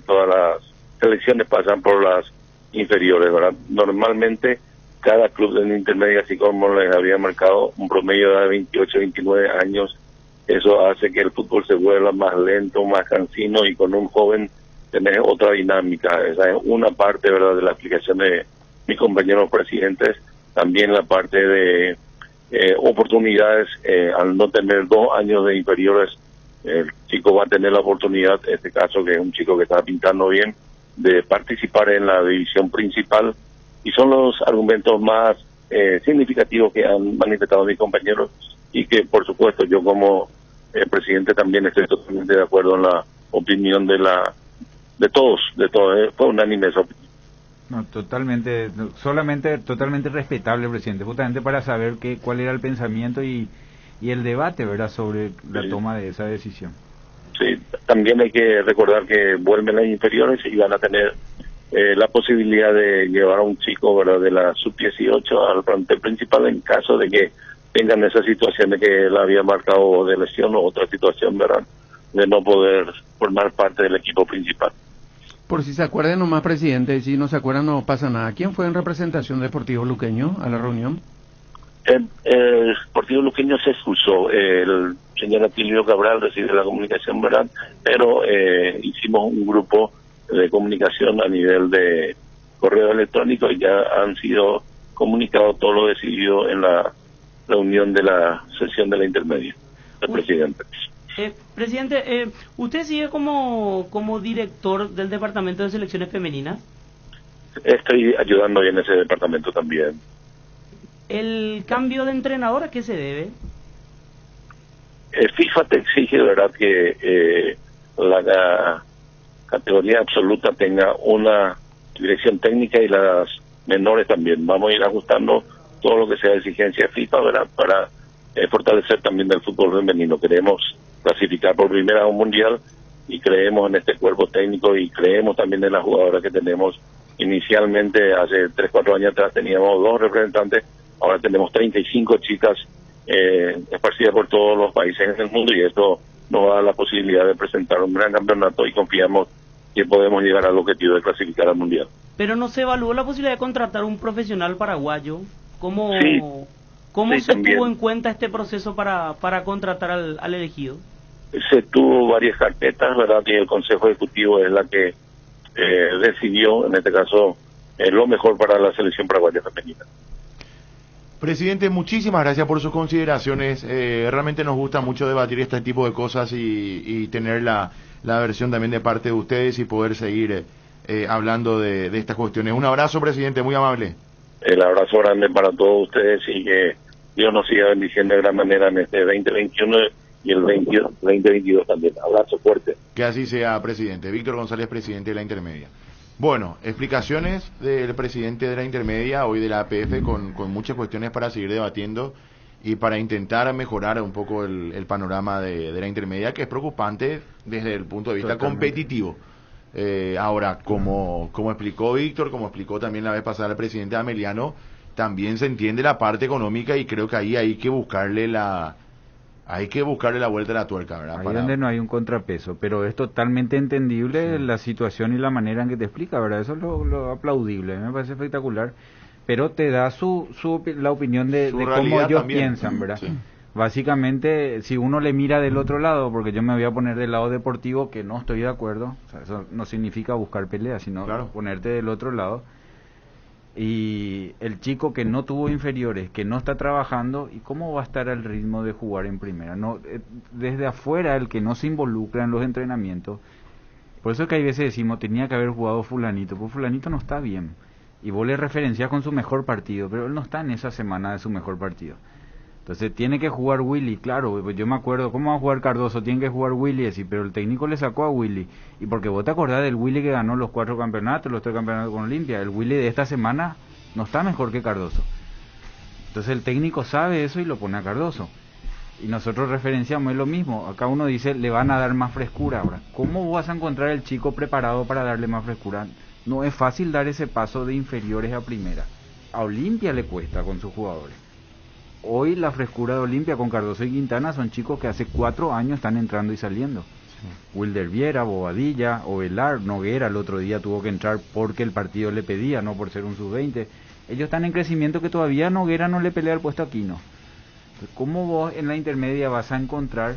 Speaker 19: todas las selecciones pasan por las inferiores, ¿verdad? Normalmente cada club de intermedia, así como les había marcado, un promedio de 28, 29 años, eso hace que el fútbol se vuelva más lento, más cansino, y con un joven tenés otra dinámica. Esa es una parte, ¿verdad?, de la explicación de mis compañeros presidentes. También la parte de oportunidades, al no tener 2 años de inferiores, el chico va a tener la oportunidad, en este caso que es un chico que está pintando bien, de participar en la división principal, y son los argumentos más significativos que han manifestado mis compañeros, y que por supuesto yo como presidente también estoy totalmente de acuerdo en la opinión de todos, fue unánime esa opinión.
Speaker 9: No, totalmente respetable, presidente, justamente para saber cuál era el pensamiento y el debate, ¿verdad?, sobre la toma de esa decisión.
Speaker 19: Sí, también hay que recordar que vuelven las inferiores y van a tener la posibilidad de llevar a un chico, ¿verdad?, de la sub-18 al plantel principal en caso de que tengan esa situación de que la había marcado de lesión o otra situación, ¿verdad?, de no poder formar parte del equipo principal.
Speaker 3: Por si se acuerdan nomás, presidente, si no se acuerdan no pasa nada. ¿Quién fue en representación de Deportivo Luqueño a la reunión?
Speaker 19: El Deportivo Luqueño se expulsó. El señor Aquilio Cabral recibe la comunicación, ¿verdad? Pero hicimos un grupo de comunicación a nivel de correo electrónico y ya han sido comunicados todo lo decidido en la reunión de la sesión de la intermedia del presidente.
Speaker 10: Presidente, ¿usted sigue como director del Departamento de Selecciones Femeninas?
Speaker 19: Estoy ayudando en ese departamento también.
Speaker 10: ¿El cambio de entrenador a qué se debe?
Speaker 19: FIFA te exige, ¿verdad?, que la categoría absoluta tenga una dirección técnica y las menores también. Vamos a ir ajustando todo lo que sea exigencia de FIFA, ¿verdad?, para fortalecer también el fútbol femenino. Queremos clasificar por primera a un mundial y creemos en este cuerpo técnico y creemos también en las jugadoras que tenemos. Inicialmente, hace 3-4 años atrás, teníamos 2 representantes, ahora tenemos 35 chicas esparcidas por todos los países en el mundo, y esto nos da la posibilidad de presentar un gran campeonato y confiamos que podemos llegar al objetivo de clasificar al Mundial.
Speaker 10: Pero no se evaluó la posibilidad de contratar un profesional paraguayo. ¿Cómo
Speaker 19: Sí,
Speaker 10: se
Speaker 19: también.
Speaker 10: tuvo en cuenta este proceso para contratar al elegido?
Speaker 19: Se tuvo varias carpetas, ¿verdad? Y el Consejo Ejecutivo es la que decidió, en este caso, lo mejor para la selección paraguaya femenina.
Speaker 8: Presidente, muchísimas gracias por sus consideraciones. Realmente nos gusta mucho debatir este tipo de cosas y tener la versión también de parte de ustedes y poder seguir hablando de estas cuestiones. Un abrazo, presidente, muy amable.
Speaker 19: El abrazo grande para todos ustedes y que Dios nos siga bendiciendo de gran manera en este 2021 y el 2022 también. Abrazo fuerte.
Speaker 8: Que así sea, presidente. Víctor González, presidente de la Intermedia. Bueno, explicaciones del presidente de la Intermedia, hoy de la APF, con muchas cuestiones para seguir debatiendo y para intentar mejorar un poco el panorama de la Intermedia, que es preocupante desde el punto de vista competitivo. Ahora, como explicó Víctor, como explicó también la vez pasada el presidente Ameliano, también se entiende la parte económica y creo que ahí hay que buscarle la vuelta a la tuerca, ¿verdad?
Speaker 9: Ahí donde no hay un contrapeso, pero es totalmente entendible la situación y la manera en que te explica, ¿verdad? Eso es lo aplaudible, me parece espectacular, pero te da la opinión de cómo ellos piensan, ¿verdad? Sí. Básicamente, si uno le mira del otro lado, porque yo me voy a poner del lado deportivo, que no estoy de acuerdo, o sea, eso no significa buscar pelea, sino ponerte del otro lado. Y el chico que no tuvo inferiores, que no está trabajando, ¿y cómo va a estar al ritmo de jugar en primera? No, desde afuera, el que no se involucra en los entrenamientos, por eso es que hay veces decimos, tenía que haber jugado fulanito, pues fulanito no está bien, y vos le referencias con su mejor partido, pero él no está en esa semana de su mejor partido. Entonces tiene que jugar Willy, claro, pues yo me acuerdo, ¿cómo va a jugar Cardoso? Tiene que jugar Willy, así, pero el técnico le sacó a Willy, y porque vos te acordás del Willy que ganó los 4 campeonatos, los 3 campeonatos con Olimpia, el Willy de esta semana no está mejor que Cardoso. Entonces el técnico sabe eso y lo pone a Cardoso. Y nosotros referenciamos, es lo mismo, acá uno dice, le van a dar más frescura ahora. ¿Cómo vas a encontrar el chico preparado para darle más frescura? No es fácil dar ese paso de inferiores a primera. A Olimpia le cuesta con sus jugadores. Hoy la frescura de Olimpia con Cardoso y Quintana son chicos que hace 4 años están entrando y saliendo. Sí. Wilder Viera, Bobadilla, Ovelar, Noguera el otro día tuvo que entrar porque el partido le pedía, no por ser un sub-20. Ellos están en crecimiento que todavía Noguera no le pelea el puesto a Aquino. ¿Cómo vos en la intermedia vas a encontrar,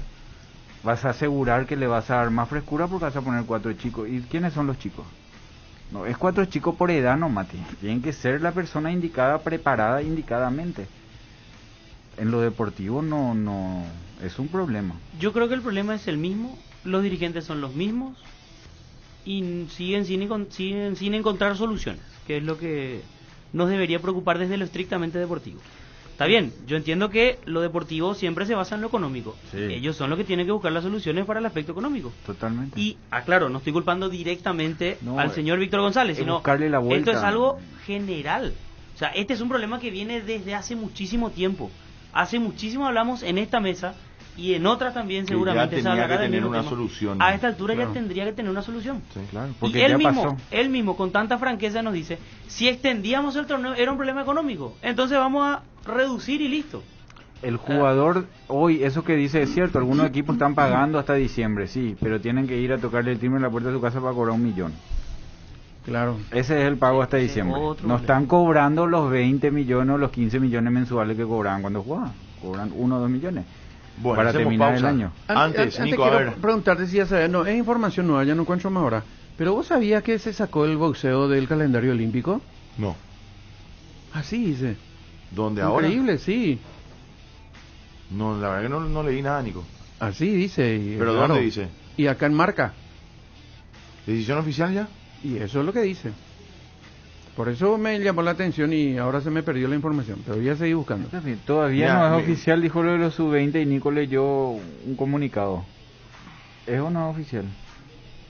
Speaker 9: vas a asegurar que le vas a dar más frescura porque vas a poner 4 chicos? ¿Y quiénes son los chicos? No, es 4 chicos por edad, no, Mati. Tienen que ser la persona indicada, preparada indicadamente. En lo deportivo no es un problema.
Speaker 10: Yo creo que el problema es el mismo, los dirigentes son los mismos y siguen sin encontrar soluciones, que es lo que nos debería preocupar desde lo estrictamente deportivo. Está bien, yo entiendo que lo deportivo siempre se basa en lo económico. Sí. Ellos son los que tienen que buscar las soluciones para el aspecto económico.
Speaker 9: Totalmente.
Speaker 10: Y, claro, no estoy culpando directamente al señor Víctor González, sino
Speaker 9: buscarle la vuelta.
Speaker 10: Esto es algo general. O sea, este es un problema que viene desde hace muchísimo tiempo. Hace muchísimo hablamos en esta mesa y en otras también seguramente se hablará del mismo tema.
Speaker 8: Solución.
Speaker 10: A esta altura ya tendría que tener una solución.
Speaker 9: Sí, claro,
Speaker 10: porque y él mismo con tanta franqueza nos dice, si extendíamos el torneo era un problema económico, entonces vamos a reducir y listo.
Speaker 9: El jugador hoy, eso que dice es cierto, algunos equipos están pagando hasta diciembre, sí, pero tienen que ir a tocarle el timbre en la puerta de su casa para cobrar 1 millón. Claro. Ese es el pago hasta diciembre. No están cobrando los 20 millones o los 15 millones mensuales que cobraban cuando jugaban. Cobran 1 o 2 millones.
Speaker 3: Bueno,
Speaker 9: para terminar el año.
Speaker 3: Antes Nico, quiero preguntarte si ya sabes, no, es información nueva, ya no encuentro más ahora. Pero ¿vos sabías que se sacó el boxeo del calendario olímpico?
Speaker 8: No.
Speaker 3: Así dice.
Speaker 8: ¿Dónde ahora?
Speaker 3: Increíble, sí.
Speaker 8: No, la verdad que no leí nada, Nico.
Speaker 3: Así dice. Y,
Speaker 8: ¿pero claro, dónde dice?
Speaker 3: Y acá en Marca.
Speaker 8: ¿Decisión oficial ya?
Speaker 3: Y eso es lo que dice. Por eso me llamó la atención y ahora se me perdió la información, pero voy a seguir buscando.
Speaker 9: Todavía no es oficial, dijo lo de los sub-20 y Nico leyó un comunicado. ¿Es o no es oficial?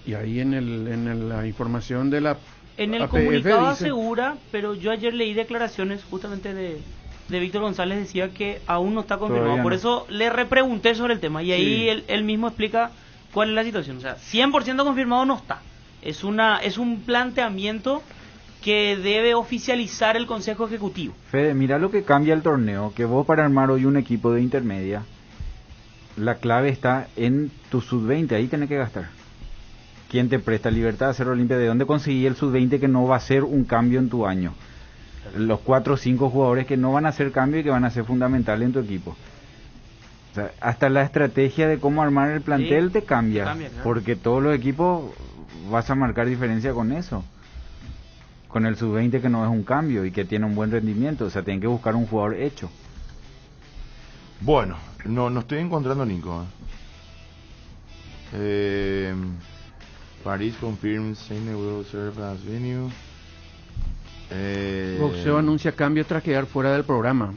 Speaker 3: Y ahí en la información de la
Speaker 10: en el APF comunicado dice... asegura, pero yo ayer leí declaraciones justamente de Víctor González, decía que aún no está confirmado. Por eso le repregunté sobre el tema y ahí él mismo explica cuál es la situación. O sea, 100% confirmado no está. Es un planteamiento que debe oficializar el Consejo Ejecutivo.
Speaker 9: Fede, mira lo que cambia el torneo, que vos para armar hoy un equipo de intermedia, la clave está en tu sub-20, ahí tenés que gastar. ¿quién te presta Libertad de Cero Olimpia? ¿De dónde conseguí el sub-20 que no va a ser un cambio en tu año? Los 4 o 5 jugadores que no van a hacer cambio y que van a ser fundamentales en tu equipo. O sea, hasta la estrategia de cómo armar el plantel
Speaker 10: Sí,
Speaker 9: te cambia,
Speaker 10: claro.
Speaker 9: porque todos los equipos vas a marcar diferencia con eso. Con el sub-20 que no es un cambio y que tiene un buen rendimiento, o sea, tienen que buscar un jugador hecho.
Speaker 8: Bueno, no estoy encontrando Nico. Paris confirms Sene will serve as venue.
Speaker 3: Boxeo anuncia cambio tras quedar fuera del programa.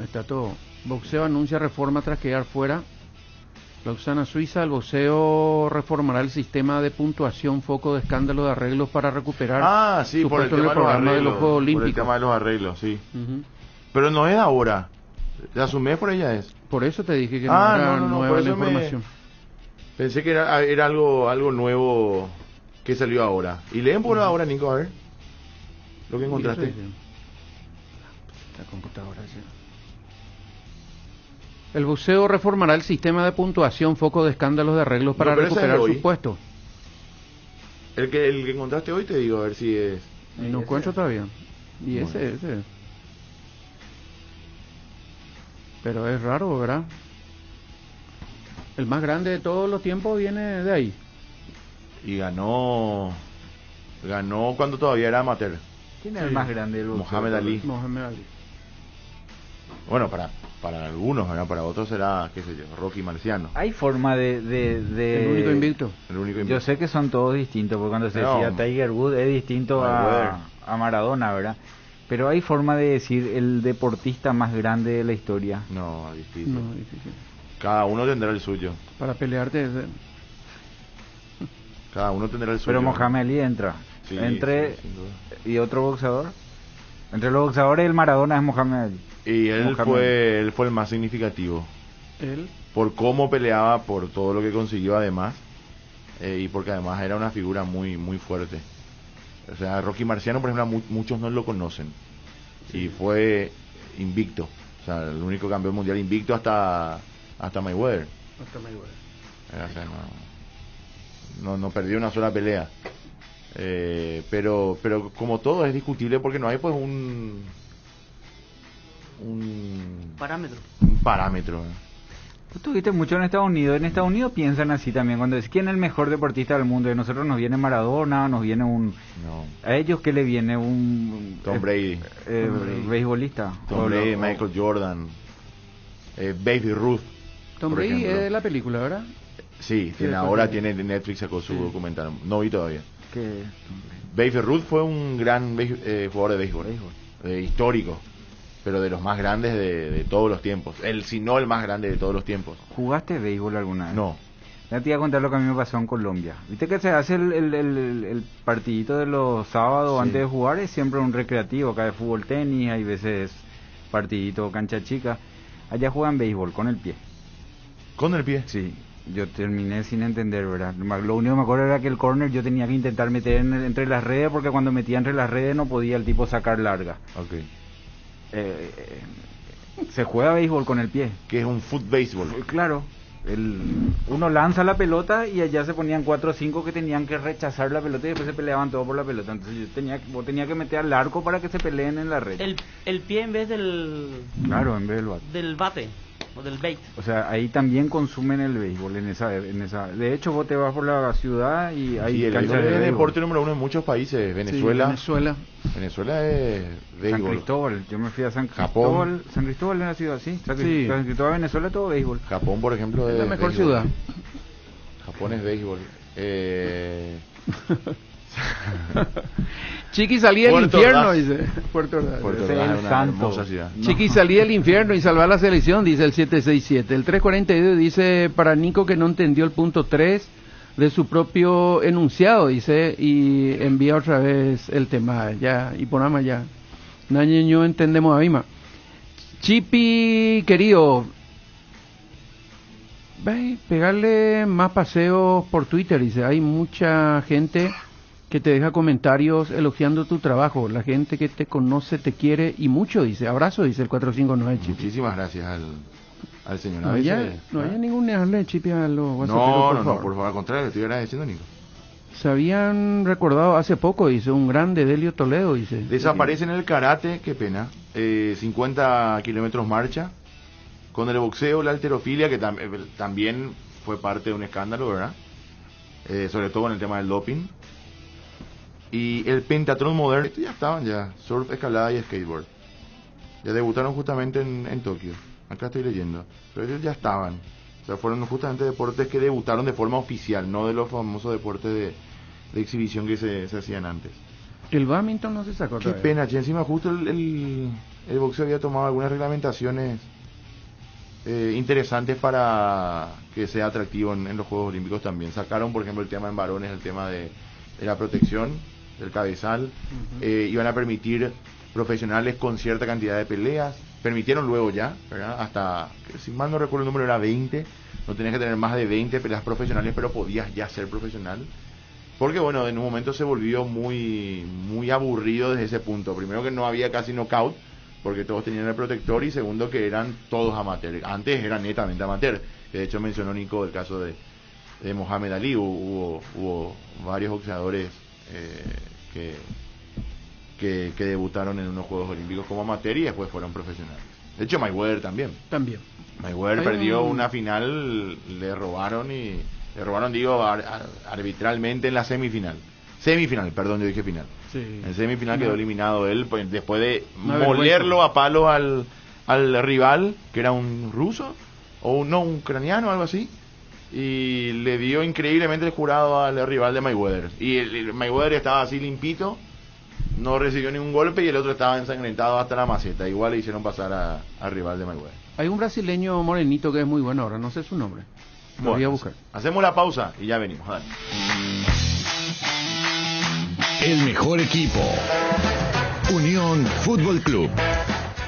Speaker 3: Está todo. Boxeo anuncia reforma tras quedar fuera. Lausana, Suiza. El boxeo reformará el sistema de puntuación, foco de escándalo de arreglos para recuperar
Speaker 8: Sí,
Speaker 3: su
Speaker 8: por el
Speaker 3: puesto en
Speaker 8: tema de los
Speaker 3: programa
Speaker 8: arreglos.
Speaker 3: de los Juegos
Speaker 8: Por el
Speaker 3: Olímpicos.
Speaker 8: tema de los arreglos, sí.
Speaker 3: Ujú.
Speaker 8: Pero no es ahora. De Asumé por ella es.
Speaker 3: Por eso te dije que no era nueva
Speaker 8: por
Speaker 3: la
Speaker 8: eso
Speaker 3: información.
Speaker 8: Pensé que era algo nuevo que salió ahora. Y leen por ahora, Nico, a ver. Lo que encontraste.
Speaker 3: La computadora, sí. El boxeo reformará el sistema de puntuación, foco de escándalos de arreglos para
Speaker 8: pero ese es
Speaker 3: recuperar
Speaker 8: de hoy.
Speaker 3: su puesto.
Speaker 8: El que encontraste hoy te digo, a ver si es.
Speaker 3: Y no encuentro todavía. Y
Speaker 8: Bueno.
Speaker 3: ese. Pero es raro, ¿verdad? El más grande de todos los tiempos viene de ahí.
Speaker 8: Y ganó cuando todavía era amateur.
Speaker 9: ¿Quién es el más grande del boxeo?
Speaker 8: Mohamed Ali.
Speaker 3: Mohamed Ali.
Speaker 8: Bueno, para algunos, ¿verdad? Para otros será, qué sé yo, Rocky Marciano.
Speaker 9: Hay forma de
Speaker 3: El único invicto.
Speaker 8: El único invicto.
Speaker 9: Yo sé que son todos distintos, porque cuando se
Speaker 8: No.
Speaker 9: decía Tiger Woods es distinto
Speaker 8: Mayweather.
Speaker 9: a Maradona, ¿verdad? Pero hay forma de decir el deportista más grande de la historia.
Speaker 8: No, difícil.
Speaker 3: No, difícil.
Speaker 8: Cada uno tendrá el suyo.
Speaker 3: Para pelearte.
Speaker 8: Cada uno tendrá el suyo.
Speaker 9: Pero Mohamed Ali entra.
Speaker 8: Sí,
Speaker 9: Entre
Speaker 8: sí, sin duda.
Speaker 9: y otro boxeador. Entre los boxeadores el Maradona es Mohamed Ali.
Speaker 8: Y él
Speaker 9: Mohamed Ali.
Speaker 8: fue el más significativo.
Speaker 3: Él.
Speaker 8: Por cómo peleaba, por todo lo que consiguió además. Y porque además era una figura muy muy fuerte. O sea, Rocky Marciano, por ejemplo, muchos no lo conocen. Y fue invicto. O sea, el único campeón mundial invicto hasta Mayweather.
Speaker 3: Hasta Mayweather.
Speaker 8: O sea, no perdió una sola pelea. Pero como todo es discutible porque no hay pues un
Speaker 10: Parámetro.
Speaker 8: un parámetro.
Speaker 9: Tú estuviste mucho en Estados Unidos. En Estados Unidos piensan así también. Cuando dicen quién es el mejor deportista del mundo, de nosotros nos viene Maradona, nos viene un...
Speaker 8: No.
Speaker 9: A ellos, ¿qué le viene? Un...
Speaker 8: Tom Brady.
Speaker 9: Beisbolista.
Speaker 8: Tom Brady, Michael Jordan, Baby Ruth.
Speaker 3: Tom
Speaker 8: por
Speaker 3: Brady
Speaker 8: ejemplo.
Speaker 3: es de la película, ¿verdad?
Speaker 8: Sí, ahora tiene Netflix, sacó su documental. No vi todavía.
Speaker 9: ¿Qué?
Speaker 8: Baby Ruth fue un gran jugador de béisbol. Histórico. Pero de los más grandes de todos los tiempos. Si no el más grande de todos los tiempos.
Speaker 9: ¿Jugaste béisbol alguna vez?
Speaker 8: No.
Speaker 9: Ya te iba a contar lo que a mí me pasó en Colombia. Viste que se hace el partidito de los sábados
Speaker 8: Sí.
Speaker 9: antes de jugar, es siempre un recreativo, acá de fútbol, tenis, hay veces partidito, cancha chica. Allá juegan béisbol con el pie.
Speaker 8: ¿Con el pie?
Speaker 9: Sí. Yo terminé sin entender, ¿verdad? Lo único que me acuerdo era que el córner yo tenía que intentar meter entre las redes, porque cuando metía entre las redes no podía el tipo sacar larga.
Speaker 8: Ok.
Speaker 9: Se juega béisbol con el pie.
Speaker 8: Que es un foot béisbol.
Speaker 9: Claro. Uno lanza la pelota y allá se ponían 4 o 5 que tenían que rechazar la pelota y después se peleaban todos por la pelota. Entonces vos tenía que meter al arco para que se peleen en la red.
Speaker 10: El pie en vez del
Speaker 9: Claro, en vez del bate.
Speaker 10: del bate o del bait.
Speaker 9: O sea, ahí también consumen el béisbol en esa. De hecho, vos te vas por la ciudad y hay
Speaker 8: Sí, el
Speaker 9: canchas
Speaker 8: béisbol
Speaker 9: de
Speaker 8: es el
Speaker 9: béisbol.
Speaker 8: deporte número 1 en muchos países. Venezuela. Venezuela es béisbol.
Speaker 9: San Cristóbal, yo me fui a San
Speaker 8: Japón.
Speaker 9: Cristóbal. San Cristóbal es la ciudad, sí. San
Speaker 3: Sí.
Speaker 9: Cristóbal, Venezuela, todo béisbol.
Speaker 8: Japón, por ejemplo,
Speaker 3: Es la mejor
Speaker 8: béisbol.
Speaker 3: ciudad.
Speaker 8: Japón es béisbol.
Speaker 3: Chiqui salí del
Speaker 8: Puerto
Speaker 3: infierno,
Speaker 8: Ordaz.
Speaker 3: dice. Puerto Ordaz.
Speaker 8: Puerto
Speaker 3: Ese
Speaker 8: Ordaz
Speaker 3: es
Speaker 8: es
Speaker 3: el
Speaker 8: una
Speaker 3: santo.
Speaker 8: hermosa ciudad.
Speaker 3: Chiqui salí del infierno y salvar la selección, dice el 767. El 342 dice para Nico que no entendió el punto 3 de su propio enunciado, dice, y envía otra vez el tema, ya, y ponamos ya. Naño entendemos a Bima. Chipi, querido, ve, pegarle más paseos por Twitter, dice, hay mucha gente que te deja comentarios elogiando tu trabajo, la gente que te conoce te quiere y mucho, dice, abrazo, dice el 459 Chipi.
Speaker 8: Muchísimas gracias al señor.
Speaker 3: No
Speaker 8: A
Speaker 3: había,
Speaker 8: veces,
Speaker 3: no había ningún negarle chipia a los guasoperos,
Speaker 8: no, por favor, al contrario, le estoy agradeciendo, Nico.
Speaker 3: Se habían recordado hace poco, dice, un grande Delio Toledo, dice.
Speaker 8: Desaparece en el karate, qué pena. 50 kilómetros marcha. Con el boxeo, la halterofilia, que también fue parte de un escándalo, ¿verdad? Sobre todo en el tema del doping. Y el pentatlón moderno, ya estaban ya, surf, escalada y skateboard. Ya debutaron justamente en Tokio. Acá estoy leyendo. Pero ellos ya estaban. O sea, fueron justamente deportes que debutaron de forma oficial, no de los famosos deportes de exhibición que se hacían antes.
Speaker 3: El badminton no se sacó
Speaker 8: Qué
Speaker 3: todavía.
Speaker 8: pena, che. Encima justo el boxeo había tomado algunas reglamentaciones interesantes para que sea atractivo en los Juegos Olímpicos también. Sacaron, por ejemplo, el tema en varones, el tema de la protección del cabezal. Iban a permitir profesionales con cierta cantidad de peleas. Permitieron luego ya, ¿verdad? Hasta, si mal no recuerdo el número, era 20. No tenías que tener más de 20 peleas profesionales, pero podías ya ser profesional. Porque, bueno, en un momento se volvió muy aburrido desde ese punto. Primero, que no había casi knockout, porque todos tenían el protector, y segundo, que eran todos amateur. Antes era netamente amateur, que de hecho mencionó Nico el caso de Mohamed Ali. Hubo varios boxeadores que debutaron en unos Juegos Olímpicos como amateur y después fueron profesionales. De hecho, Mayweather también. Mayweather perdió una final, le robaron, arbitralmente en la semifinal. Perdón, yo dije final.
Speaker 3: Sí.
Speaker 8: En semifinal quedó eliminado él, pues, después de
Speaker 3: Una
Speaker 8: molerlo a palos al rival, que era un ruso, o un ucraniano, algo así, y le dio increíblemente el jurado al rival de Mayweather. Y el Mayweather estaba así limpito, no recibió ningún golpe, y el otro estaba ensangrentado hasta la maceta. Igual le hicieron pasar al rival de Mayweather.
Speaker 3: Hay un brasileño morenito que es muy bueno ahora, no sé su nombre. Lo voy a buscar.
Speaker 8: Hacemos la pausa y ya venimos. Dale.
Speaker 18: El mejor equipo. Unión Fútbol Club.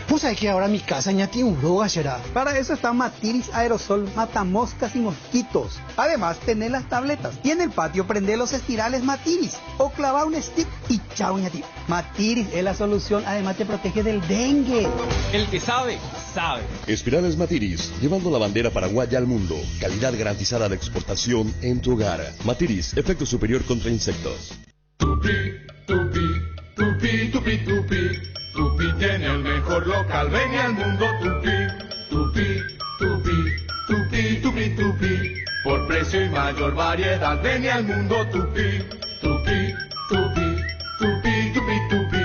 Speaker 20: Pues hay que ahora mi casa ya tiene un roga, será. Para eso está Matiris Aerosol, mata moscas y mosquitos. Además, tenés las tabletas. Y en el patio prende los estirales Matiris. O clava un stick y chao, ñati. Matiris es la solución, además te protege del dengue.
Speaker 21: El que sabe, sabe.
Speaker 22: Espirales Matiris, llevando la bandera paraguaya al mundo. Calidad garantizada de exportación en tu hogar. Matiris, efecto superior contra insectos.
Speaker 15: Tupi, tupi, tupi, tupi, tupi. Tupi tiene el mejor local, ven al mundo Tupi, Tupi, Tupi, Tupi, Tupi, Tupi. Por precio y mayor variedad, ven al mundo Tupi, Tupi, Tupi, Tupi, Tupi, Tupi.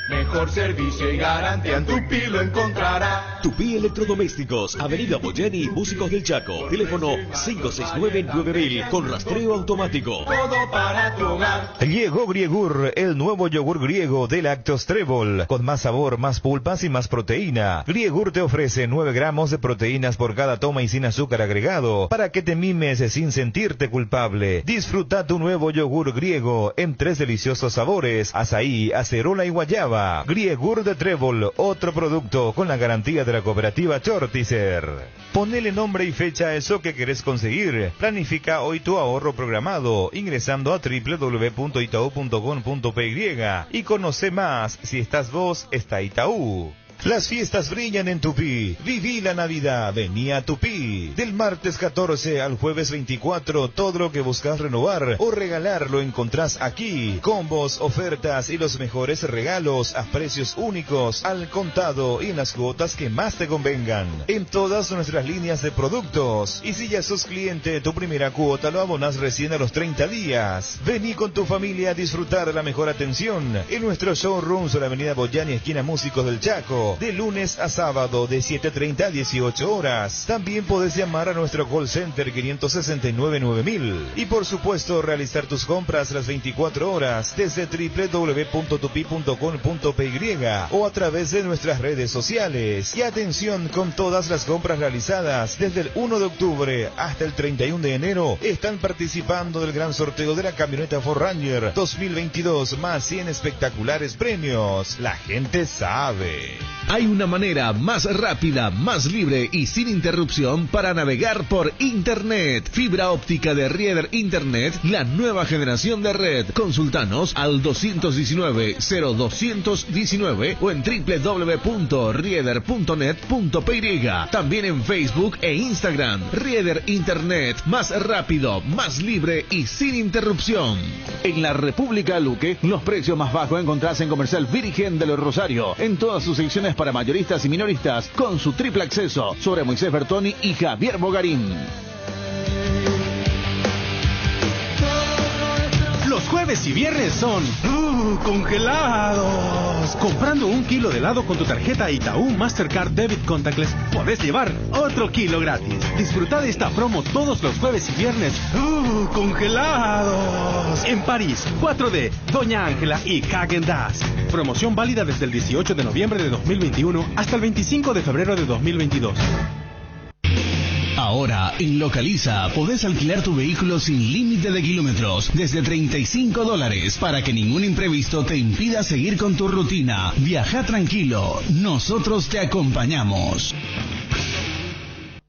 Speaker 15: Mejor servicio y garantía en Tupi lo encontrará.
Speaker 22: Tupi Electrodomésticos, Avenida Boyeni, Músicos del Chaco. Teléfono 569-9000 con rastreo automático.
Speaker 15: Todo para tu hogar.
Speaker 13: Llegó Griegur, el nuevo yogur griego de Lactos Trébol, con más sabor, más pulpas y más proteína. Griegur te ofrece 9 gramos de proteínas por cada toma y sin azúcar agregado, para que te mimes sin sentirte culpable. Disfruta tu nuevo yogur griego en 3 deliciosos sabores: azaí, acerola y guayaba. Griegur de Trébol, otro producto con la garantía de la cooperativa Chortizer. Ponele nombre y fecha a eso que querés conseguir. Planifica hoy tu ahorro programado ingresando a www.itau.com.py y conoce más. Si estás vos, está Itaú. Las fiestas brillan en Tupí. Viví la Navidad, vení a Tupí. Del martes 14 al jueves 24, todo lo que buscas renovar o regalar lo encontrás aquí. Combos, ofertas y los mejores regalos a precios únicos, al contado y en las cuotas que más te convengan. En todas nuestras líneas de productos. Y si ya sos cliente, tu primera cuota lo abonas recién a los 30 días. Vení con tu familia a disfrutar de la mejor atención en nuestro showroom sobre Avenida Boyani, esquina Músicos del Chaco. De lunes a sábado de 7:30 a 18 horas. También podés llamar a nuestro call center 569-9000. Y por supuesto realizar tus compras las 24 horas desde www.tupi.com.py o a través de nuestras redes sociales. Y atención, con todas las compras realizadas desde el 1 de octubre hasta el 31 de enero están participando del gran sorteo de la camioneta Ford Ranger 2022 más 100 espectaculares premios. La gente sabe.
Speaker 7: Hay una manera más rápida, más libre y sin interrupción para navegar por Internet. Fibra óptica de Rieder Internet, la nueva generación de red. Consultanos al 219-0219 o en www.rieder.net.py. También en Facebook e Instagram. Rieder Internet, más rápido, más libre y sin interrupción. En la República Luque, los precios más bajos encontrás en Comercial Virgen de los Rosario, en todas sus secciones para mayoristas y minoristas, con su triple acceso sobre Moisés Bertoni y Javier Bogarín.
Speaker 11: Los jueves y viernes son congelados. Comprando 1 kilo de helado con tu tarjeta Itaú Mastercard Debit Contactless, podés llevar otro kilo gratis. Disfruta de esta promo todos los jueves y viernes. Congelados. En París, 4D, Doña Ángela y Häagen-Dazs. Promoción válida desde el 18 de noviembre de 2021 hasta el 25 de febrero de 2022.
Speaker 7: Ahora, en Localiza, podés alquilar tu vehículo sin límite de kilómetros, desde $35, para que ningún imprevisto te impida seguir con tu rutina. Viaja tranquilo, nosotros te acompañamos.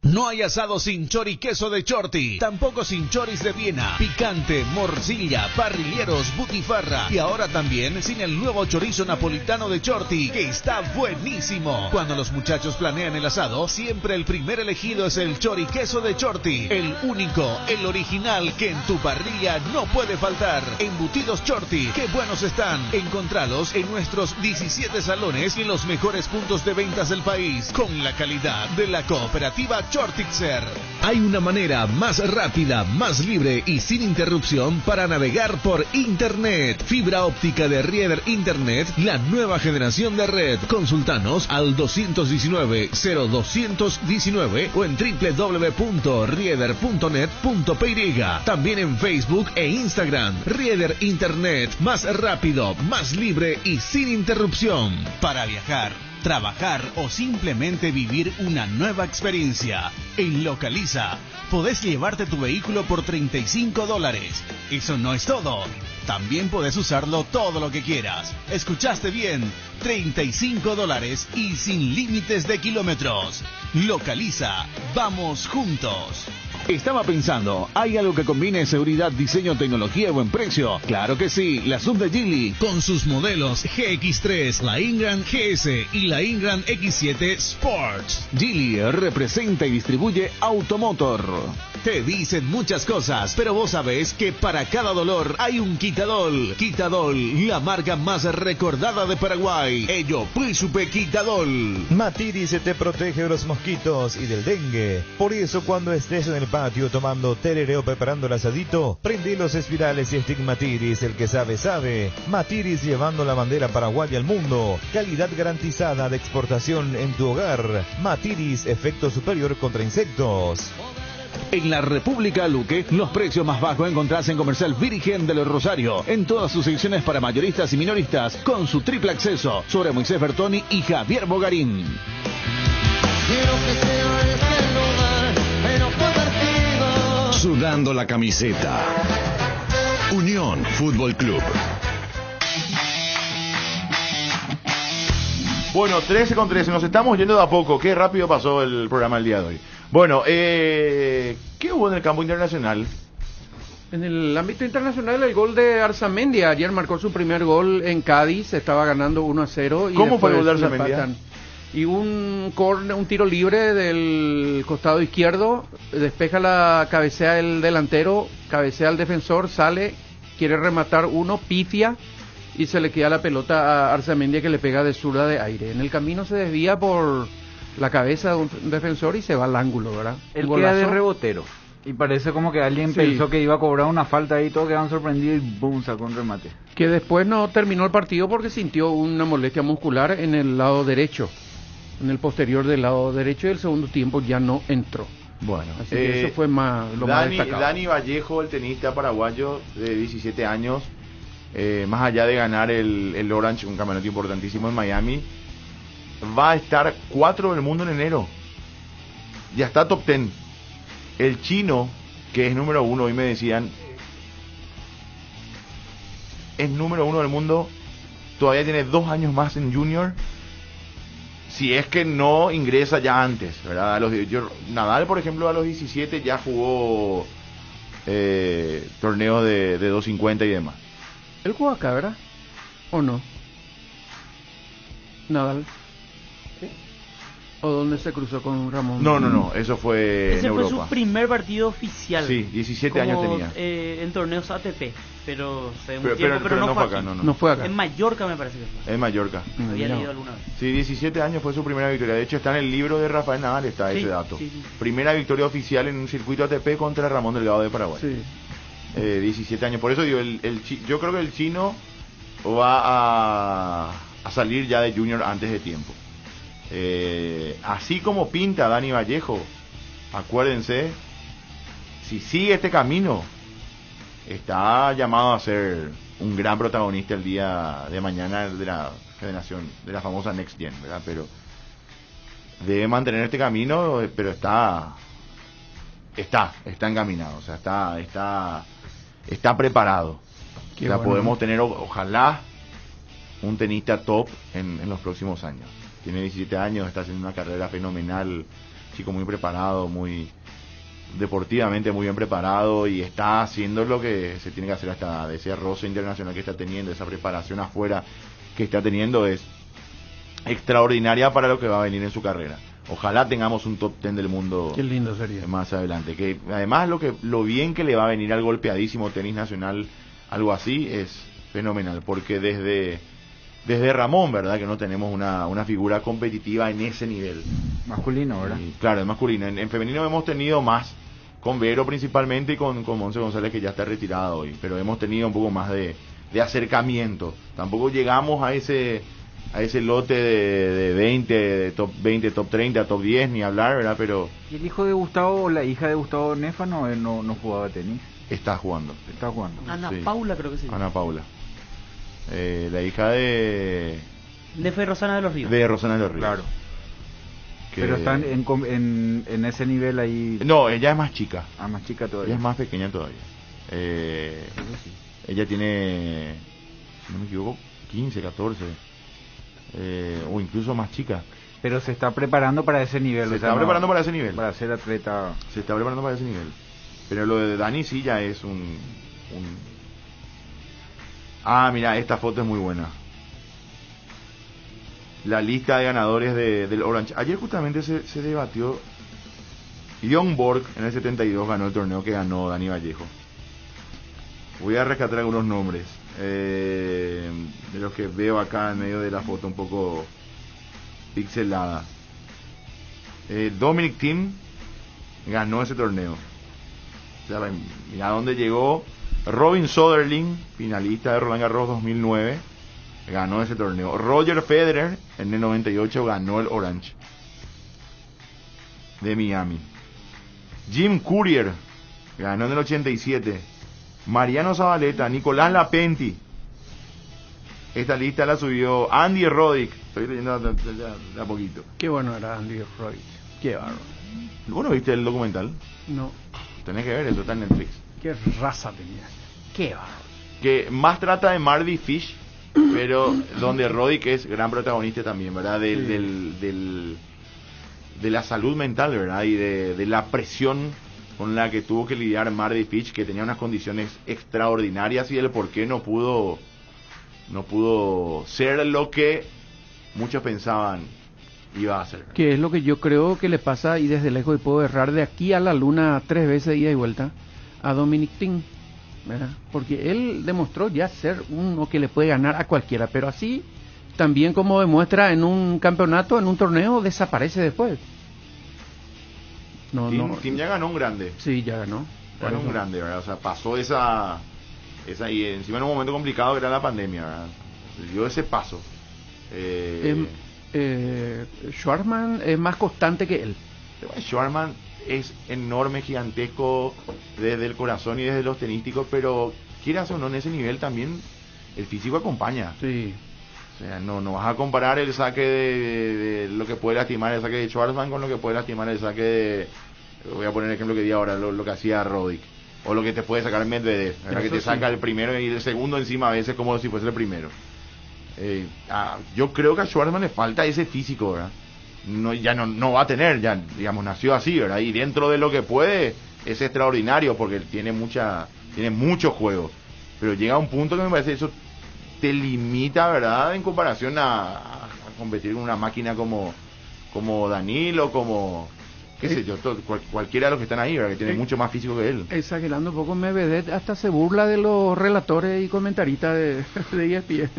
Speaker 7: No hay asado sin choriqueso de Chorti, tampoco sin choris de Viena, picante, morcilla, parrilleros, butifarra y ahora también sin el nuevo chorizo napolitano de Chorti, que está buenísimo. Cuando los muchachos planean el asado, siempre el primer elegido es el choriqueso de Chorti, el único, el original que en tu parrilla no puede faltar. Embutidos Chorti, qué buenos están. Encontralos en nuestros 17 salones y en los mejores puntos de ventas del país, con la calidad de la cooperativa Chortitzer. Hay una manera más rápida, más libre y sin interrupción para navegar por Internet. Fibra óptica de Rieder Internet, la nueva generación de red. Consultanos al 219-0219 o en www.rieder.net.py. También en Facebook e Instagram. Rieder Internet, más rápido, más libre y sin interrupción. Para viajar, trabajar o simplemente vivir una nueva experiencia. En Localiza, podés llevarte tu vehículo por $35. Eso no es todo. También podés usarlo todo lo que quieras. ¿Escuchaste bien? $35 y sin límites de kilómetros. Localiza, vamos juntos. Estaba pensando, ¿hay algo que combine seguridad, diseño, tecnología y buen precio? Claro que sí, la sub de Geely, con sus modelos GX3, la Ingram GS y la Ingram X7 Sports. Geely representa y distribuye Automotor. Te dicen muchas cosas, pero vos sabés que para cada dolor hay un Quitadol. Quitadol, la marca más recordada de Paraguay. Ello Príncipe Quitadol.
Speaker 13: Matiris te protege de los mosquitos y del dengue. Por eso cuando estés en el patio tomando tereré o preparando el asadito, prende los espirales y Stigmatiris, el que sabe, sabe. Matiris, llevando la bandera paraguaya al mundo. Calidad garantizada de exportación en tu hogar. Matiris, efecto superior contra insectos.
Speaker 7: En la República Luque, los precios más bajos encontrás en Comercial Virgen de los Rosario, en todas sus secciones para mayoristas y minoristas, con su triple acceso sobre Moisés Bertoni y Javier Bogarín.
Speaker 18: Sudando la camiseta. Unión Fútbol Club.
Speaker 8: Bueno, 13:13, nos estamos yendo de a poco. Qué rápido pasó el programa el día de hoy. Bueno, ¿qué hubo en el campo internacional?
Speaker 3: En el ámbito internacional, el gol de Arzamendia. Ayer marcó su primer gol en Cádiz, estaba ganando 1-0.
Speaker 8: ¿Cómo fue el gol de Arzamendia?
Speaker 3: Y un tiro libre del costado izquierdo, despeja la cabecea el delantero, cabecea al defensor, sale, quiere rematar uno, pifia, y se le queda la pelota a Arzamendia, que le pega de zurda de aire. En el camino se desvía por la cabeza de un defensor y se va al ángulo, ¿verdad?
Speaker 9: Él queda de rebotero. Y parece como que alguien pensó que iba a cobrar una falta ahí, todos quedaron sorprendidos y boom, sacó un remate.
Speaker 3: Que después no terminó el partido porque sintió una molestia muscular en el lado derecho, en el posterior del lado derecho, y el segundo tiempo ya no entró.
Speaker 8: Bueno,
Speaker 3: así que eso fue más destacado.
Speaker 8: Dani Vallejo, el tenista paraguayo de 17 años, más allá de ganar el Orange, un campeonato importantísimo en Miami, va a estar 4 del mundo en enero. Ya está top 10. El chino, que es número 1, hoy me decían, es número 1 del mundo, todavía tiene 2 años más en junior si es que no ingresa ya antes, ¿verdad? Nadal, por ejemplo, a los 17 ya jugó torneos de 250 y demás.
Speaker 3: Él jugó acá, ¿verdad? ¿O no? Nadal. ¿O dónde se cruzó con Ramón?
Speaker 8: No, eso fue
Speaker 10: Ese
Speaker 8: en
Speaker 10: fue
Speaker 8: Europa.
Speaker 10: su primer partido oficial.
Speaker 8: Sí, 17 años tenía.
Speaker 10: En torneos ATP, pero fue un
Speaker 8: Pero
Speaker 10: tiempo, pero no fue acá.
Speaker 3: No fue acá.
Speaker 10: En Mallorca me parece que fue.
Speaker 8: En Mallorca.
Speaker 10: Había leído alguna vez.
Speaker 8: Sí, 17 años fue su primera victoria. De hecho, está en el libro de Rafael Nadal, está ese dato.
Speaker 10: Sí.
Speaker 8: Primera victoria oficial en un circuito ATP contra Ramón Delgado de Paraguay.
Speaker 3: Sí.
Speaker 8: 17 años. Por eso digo, yo creo que el chino va a salir ya de junior antes de tiempo. Así como pinta Dani Vallejo, acuérdense, si sigue este camino, está llamado a ser un gran protagonista el día de mañana de la generación, de la famosa Next Gen, ¿verdad? Pero debe mantener este camino, pero está encaminado, o sea, está preparado.
Speaker 3: Qué
Speaker 8: o sea,
Speaker 3: bueno.
Speaker 8: podemos tener, ojalá, un tenista top en los próximos años. Tiene 17 años, está haciendo una carrera fenomenal, chico muy preparado, muy deportivamente muy bien preparado, y está haciendo lo que se tiene que hacer hasta de ese roce internacional que está teniendo, esa preparación afuera que está teniendo es extraordinaria para lo que va a venir en su carrera. Ojalá tengamos un top 10 del mundo.
Speaker 3: Qué lindo sería.
Speaker 8: Más adelante. Que además lo bien que le va a venir al golpeadísimo tenis nacional, algo así, es fenomenal, porque desde Ramón, ¿verdad? Que no tenemos una figura competitiva en ese nivel.
Speaker 9: Masculino, ¿verdad?
Speaker 8: Claro, es masculino. En femenino hemos tenido más, con Vero principalmente y con Monse González, que ya está retirado hoy, pero hemos tenido un poco más de acercamiento. Tampoco llegamos a ese lote de 20, de top 20, top 30, top 10, ni hablar, ¿verdad? Pero
Speaker 9: ¿Y el hijo de Gustavo o la hija de Gustavo Nefa no jugaba tenis?
Speaker 8: está jugando.
Speaker 10: Ana
Speaker 8: Sí.
Speaker 10: Paula creo que sí.
Speaker 8: Ana Paula. La hija de
Speaker 10: Rosana de los Ríos.
Speaker 8: De Rosana de los Ríos.
Speaker 9: Claro.
Speaker 8: Que-
Speaker 9: Pero están en ese nivel ahí.
Speaker 8: No, ella es más chica.
Speaker 9: Ah, más chica
Speaker 8: Ella
Speaker 9: todavía.
Speaker 8: es más pequeña todavía. Ella tiene, si no me equivoco, 15, 14. O incluso más chica.
Speaker 9: Pero se está preparando para ese nivel.
Speaker 8: Se
Speaker 9: o sea,
Speaker 8: está
Speaker 9: no-
Speaker 8: preparando para ese nivel.
Speaker 9: Para ser atleta.
Speaker 8: Se está preparando para ese nivel. Pero lo de Dani sí ya es un... Ah, mira, esta foto es muy buena. La lista de ganadores del Orange. Ayer justamente se debatió. Björn Borg en el 72 ganó el torneo que ganó Dani Vallejo. Voy a rescatar algunos nombres de los que veo acá en medio de la foto un poco pixelada. Dominic Thiem ganó ese torneo. O sea, mira dónde llegó. Robin Soderling, finalista de Roland Garros 2009, ganó ese torneo. Roger Federer en el 98 ganó el Orange de Miami. Jim Courier ganó en el 87. Mariano Zabaleta, Nicolás Lapenti. Esta lista la subió Andy Roddick. Estoy leyendo de a poquito.
Speaker 3: Qué bueno era Andy Roy. Qué bárbaro.
Speaker 8: ¿Vos no viste el documental?
Speaker 3: No.
Speaker 8: Tenés que ver, eso está en Netflix.
Speaker 3: Qué raza tenía. Qué bárbaro.
Speaker 8: Que más trata de Mardy Fish, pero donde Roddick es gran protagonista también, ¿verdad? De la salud mental, ¿verdad? Y de la presión con la que tuvo que lidiar Mardy Fish, que tenía unas condiciones extraordinarias, y el por qué no pudo ser lo que muchos pensaban iba a ser.
Speaker 3: Que es lo que yo creo que le pasa, y desde lejos y puedo errar, de aquí a la luna 3 veces ida y vuelta a Dominic Thiem, ¿verdad? Porque él demostró ya ser uno que le puede ganar a cualquiera, pero así también, como demuestra en un campeonato, en un torneo, desaparece después.
Speaker 8: Thiem ya ganó un grande.
Speaker 3: Sí, ya ganó.
Speaker 8: Ganó un grande, ¿verdad? O sea, pasó esa y encima en un momento complicado que era la pandemia, ¿verdad? Dio ese paso.
Speaker 3: Schwartzman es más constante que él.
Speaker 8: Schwartzman es enorme, gigantesco desde el corazón y desde los tenísticos, pero quieras o no, en ese nivel también el físico acompaña.
Speaker 3: Sí.
Speaker 8: O sea, no vas a comparar el saque de lo que puede lastimar el saque de Schwartzman con lo que puede lastimar el saque de... Voy a poner el ejemplo que di ahora, lo que hacía Roddick. O lo que te puede sacar Medvedev, ¿verdad? Que te saca el primero y el segundo encima a veces como si fuese el primero. Yo creo que a Schwartzman le falta ese físico, ¿verdad? No va a tener, ya digamos, nació así, ¿verdad? Y dentro de lo que puede es extraordinario porque tiene mucho juego, pero llega a un punto que me parece eso te limita, ¿verdad? En comparación a competir con una máquina como Danilo, como qué sé yo, cualquiera de los que están ahí, ¿verdad? Que tiene mucho más físico que él.
Speaker 3: Exagerando un poco, Medvedev hasta se burla de los relatores y comentaristas de ESPN.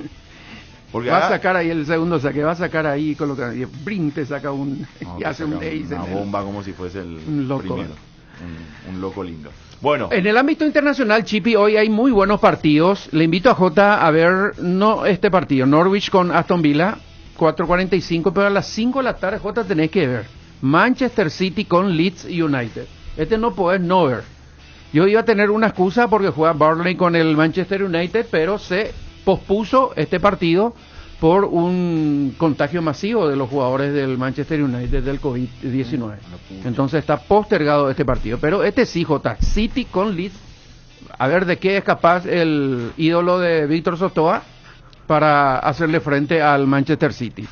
Speaker 3: Porque va a sacar ahí el segundo saque, va a sacar ahí, coloca, y brin, te saca y hace un ace.
Speaker 8: Una bomba como si fuese el
Speaker 3: loco,
Speaker 8: primero. Un loco lindo. Bueno.
Speaker 3: En el ámbito internacional, Chipi, hoy hay muy buenos partidos. Le invito a Jota a ver, no este partido, Norwich con Aston Villa, 4:45, pero a las 5 de la tarde, Jota, tenés que ver. Manchester City con Leeds United. No podés no ver. Yo iba a tener una excusa porque juega Burnley con el Manchester United, pero se pospuso este partido por un contagio masivo de los jugadores del Manchester United del COVID-19. Entonces está postergado este partido. Pero sí, J, City con Leeds. A ver de qué es capaz el ídolo de Víctor Sotoa para hacerle frente al Manchester City.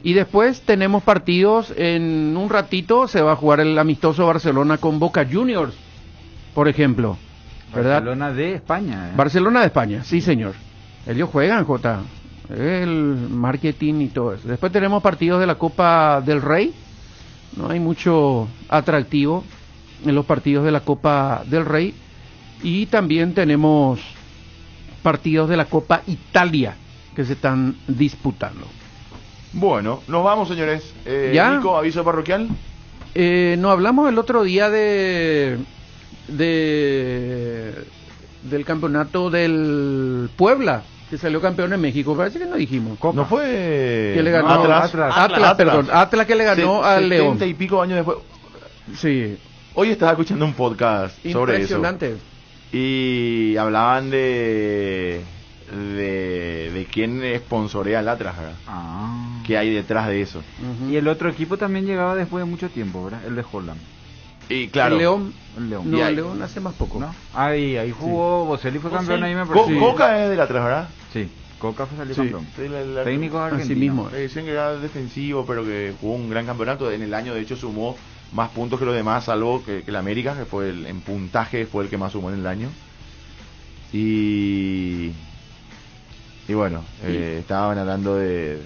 Speaker 3: Y después tenemos partidos, en un ratito se va a jugar el amistoso Barcelona con Boca Juniors, por ejemplo. ¿Verdad?
Speaker 9: Barcelona de España.
Speaker 3: Barcelona de España, sí señor. Ellos juegan, Jota. El marketing y todo eso. Después tenemos partidos de la Copa del Rey. No hay mucho atractivo en los partidos de la Copa del Rey. Y también tenemos partidos de la Copa Italia que se están disputando.
Speaker 8: Bueno, nos vamos, señores.
Speaker 3: ¿Ya?
Speaker 8: Nico, aviso parroquial.
Speaker 3: No hablamos el otro día del campeonato del Puebla, que salió campeón en México. Parece que no dijimos. Copa.
Speaker 8: No fue
Speaker 3: que le ganó Atlas que le ganó al León.
Speaker 8: 70 y pico años después.
Speaker 3: Sí.
Speaker 8: Hoy estaba escuchando un podcast sobre eso.
Speaker 3: Impresionante.
Speaker 8: Y hablaban de quién sponsorea al Atlas, ¿verdad? ¿Qué hay detrás de eso?
Speaker 9: Y el otro equipo también llegaba después de mucho tiempo, ¿verdad? El de Holland.
Speaker 8: Y claro.
Speaker 3: El León. No,
Speaker 9: el
Speaker 3: León hace más poco.
Speaker 9: ¿No? Ahí jugó, Boselli fue campeón ahí, me
Speaker 8: parece. Coca es del Atlas, ¿verdad?
Speaker 9: Sí, Coca fue salió campeón.
Speaker 8: Sí,
Speaker 9: técnico argentino.
Speaker 3: Así mismo.
Speaker 8: Dicen que era defensivo, pero que jugó un gran campeonato. En el año, de hecho, sumó más puntos que los demás, salvo que el América, que fue en puntaje fue el que más sumó en el año. Y bueno, estaban hablando de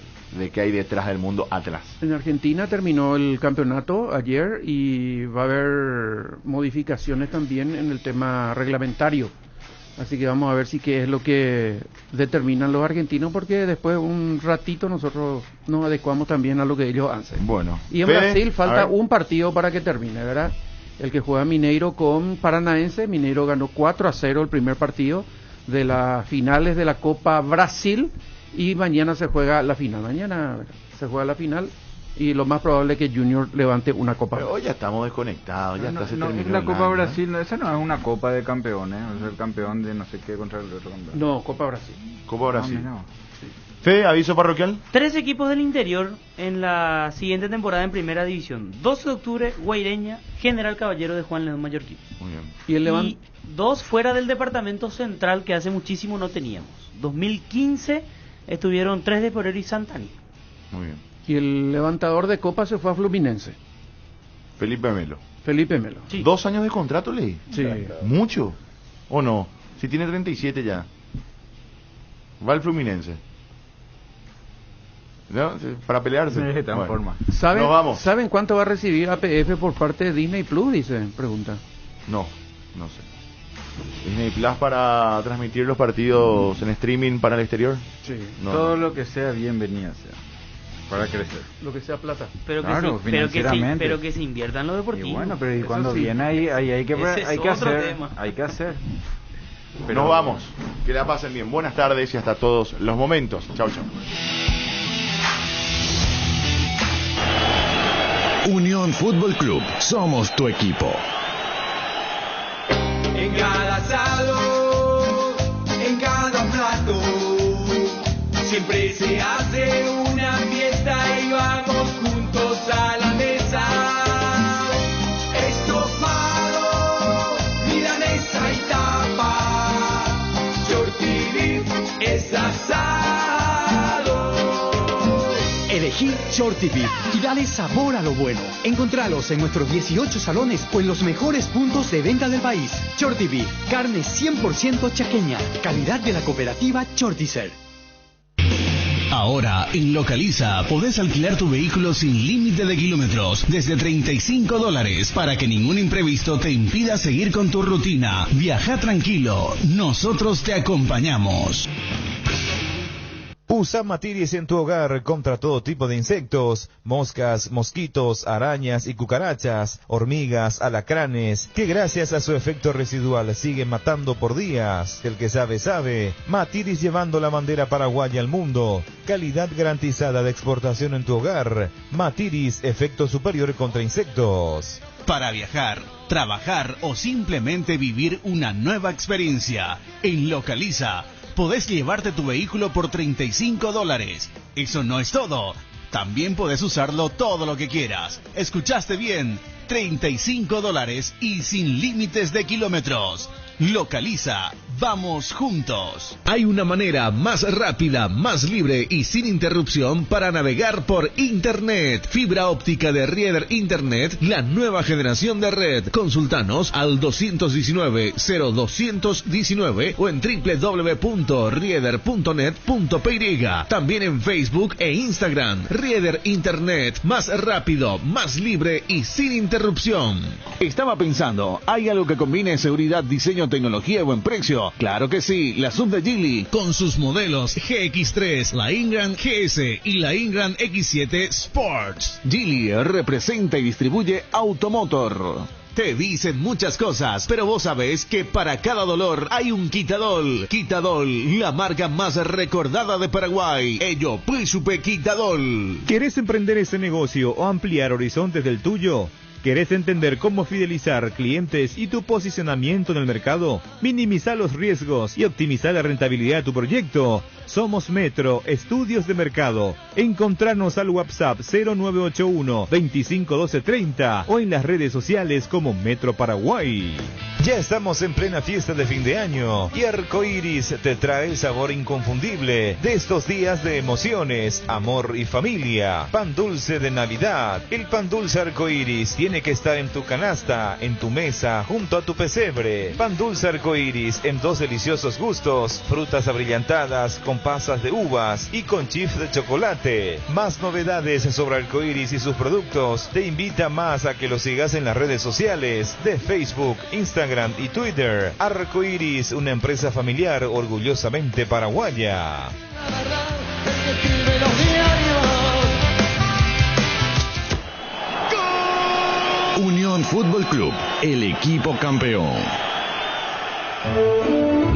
Speaker 8: qué hay detrás del mundo Atlas.
Speaker 3: En Argentina terminó el campeonato ayer y va a haber modificaciones también en el tema reglamentario. Así que vamos a ver si qué es lo que determinan los argentinos, porque después un ratito nosotros nos adecuamos también a lo que ellos hacen.
Speaker 8: Bueno.
Speaker 3: Y en Brasil falta un partido para que termine, ¿verdad? El que juega Mineiro con Paranaense. Mineiro ganó 4-0 el primer partido de las finales de la Copa Brasil, y mañana se juega la final. Mañana se juega la final y lo más probable es que Junior levante una Copa.
Speaker 8: Pero hoy ya estamos desconectados, se terminó.
Speaker 9: La Copa Brasil, esa no es una Copa de campeones, es el campeón de no sé qué contra el otro campeón.
Speaker 3: No, Copa Brasil.
Speaker 8: Copa Brasil. Fe, aviso parroquial.
Speaker 10: 3 equipos del interior en la siguiente temporada en Primera División. 12 de octubre, Guaireña, General Caballero de Juan León Mallorquín.
Speaker 8: Muy bien.
Speaker 10: Y 2 fuera del departamento central, que hace muchísimo no teníamos. 2015 estuvieron 3 de Porero y Santaní.
Speaker 8: Muy bien.
Speaker 3: Y el levantador de Copa se fue a Fluminense.
Speaker 8: Felipe Melo.
Speaker 3: Sí.
Speaker 8: 2 años de contrato, leí.
Speaker 3: Sí.
Speaker 8: ¿Mucho? ¿O no? Si tiene 37 ya. Va al Fluminense. ¿No? Para pelearse.
Speaker 9: De tal forma.
Speaker 3: ¿Saben cuánto va a recibir APF por parte de Disney Plus? Pregunta.
Speaker 8: No sé. Disney Plus para transmitir los partidos en streaming para el exterior.
Speaker 3: Sí.
Speaker 9: Todo lo que sea bienvenida sea. Para crecer.
Speaker 3: Lo que sea plata.
Speaker 10: Pero que se invierta en lo deportivo.
Speaker 9: Y bueno, pero cuando viene ahí hay que hacer. Hay que hacer.
Speaker 8: Pero nos vamos. Que la pasen bien. Buenas tardes y hasta todos los momentos. Chau.
Speaker 18: Unión Fútbol Club. Somos tu equipo.
Speaker 15: En cada asado, en cada plato, siempre se hace una fiesta y vamos juntos a la mesa. Estofado, milanesa y tapa, short TV es asado.
Speaker 1: Elegí Short TV y dale sabor a lo bueno. Encontralos en nuestros 18 salones o en los mejores puntos de venta del país. Short TV, carne 100% chaqueña, calidad de la cooperativa Shortizer.
Speaker 7: Ahora, en Localiza, podés alquilar tu vehículo sin límite de kilómetros, desde $35, para que ningún imprevisto te impida seguir con tu rutina. Viaja tranquilo, nosotros te acompañamos.
Speaker 13: Usa Matiris en tu hogar contra todo tipo de insectos, moscas, mosquitos, arañas y cucarachas, hormigas, alacranes, que gracias a su efecto residual siguen matando por días. El que sabe, sabe. Matiris, llevando la bandera paraguaya al mundo. Calidad garantizada de exportación en tu hogar. Matiris, efecto superior contra insectos.
Speaker 7: Para viajar, trabajar o simplemente vivir una nueva experiencia, en Localiza podés llevarte tu vehículo por $35. Eso no es todo. También podés usarlo todo lo que quieras. ¿Escuchaste bien? $35 y sin límites de kilómetros. Localiza, vamos juntos. Hay una manera más rápida, más libre y sin interrupción para navegar por Internet. Fibra óptica de Rieder Internet, la nueva generación de red. Consultanos al 219-0219 o en www.rieder.net.py. También en Facebook e Instagram. Rieder Internet, más rápido, más libre y sin interrupción. Estaba pensando, ¿hay algo que combine seguridad, diseño, tecnología y buen precio? Claro que sí, la sub de Geely, con sus modelos GX3, la Ingram GS y la Ingram X7 Sports. Geely representa y distribuye Automotor. Te dicen muchas cosas, pero vos sabés que para cada dolor hay un Quitadol. Quitadol, la marca más recordada de Paraguay. Ello, Príncipe Quitadol.
Speaker 14: ¿Querés emprender ese negocio o ampliar horizontes del tuyo? ¿Querés entender cómo fidelizar clientes y tu posicionamiento en el mercado? Minimizar los riesgos y optimizar la rentabilidad de tu proyecto. Somos Metro, Estudios de Mercado. Encontrarnos al WhatsApp 0981 251230 o en las redes sociales como Metro Paraguay.
Speaker 13: Ya estamos en plena fiesta de fin de año y Arcoiris te trae el sabor inconfundible de estos días de emociones, amor y familia. Pan dulce de Navidad. El pan dulce Arcoiris tiene que estar en tu canasta, en tu mesa, junto a tu pesebre. Pan dulce Arcoiris en dos deliciosos gustos: frutas abrillantadas con pasas de uvas y con chips de chocolate. Más novedades sobre Arcoiris y sus productos. Te invita más a que lo sigas en las redes sociales de Facebook, Instagram y Twitter. Arcoiris, una empresa familiar orgullosamente paraguaya.
Speaker 18: Unión Fútbol Club, el equipo campeón.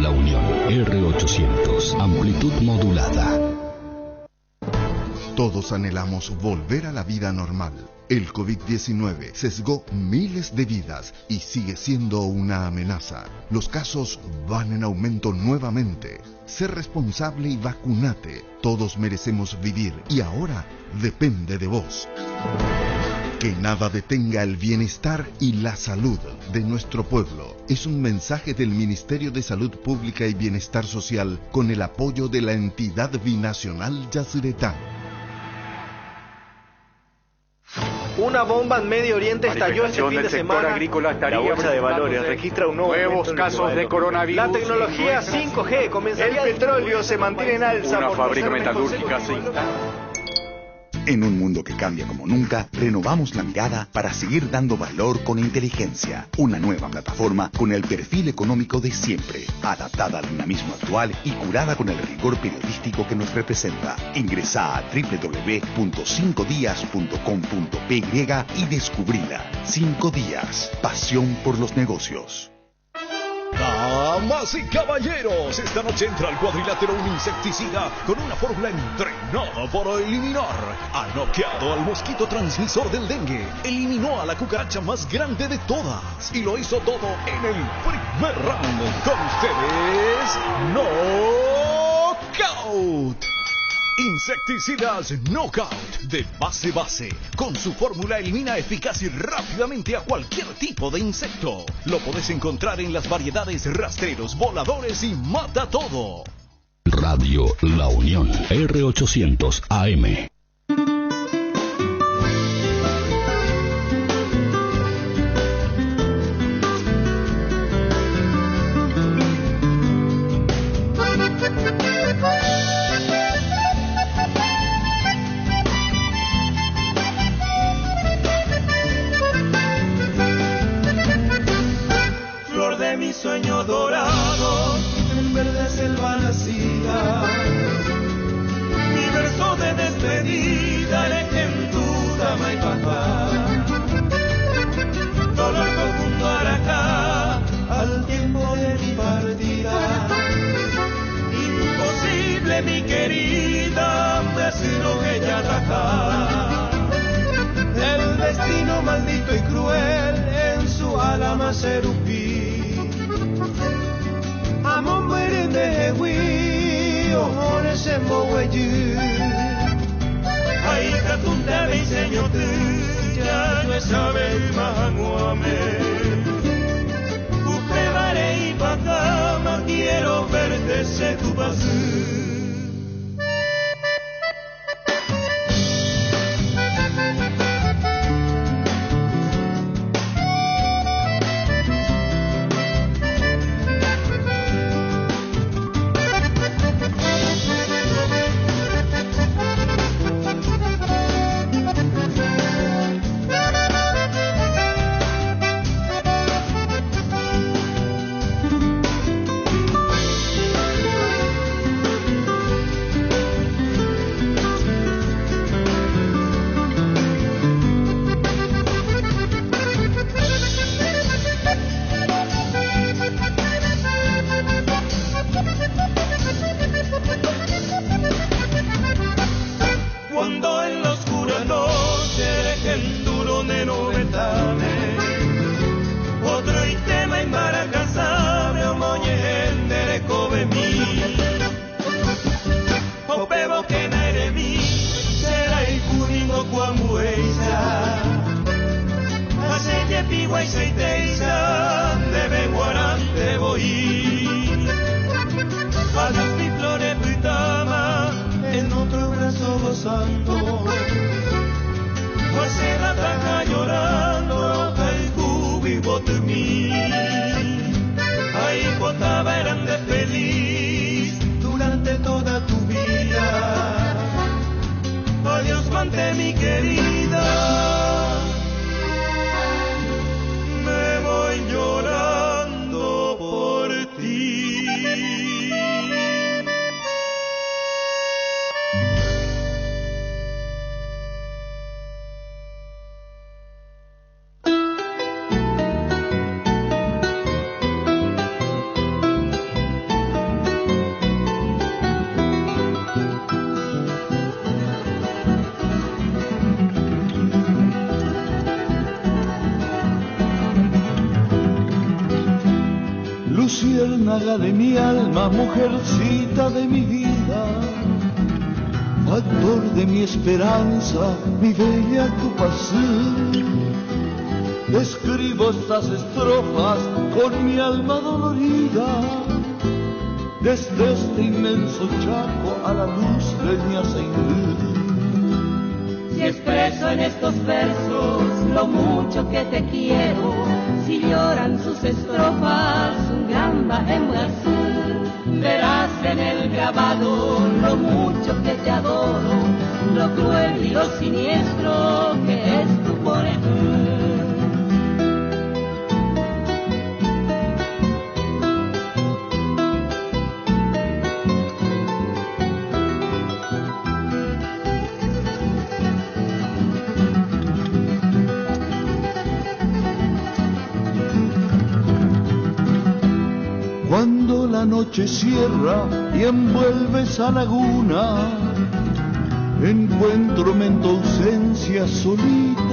Speaker 18: La Unión R800, amplitud modulada.
Speaker 2: Todos anhelamos volver a la vida normal. El COVID-19 sesgó miles de vidas y sigue siendo una amenaza. Los casos van en aumento nuevamente. Sé responsable y vacunate. Todos merecemos vivir y ahora depende de vos. Que nada detenga el bienestar y la salud de nuestro pueblo. Es un mensaje del Ministerio de Salud Pública y Bienestar Social con el apoyo de la entidad binacional Yacyretá.
Speaker 23: Una bomba en Medio Oriente estalló este fin de semana. La bolsa de valores registra un nuevos casos de coronavirus. La tecnología 5G comienza. El petróleo se mantiene en alza.
Speaker 24: Una fábrica metalúrgica se
Speaker 25: En un mundo que cambia como nunca, renovamos la mirada para seguir dando valor con inteligencia. Una nueva plataforma con el perfil económico de siempre, adaptada al dinamismo actual y curada con el rigor periodístico que nos representa. Ingresá a www.5dias.com.py y descubrila. 5 días. Pasión por los negocios.
Speaker 7: Damas y caballeros, esta noche entra al cuadrilátero un insecticida con una fórmula entrenada para eliminar. Ha noqueado al mosquito transmisor del dengue, eliminó a la cucaracha más grande de todas y lo hizo todo en el primer round. Con ustedes, Knockout. Insecticidas Knockout de base. Con su fórmula elimina eficaz y rápidamente a cualquier tipo de insecto. Lo podés encontrar en las variedades rastreros, voladores y mata todo.
Speaker 18: Radio La Unión R800 AM.
Speaker 5: ella raja. El destino maldito y cruel en su alma serupí. Amon berende hewi, ojones en moweyu. Ay, katunta me enseñó tú, ya no sabe mahanguame. Uprevare y pacama, quiero verte se tu pasu. Luciérnaga de mi alma, mujercita de mi vida, factor de mi esperanza, mi bella Tupacú. Escribo estas estrofas con mi alma dolorida, desde este inmenso Chaco a la luz de Ñaceingú.
Speaker 6: Si expreso en estos versos lo mucho que te quiero, si lloran sus estrofas un gamba en Brasil, verás en el grabado lo mucho que te adoro, lo cruel y lo siniestro que es tu poder.
Speaker 5: Cuando la noche cierra y envuelve esa laguna, encuéntrome en tu ausencia solito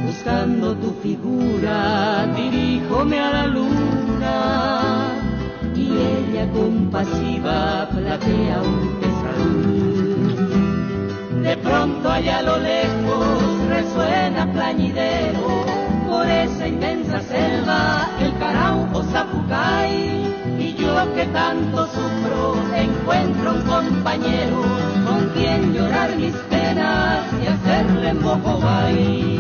Speaker 6: buscando tu figura, diríjome a la luna y ella compasiva platea un pesadú. De pronto allá a lo lejos resuena plañidero, por esa inmensa selva, el Carao o Zapucay, y yo que tanto sufro, encuentro un compañero con quien llorar mis penas y hacerle en Bocobay.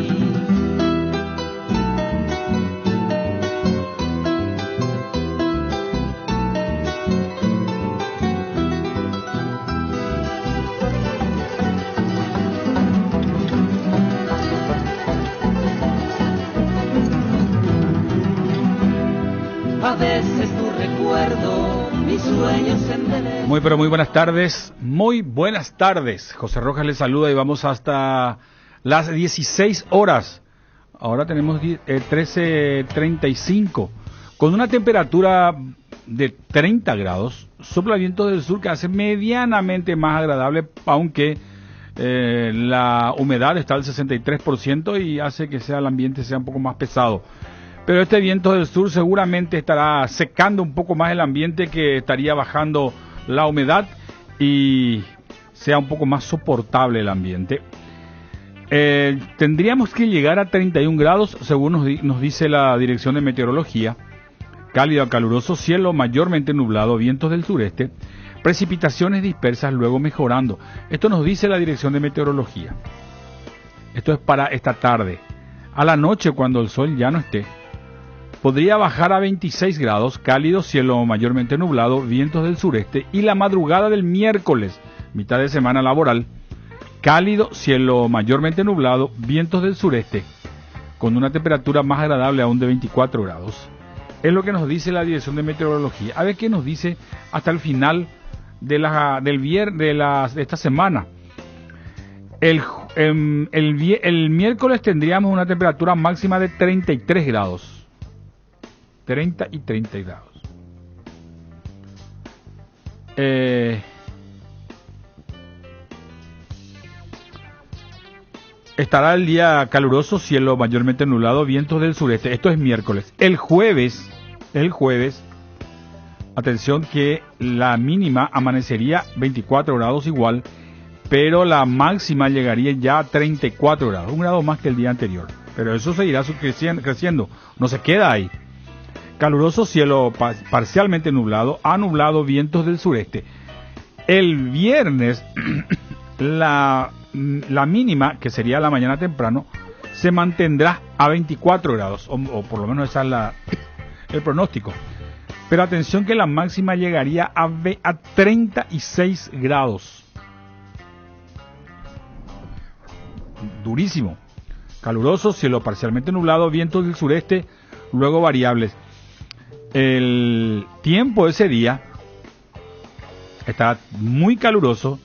Speaker 6: A veces tu recuerdo, mis sueños envenenan.
Speaker 12: Muy pero muy buenas tardes, José Rojas les saluda y vamos hasta las 16 horas. Ahora tenemos 13:35 con una temperatura de 30 grados, sopla viento del sur que hace medianamente más agradable, aunque la humedad está al 63% y hace que el ambiente sea un poco más pesado. Pero este viento del sur seguramente estará secando un poco más el ambiente, que estaría bajando la humedad y sea un poco más soportable el ambiente. Tendríamos que llegar a 31 grados, según nos dice la Dirección de Meteorología. Cálido a caluroso, cielo mayormente nublado, vientos del sureste, precipitaciones dispersas, luego mejorando. Esto nos dice la Dirección de Meteorología. Esto es para esta tarde. A la noche, cuando el sol ya no esté, podría bajar a 26 grados, cálido, cielo mayormente nublado, vientos del sureste. Y la madrugada del miércoles, mitad de semana laboral, cálido, cielo mayormente nublado, vientos del sureste, con una temperatura más agradable aún de 24 grados. Es lo que nos dice la Dirección de Meteorología. A ver qué nos dice hasta el final de esta semana. El miércoles tendríamos una temperatura máxima de 33 grados. 30 y 30 grados. Estará el día caluroso, cielo mayormente nublado, vientos del sureste. Esto es miércoles. El jueves, atención que la mínima amanecería 24 grados igual, pero la máxima llegaría ya a 34 grados, un grado más que el día anterior. Pero eso seguirá creciendo, no se queda ahí. Caluroso, cielo parcialmente nublado, a nublado, vientos del sureste. El viernes, la mínima, que sería la mañana temprano, se mantendrá a 24 grados, o por lo menos ese es el pronóstico. Pero atención que la máxima llegaría a 36 grados. Durísimo. Caluroso, cielo parcialmente nublado, vientos del sureste, luego variables. El tiempo ese día está muy caluroso,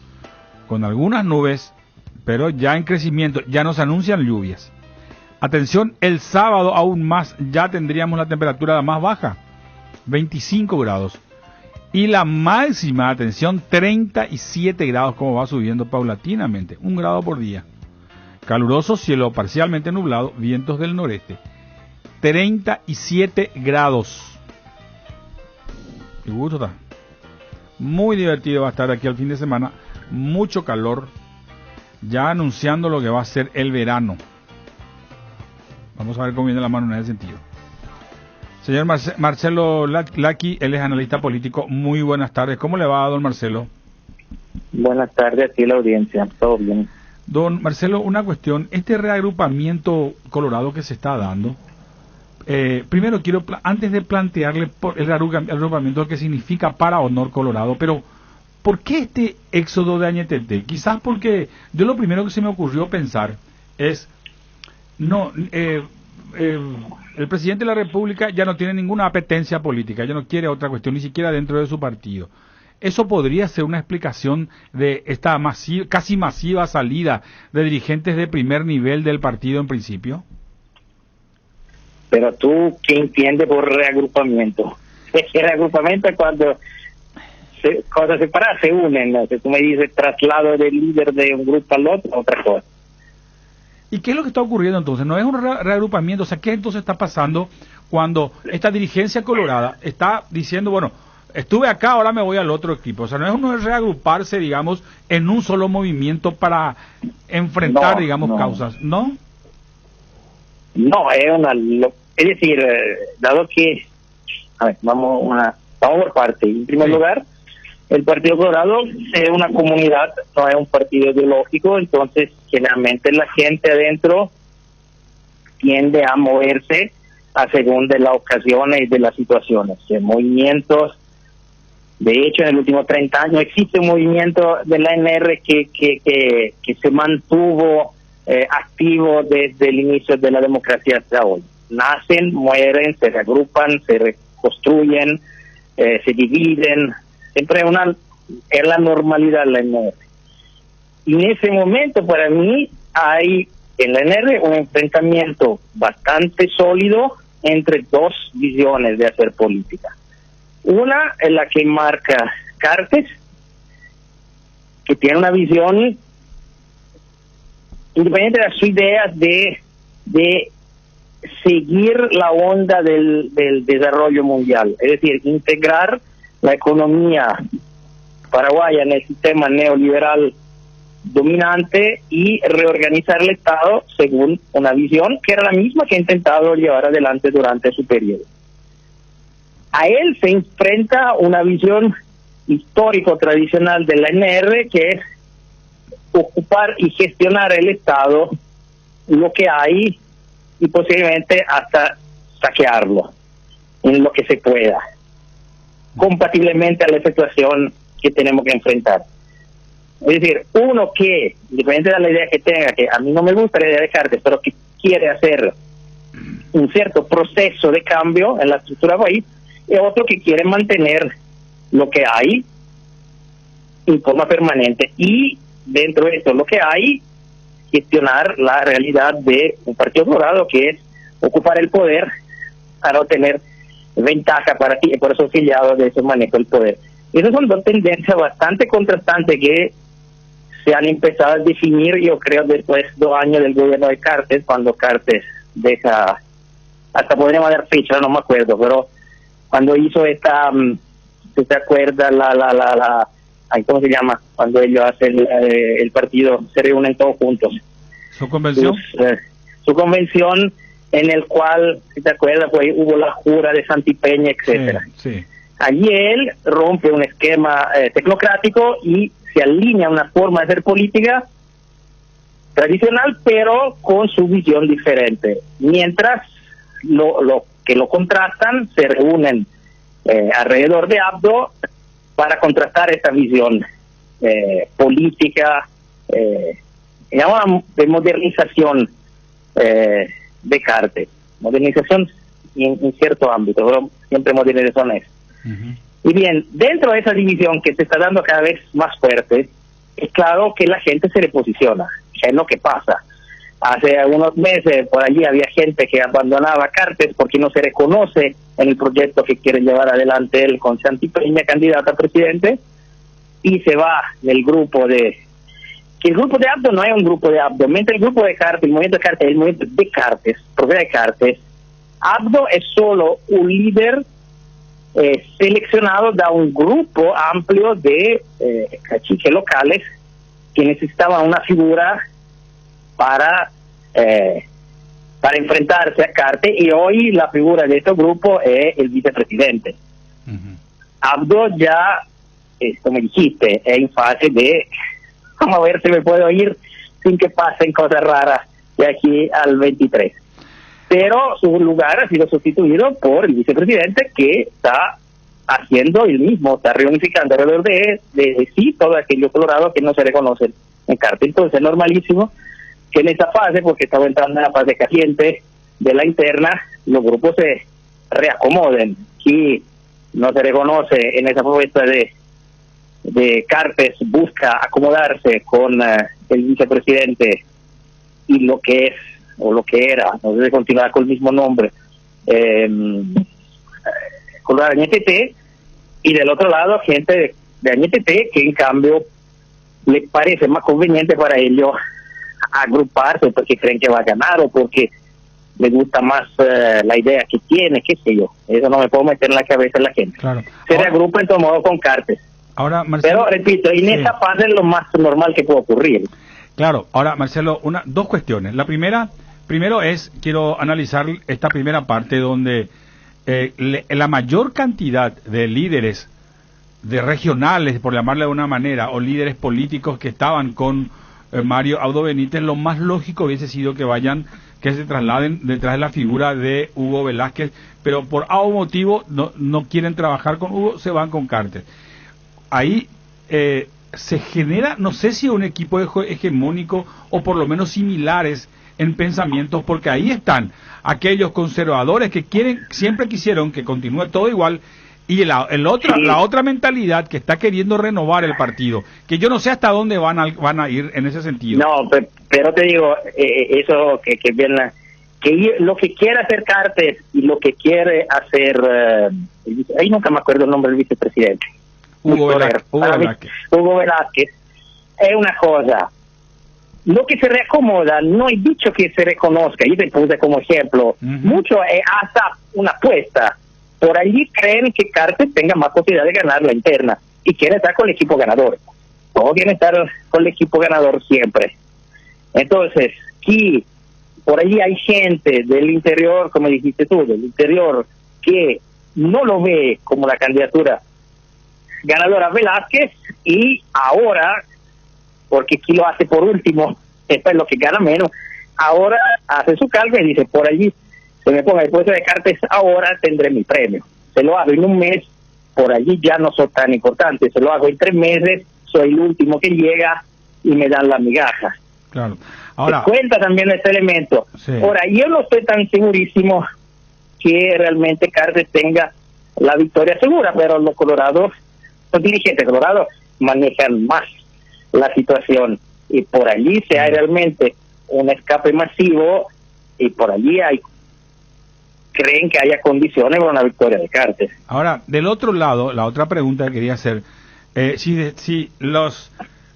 Speaker 12: con algunas nubes, pero ya en crecimiento, ya nos anuncian lluvias. Atención, el sábado aún más, ya tendríamos la temperatura más baja, 25 grados. Y la máxima, atención, 37 grados, como va subiendo paulatinamente, 1 grado por día. Caluroso, cielo parcialmente nublado, vientos del noreste, 37 grados. Qué gusto está. Muy divertido va a estar aquí al fin de semana, mucho calor, ya anunciando lo que va a ser el verano. Vamos a ver cómo viene la mano en ese sentido. Señor Marcelo Laqui, él es analista político. Muy buenas tardes. ¿Cómo le va, don Marcelo?
Speaker 4: Buenas tardes a ti, la audiencia. Todo bien.
Speaker 12: Don Marcelo, una cuestión. Este reagrupamiento colorado que se está dando, primero quiero, antes de plantearle el reagrupamiento, que significa para Honor Colorado, pero ¿por qué este éxodo de Añetete? Quizás porque yo lo primero que se me ocurrió pensar es, el presidente de la República ya no tiene ninguna apetencia política, ya no quiere otra cuestión, ni siquiera dentro de su partido. ¿Eso podría ser una explicación de esta casi masiva salida de dirigentes de primer nivel del partido en principio?
Speaker 4: Pero tú, ¿qué entiendes por reagrupamiento? El reagrupamiento es cuando cosas separadas se unen, ¿no? Si tú me dices traslado del líder de un grupo al otro, otra cosa.
Speaker 12: ¿Y qué es lo que está ocurriendo entonces? ¿No es un reagrupamiento? O sea, ¿qué entonces está pasando cuando esta dirigencia colorada está diciendo, bueno, estuve acá, ahora me voy al otro equipo? O sea, no es reagruparse, digamos, en un solo movimiento para enfrentar, causas, ¿no?
Speaker 4: No, es decir, dado que, a ver, vamos por parte. En primer lugar, el Partido Colorado es una comunidad, no es un partido ideológico, entonces generalmente la gente adentro tiende a moverse a según de las ocasiones y de las situaciones. Movimientos, de hecho, en el último 30 años existe un movimiento de la ANR que se mantuvo activo desde el inicio de la democracia hasta hoy. Nacen, mueren, se reagrupan, se reconstruyen, se dividen. Siempre es la normalidad la NR. Y en ese momento, para mí, hay en la NR un enfrentamiento bastante sólido entre dos visiones de hacer política. Una es la que marca Cartes, que tiene una visión independiente de sus ideas de seguir la onda del desarrollo mundial, es decir, integrar la economía paraguaya en el sistema neoliberal dominante y reorganizar el Estado según una visión que era la misma que ha intentado llevar adelante durante su periodo. A él se enfrenta una visión histórico-tradicional de la NR, que es ocupar y gestionar el Estado, lo que hay, y posiblemente hasta saquearlo en lo que se pueda, compatiblemente a la situación que tenemos que enfrentar. Es decir, uno que, independientemente de la idea que tenga, que a mí no me gusta la idea de Cartes, pero que quiere hacer un cierto proceso de cambio en la estructura del país, y otro que quiere mantener lo que hay en forma permanente, y dentro de esto lo que hay, gestionar la realidad de un partido colorado, que es ocupar el poder para obtener ventaja para ti, y por eso afiliados de ese manejo del poder. Esas son dos tendencias bastante contrastantes que se han empezado a definir, yo creo, después de 2 años del gobierno de Cartes, cuando Cartes deja, hasta podríamos dar fecha, no me acuerdo, pero cuando hizo esta, ¿se acuerda ¿cómo se llama? Cuando ellos hacen el partido, se reúnen todos juntos.
Speaker 12: ¿Su convención?
Speaker 4: Su convención, en el cual, si te acuerdas, pues hubo la jura de Santipeña, etcétera.
Speaker 12: Sí.
Speaker 4: Allí él rompe un esquema tecnocrático y se alinea a una forma de hacer política tradicional, pero con su visión diferente. Mientras lo que lo contrastan se reúnen alrededor de Abdo para contrastar esa visión política, de modernización de Cartes. Modernización en cierto ámbito, pero siempre modernización es. Y bien, dentro de esa división que se está dando cada vez más fuerte, es claro que la gente se reposiciona, que es lo que pasa. Hace algunos meses por allí había gente que abandonaba Cartes porque no se reconoce en el proyecto que quiere llevar adelante él con Santipeña, candidata a presidente, y se va del grupo de... que el grupo de Abdo no es un grupo de Abdo, mientras el grupo de Cartes, el movimiento de Cartes, el movimiento de Cartes, propiedad de Cartes, Abdo es solo un líder seleccionado de un grupo amplio de caciques locales que necesitaban una figura para enfrentarse a Cartes, y hoy la figura de este grupo es el vicepresidente. Abdo ya, como dijiste, es en fase de vamos a ver si me puedo ir sin que pasen cosas raras de aquí al 23. Pero su lugar ha sido sustituido por el vicepresidente, que está haciendo el mismo, está reunificando alrededor de sí todo aquello colorado que no se reconocen en Cartes. Entonces es normalísimo que en esta fase, porque estamos entrando en la fase caliente de la interna, los grupos se reacomoden. Si no se reconoce en esa propuesta de Cartes, busca acomodarse con el vicepresidente y lo que es, o lo que era, no debe continuar con el mismo nombre, con la AñTT, y del otro lado gente de AñTT que en cambio le parece más conveniente para ellos agruparse porque creen que va a ganar o porque le gusta más la idea que tiene, qué sé yo. Eso no me puedo meter en la cabeza de la gente.
Speaker 12: Claro.
Speaker 4: Se reagrupa en todo modo con Cartes.
Speaker 12: Ahora, Marcelo,
Speaker 4: pero repito, en esa fase es lo más normal que puede ocurrir.
Speaker 12: Claro. Ahora, Marcelo, dos cuestiones. La primero es, quiero analizar esta primera parte donde la mayor cantidad de líderes de regionales, por llamarle de una manera, o líderes políticos que estaban con Mario Abdo Benítez, lo más lógico hubiese sido que se trasladen detrás de la figura de Hugo Velázquez, pero por algún motivo no quieren trabajar con Hugo, se van con Cartes. Ahí se genera, no sé si un equipo hegemónico o por lo menos similares en pensamientos, porque ahí están aquellos conservadores que siempre quisieron que continúe todo igual, y la otra mentalidad que está queriendo renovar el partido, que yo no sé hasta dónde van a ir en ese sentido.
Speaker 4: No, pero te digo, eso que que lo que quiere hacer Cartes y lo que quiere hacer, ahí nunca me acuerdo el nombre del vicepresidente, Hugo Velázquez, es una cosa. Lo que se reacomoda, no he dicho que se reconozca, yo te puse como ejemplo, mucho es hasta una apuesta. Por allí creen que Cartes tenga más posibilidad de ganar la interna y quiere estar con el equipo ganador. Todos quieren estar con el equipo ganador siempre. Entonces, aquí, por allí hay gente del interior, como dijiste tú, del interior, que no lo ve como la candidatura ganadora Velázquez, y ahora, porque aquí lo hace por último, esto es lo que gana menos, ahora hace su cálculo y dice, por allí, se me ponga el puesto de Cartes, ahora tendré mi premio. Se lo hago en un mes, por allí ya no soy tan importante, se lo hago en 3 meses, soy el último que llega y me dan la migaja.
Speaker 12: Claro. Ahora,
Speaker 4: se cuenta también este elemento.
Speaker 12: Sí.
Speaker 4: Ahora, yo no estoy tan segurísimo que realmente Cartes tenga la victoria segura, pero los colorados, los dirigentes colorados manejan más la situación, y por allí se hay realmente un escape masivo, y por allí creen que haya condiciones para una victoria de Cartes.
Speaker 12: Ahora, del otro lado, la otra pregunta que quería hacer, si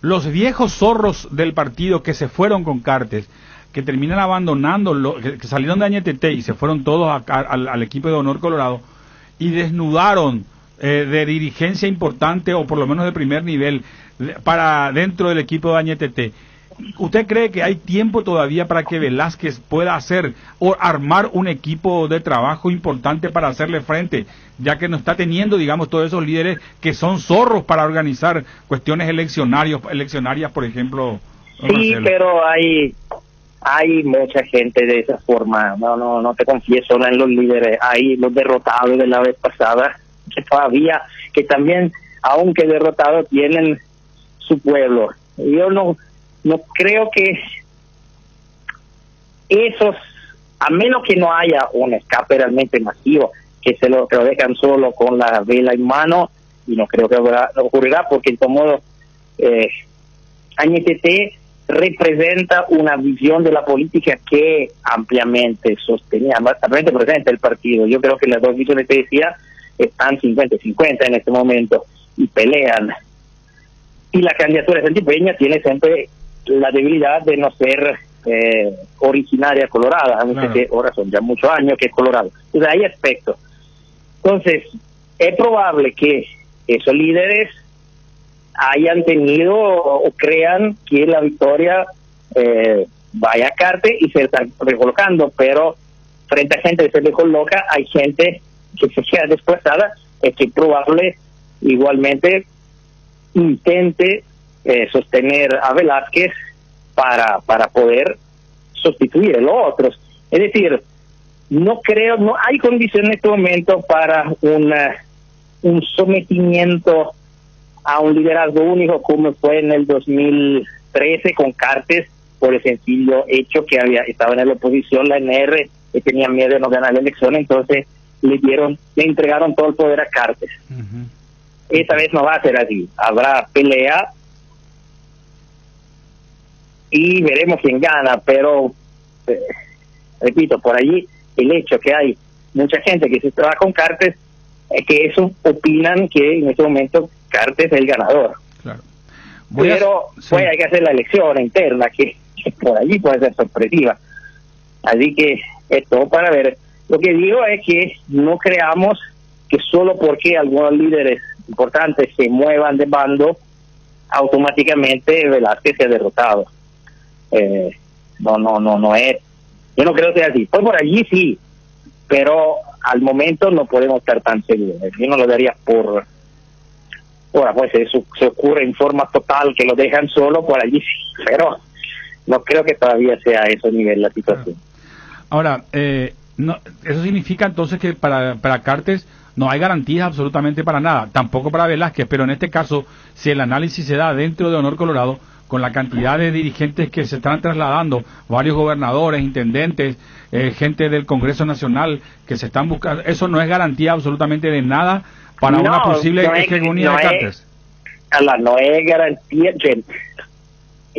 Speaker 12: los viejos zorros del partido que se fueron con Cartes, que terminan abandonando, que salieron de Añetete y se fueron todos al equipo de Honor Colorado y desnudaron de dirigencia importante, o por lo menos de primer nivel, para dentro del equipo de Añetete, ¿usted cree que hay tiempo todavía para que Velázquez pueda hacer o armar un equipo de trabajo importante para hacerle frente, ya que no está teniendo, digamos, todos esos líderes que son zorros para organizar cuestiones eleccionarias, por ejemplo?
Speaker 4: Sí,
Speaker 12: Marcelo.
Speaker 4: pero hay mucha gente de esa forma. No te confieso, no en los líderes, hay los derrotados de la vez pasada, que todavía, que también, aunque derrotados, tienen su pueblo. Yo no creo que esos, a menos que no haya un escape realmente masivo, que se lo dejan solo con la vela en mano, y no creo que ocurrirá, porque en todo modo Añetete representa una visión de la política que ampliamente sostenía, ampliamente presente el partido. Yo creo que las dos visiones que decía están 50-50 en este momento y pelean. Y la candidatura de Santipeña tiene siempre la debilidad de no ser originaria colorada, aunque que ahora son ya muchos años que es colorado. Entonces hay aspectos. Entonces, es probable que esos líderes hayan tenido o crean que la victoria vaya a Cartes y se están recolocando, pero frente a gente que se recoloca, hay gente que se queda desplazada, es que es probable igualmente intente sostener a Velázquez para poder sustituir a los otros. Es decir, no hay condición en este momento para un sometimiento a un liderazgo único como fue en el 2013 con Cartes, por el sencillo hecho que estaba en la oposición, la NR, que tenía miedo de no ganar la elección, entonces le entregaron todo el poder a Cartes. Esta vez no va a ser así, habrá pelea y veremos quién gana, pero repito, por allí el hecho que hay mucha gente que se trabaja con Cartes es que eso opinan que en este momento Cartes es el ganador.
Speaker 12: Claro.
Speaker 4: Pero hay que hacer la elección interna que por allí puede ser sorpresiva, así que es todo para ver. Lo que digo es que no creamos que solo porque algunos líderes importantes se muevan de bando automáticamente Velázquez sea derrotado. No es, yo no creo que sea así. Pues por allí sí, pero al momento no podemos estar tan seguros. Yo no lo daría por ahora, pues eso se ocurre en forma total que lo dejan solo, por allí sí, pero no creo que todavía sea a ese nivel la situación.
Speaker 12: Ahora, eso significa entonces que para Cartes no hay garantías absolutamente para nada, tampoco para Velázquez, pero en este caso, si el análisis se da dentro de Honor Colorado, con la cantidad de dirigentes que se están trasladando, varios gobernadores, intendentes, gente del Congreso Nacional que se están buscando, eso no es garantía absolutamente de nada para una posible hegemonía de Cartes.
Speaker 4: No es garantía,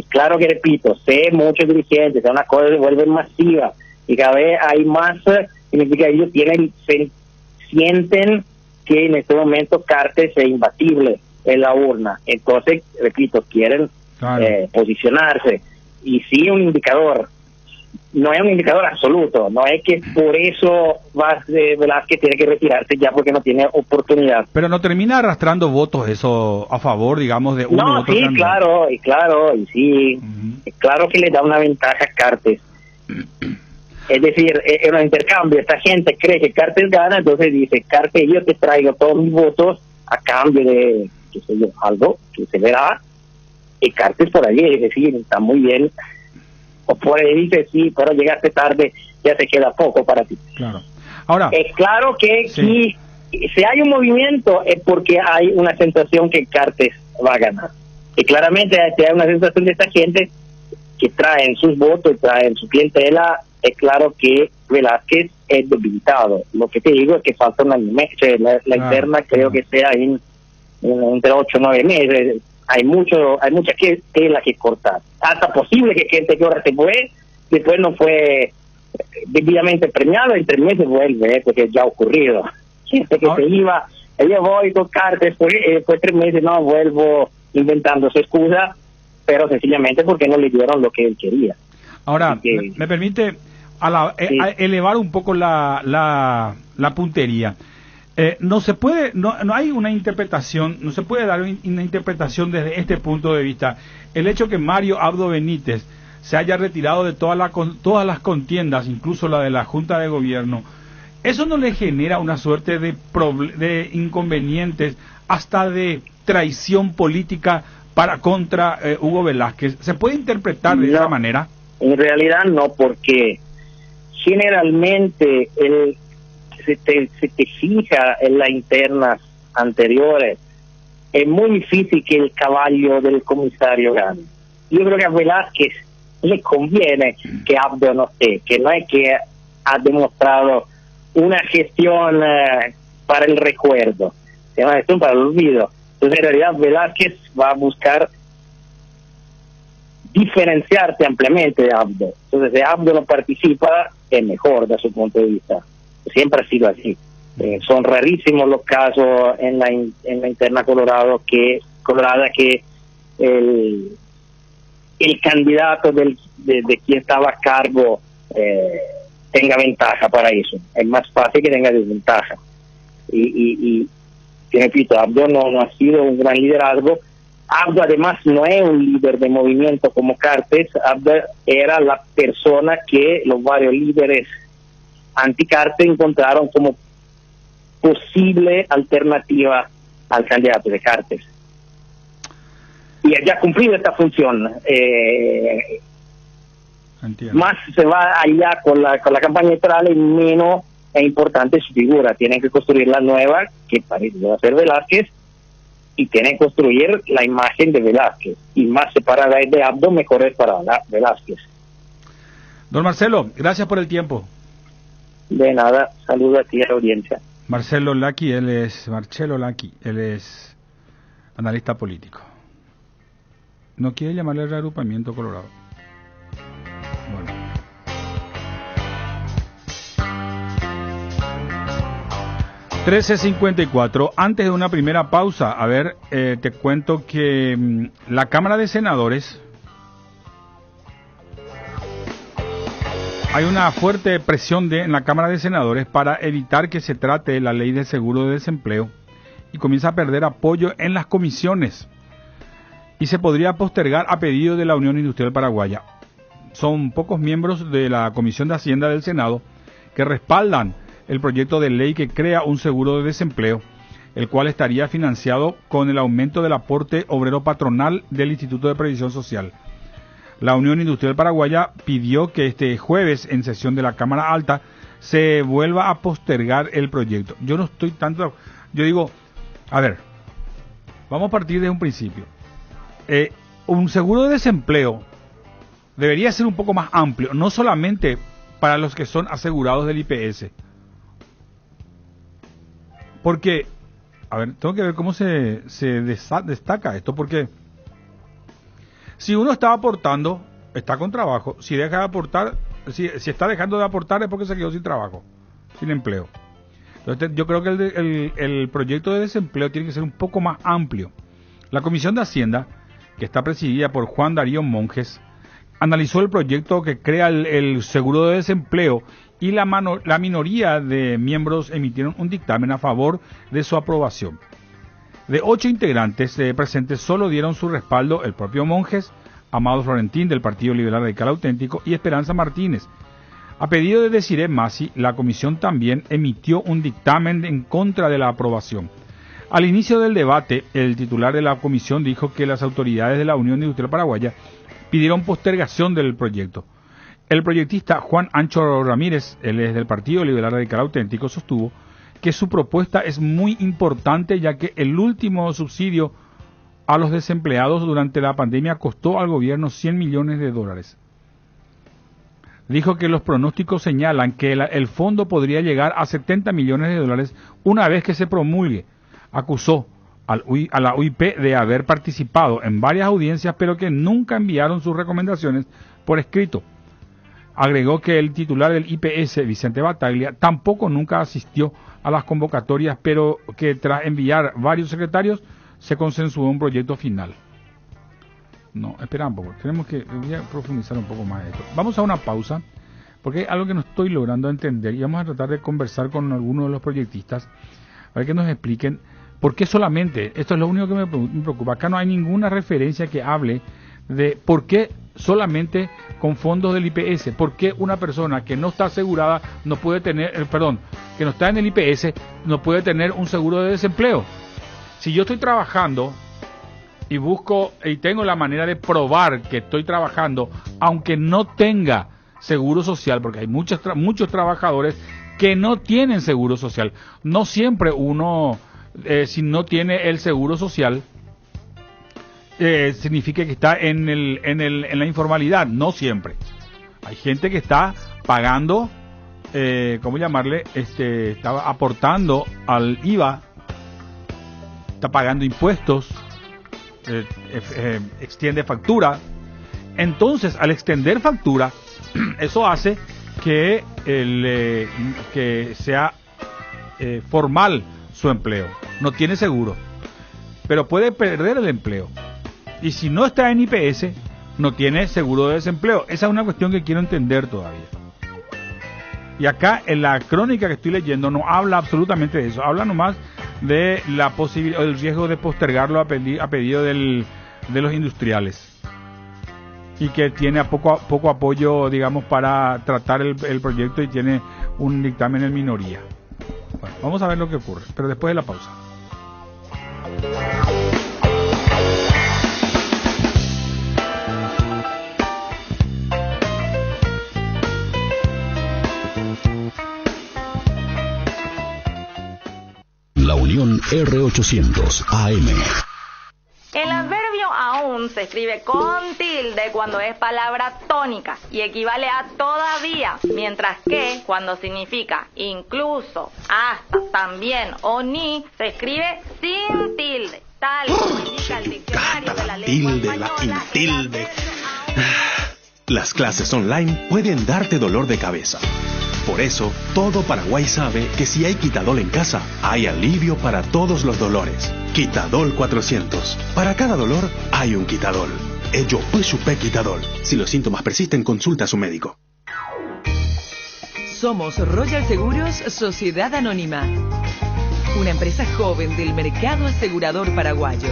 Speaker 4: claro que repito, sé muchos dirigentes, es una cosa que se vuelve masiva, Y cada vez hay más, significa que ellos sienten que en este momento Cartes es imbatible en la urna. Entonces, repito, quieren posicionarse. Y sí, un indicador. No es un indicador absoluto, no es que por eso Velázquez tiene que retirarse ya porque no tiene oportunidad.
Speaker 12: Pero no termina arrastrando votos eso a favor, digamos, de uno u otro
Speaker 4: sí,
Speaker 12: candidato.
Speaker 4: claro, claro que le da una ventaja a Cartes. Es decir, es un intercambio. Esta gente cree que Cartes gana, entonces dice, Cartes, yo te traigo todos mis votos a cambio de, qué sé yo, algo que se verá. Y Cartes por allí dice, sí, está muy bien. O por ahí dice, sí, pero llegaste tarde, ya te queda poco para ti.
Speaker 12: Claro. Ahora,
Speaker 4: es claro que si hay un movimiento es porque hay una sensación que Cartes va a ganar. Y claramente si hay una sensación de esta gente que traen sus votos y traen su clientela, es claro que Velázquez es debilitado. Lo que te digo es que falta un año. La interna creo que sea entre 8 o 9 meses. Hay mucha tela que cortar. Hasta posible que gente que ahora se fue, después no fue debidamente premiado, en 3 meses vuelve, porque ya ha ocurrido. Gente que se iba, yo voy con Cartes, después 3 meses no vuelvo inventando su excusa, pero sencillamente porque no le dieron lo que él quería.
Speaker 12: Ahora, me permite a elevar un poco la puntería. No se puede, no hay una interpretación, no se puede dar una interpretación desde este punto de vista. El hecho que Mario Abdo Benítez se haya retirado de todas las contiendas, incluso la de la Junta de Gobierno, eso no le genera una suerte de inconvenientes, hasta de traición política contra Hugo Velázquez. ¿Se puede interpretar de esa manera?
Speaker 4: En realidad no, porque generalmente se te fija en las internas anteriores, es muy difícil que el caballo del comisario gane. Yo creo que a Velázquez le conviene que Abdo no esté, que no es que ha demostrado una gestión para el recuerdo, es una gestión para el olvido. Entonces en realidad Velázquez va a buscar diferenciarse ampliamente de Abdo. Entonces si Abdo no participa, es mejor de su punto de vista. Siempre ha sido así. Son rarísimos los casos en la interna colorada que el candidato de quien estaba a cargo tenga ventaja para eso. Es más fácil que tenga desventaja. Y repito, Abdo no ha sido un gran liderazgo. Abdo además no es un líder de movimiento como Cartes. Abdo era la persona que los varios líderes anti-Cartes encontraron como posible alternativa al candidato de Cartes. Y ya ha cumplido esta función. Más se va allá con la campaña electoral y menos es importante su figura. Tienen que construir la nueva, que parece que va a ser Velázquez, y tienen que construir la imagen de Velázquez. Y más separada de Abdo, mejor es para Velázquez.
Speaker 12: Don Marcelo, gracias por el tiempo.
Speaker 4: De nada, saludo a ti y a la audiencia.
Speaker 12: Marcelo Laqui, él es analista político. ¿No quiere llamarle el reagrupamiento colorado? Bueno. $13:54. Antes de una primera pausa, a ver, te cuento que la Cámara de Senadores, hay una fuerte presión en la Cámara de Senadores para evitar que se trate la ley de seguro de desempleo y comienza a perder apoyo en las comisiones y se podría postergar a pedido de la Unión Industrial Paraguaya. Son pocos miembros de la Comisión de Hacienda del Senado que respaldan el proyecto de ley que crea un seguro de desempleo, el cual estaría financiado con el aumento del aporte obrero patronal del Instituto de Previsión Social. La Unión Industrial Paraguaya pidió que este jueves, en sesión de la Cámara Alta, se vuelva a postergar el proyecto. Yo no estoy tanto... Yo digo, a ver, vamos a partir de un principio. Un seguro de desempleo debería ser un poco más amplio, no solamente para los que son asegurados del IPS. Porque, a ver, tengo que ver cómo se destaca esto, porque si uno está aportando, está con trabajo, si deja de aportar, si está dejando de aportar es porque se quedó sin trabajo, sin empleo. Entonces yo creo que el proyecto de desempleo tiene que ser un poco más amplio. La Comisión de Hacienda, que está presidida por Juan Darío Monjes, analizó el proyecto que crea el seguro de desempleo y la minoría de miembros emitieron un dictamen a favor de su aprobación. De 8 integrantes presentes solo dieron su respaldo el propio Monjes, Amado Florentín del Partido Liberal Radical Auténtico y Esperanza Martínez. A pedido de Desiree Masi, la comisión también emitió un dictamen en contra de la aprobación. Al inicio del debate, el titular de la comisión dijo que las autoridades de la Unión Industrial Paraguaya pidieron postergación del proyecto. El proyectista Juan Ancho Ramírez, él es del Partido Liberal Radical Auténtico, sostuvo que su propuesta es muy importante ya que el último subsidio a los desempleados durante la pandemia costó al gobierno 100 millones de dólares. Dijo que los pronósticos señalan que el fondo podría llegar a 70 millones de dólares una vez que se promulgue. Acusó a la UIP de haber participado en varias audiencias pero que nunca enviaron sus recomendaciones por escrito. Agregó que el titular del IPS, Vicente Bataglia, tampoco nunca asistió a las convocatorias, pero que tras enviar varios secretarios se consensuó un proyecto final. No, espera un poco, voy a profundizar un poco más esto. Vamos a una pausa, porque hay algo que no estoy logrando entender y vamos a tratar de conversar con algunos de los proyectistas, a ver que nos expliquen por qué solamente, esto es lo único que me preocupa, acá no hay ninguna referencia que hable de por qué solamente con fondos del IPS, por qué una persona que no está asegurada no puede tener, que no está en el IPS no puede tener un seguro de desempleo. Si yo estoy trabajando y busco y tengo la manera de probar que estoy trabajando, aunque no tenga seguro social, porque hay muchos trabajadores que no tienen seguro social. No siempre uno, si no tiene el seguro social, significa que está en la informalidad. No siempre. Hay gente que está pagando, está aportando al IVA, está pagando impuestos, extiende factura. Entonces, al extender factura, eso hace que sea formal su empleo. No tiene seguro, pero puede perder el empleo. Y si no está en IPS, no tiene seguro de desempleo. Esa es una cuestión que quiero entender todavía. Y acá en la crónica que estoy leyendo no habla absolutamente de eso. Habla nomás de la posibilidad, el riesgo de postergarlo a pedido de los industriales. Y que tiene poco apoyo, digamos, para tratar el proyecto y tiene un dictamen en minoría. Bueno, vamos a ver lo que ocurre, pero después de la pausa.
Speaker 7: La Unión R800 AM.
Speaker 16: El adverbio aún se escribe con tilde cuando es palabra tónica y equivale a todavía, mientras que cuando significa incluso, hasta, también o ni, se escribe sin tilde, tal como indica el diccionario de la lengua española.
Speaker 11: Tilde. Las clases online pueden darte dolor de cabeza. Por eso, todo Paraguay sabe que si hay Quitadol en casa, hay alivio para todos los dolores. Quitadol 400. Para cada dolor, hay un Quitadol. Ello Puchupe Quitadol. Si los síntomas persisten, consulta a su médico.
Speaker 17: Somos Royal Seguros Sociedad Anónima, una empresa joven del mercado asegurador paraguayo.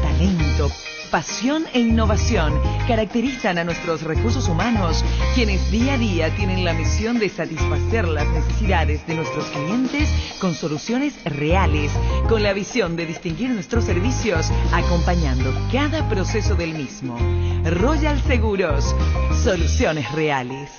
Speaker 17: Talento, pasión e innovación caracterizan a nuestros recursos humanos, quienes día a día tienen la misión de satisfacer las necesidades de nuestros clientes con soluciones reales, con la visión de distinguir nuestros servicios, acompañando cada proceso del mismo. Royal Seguros, soluciones reales.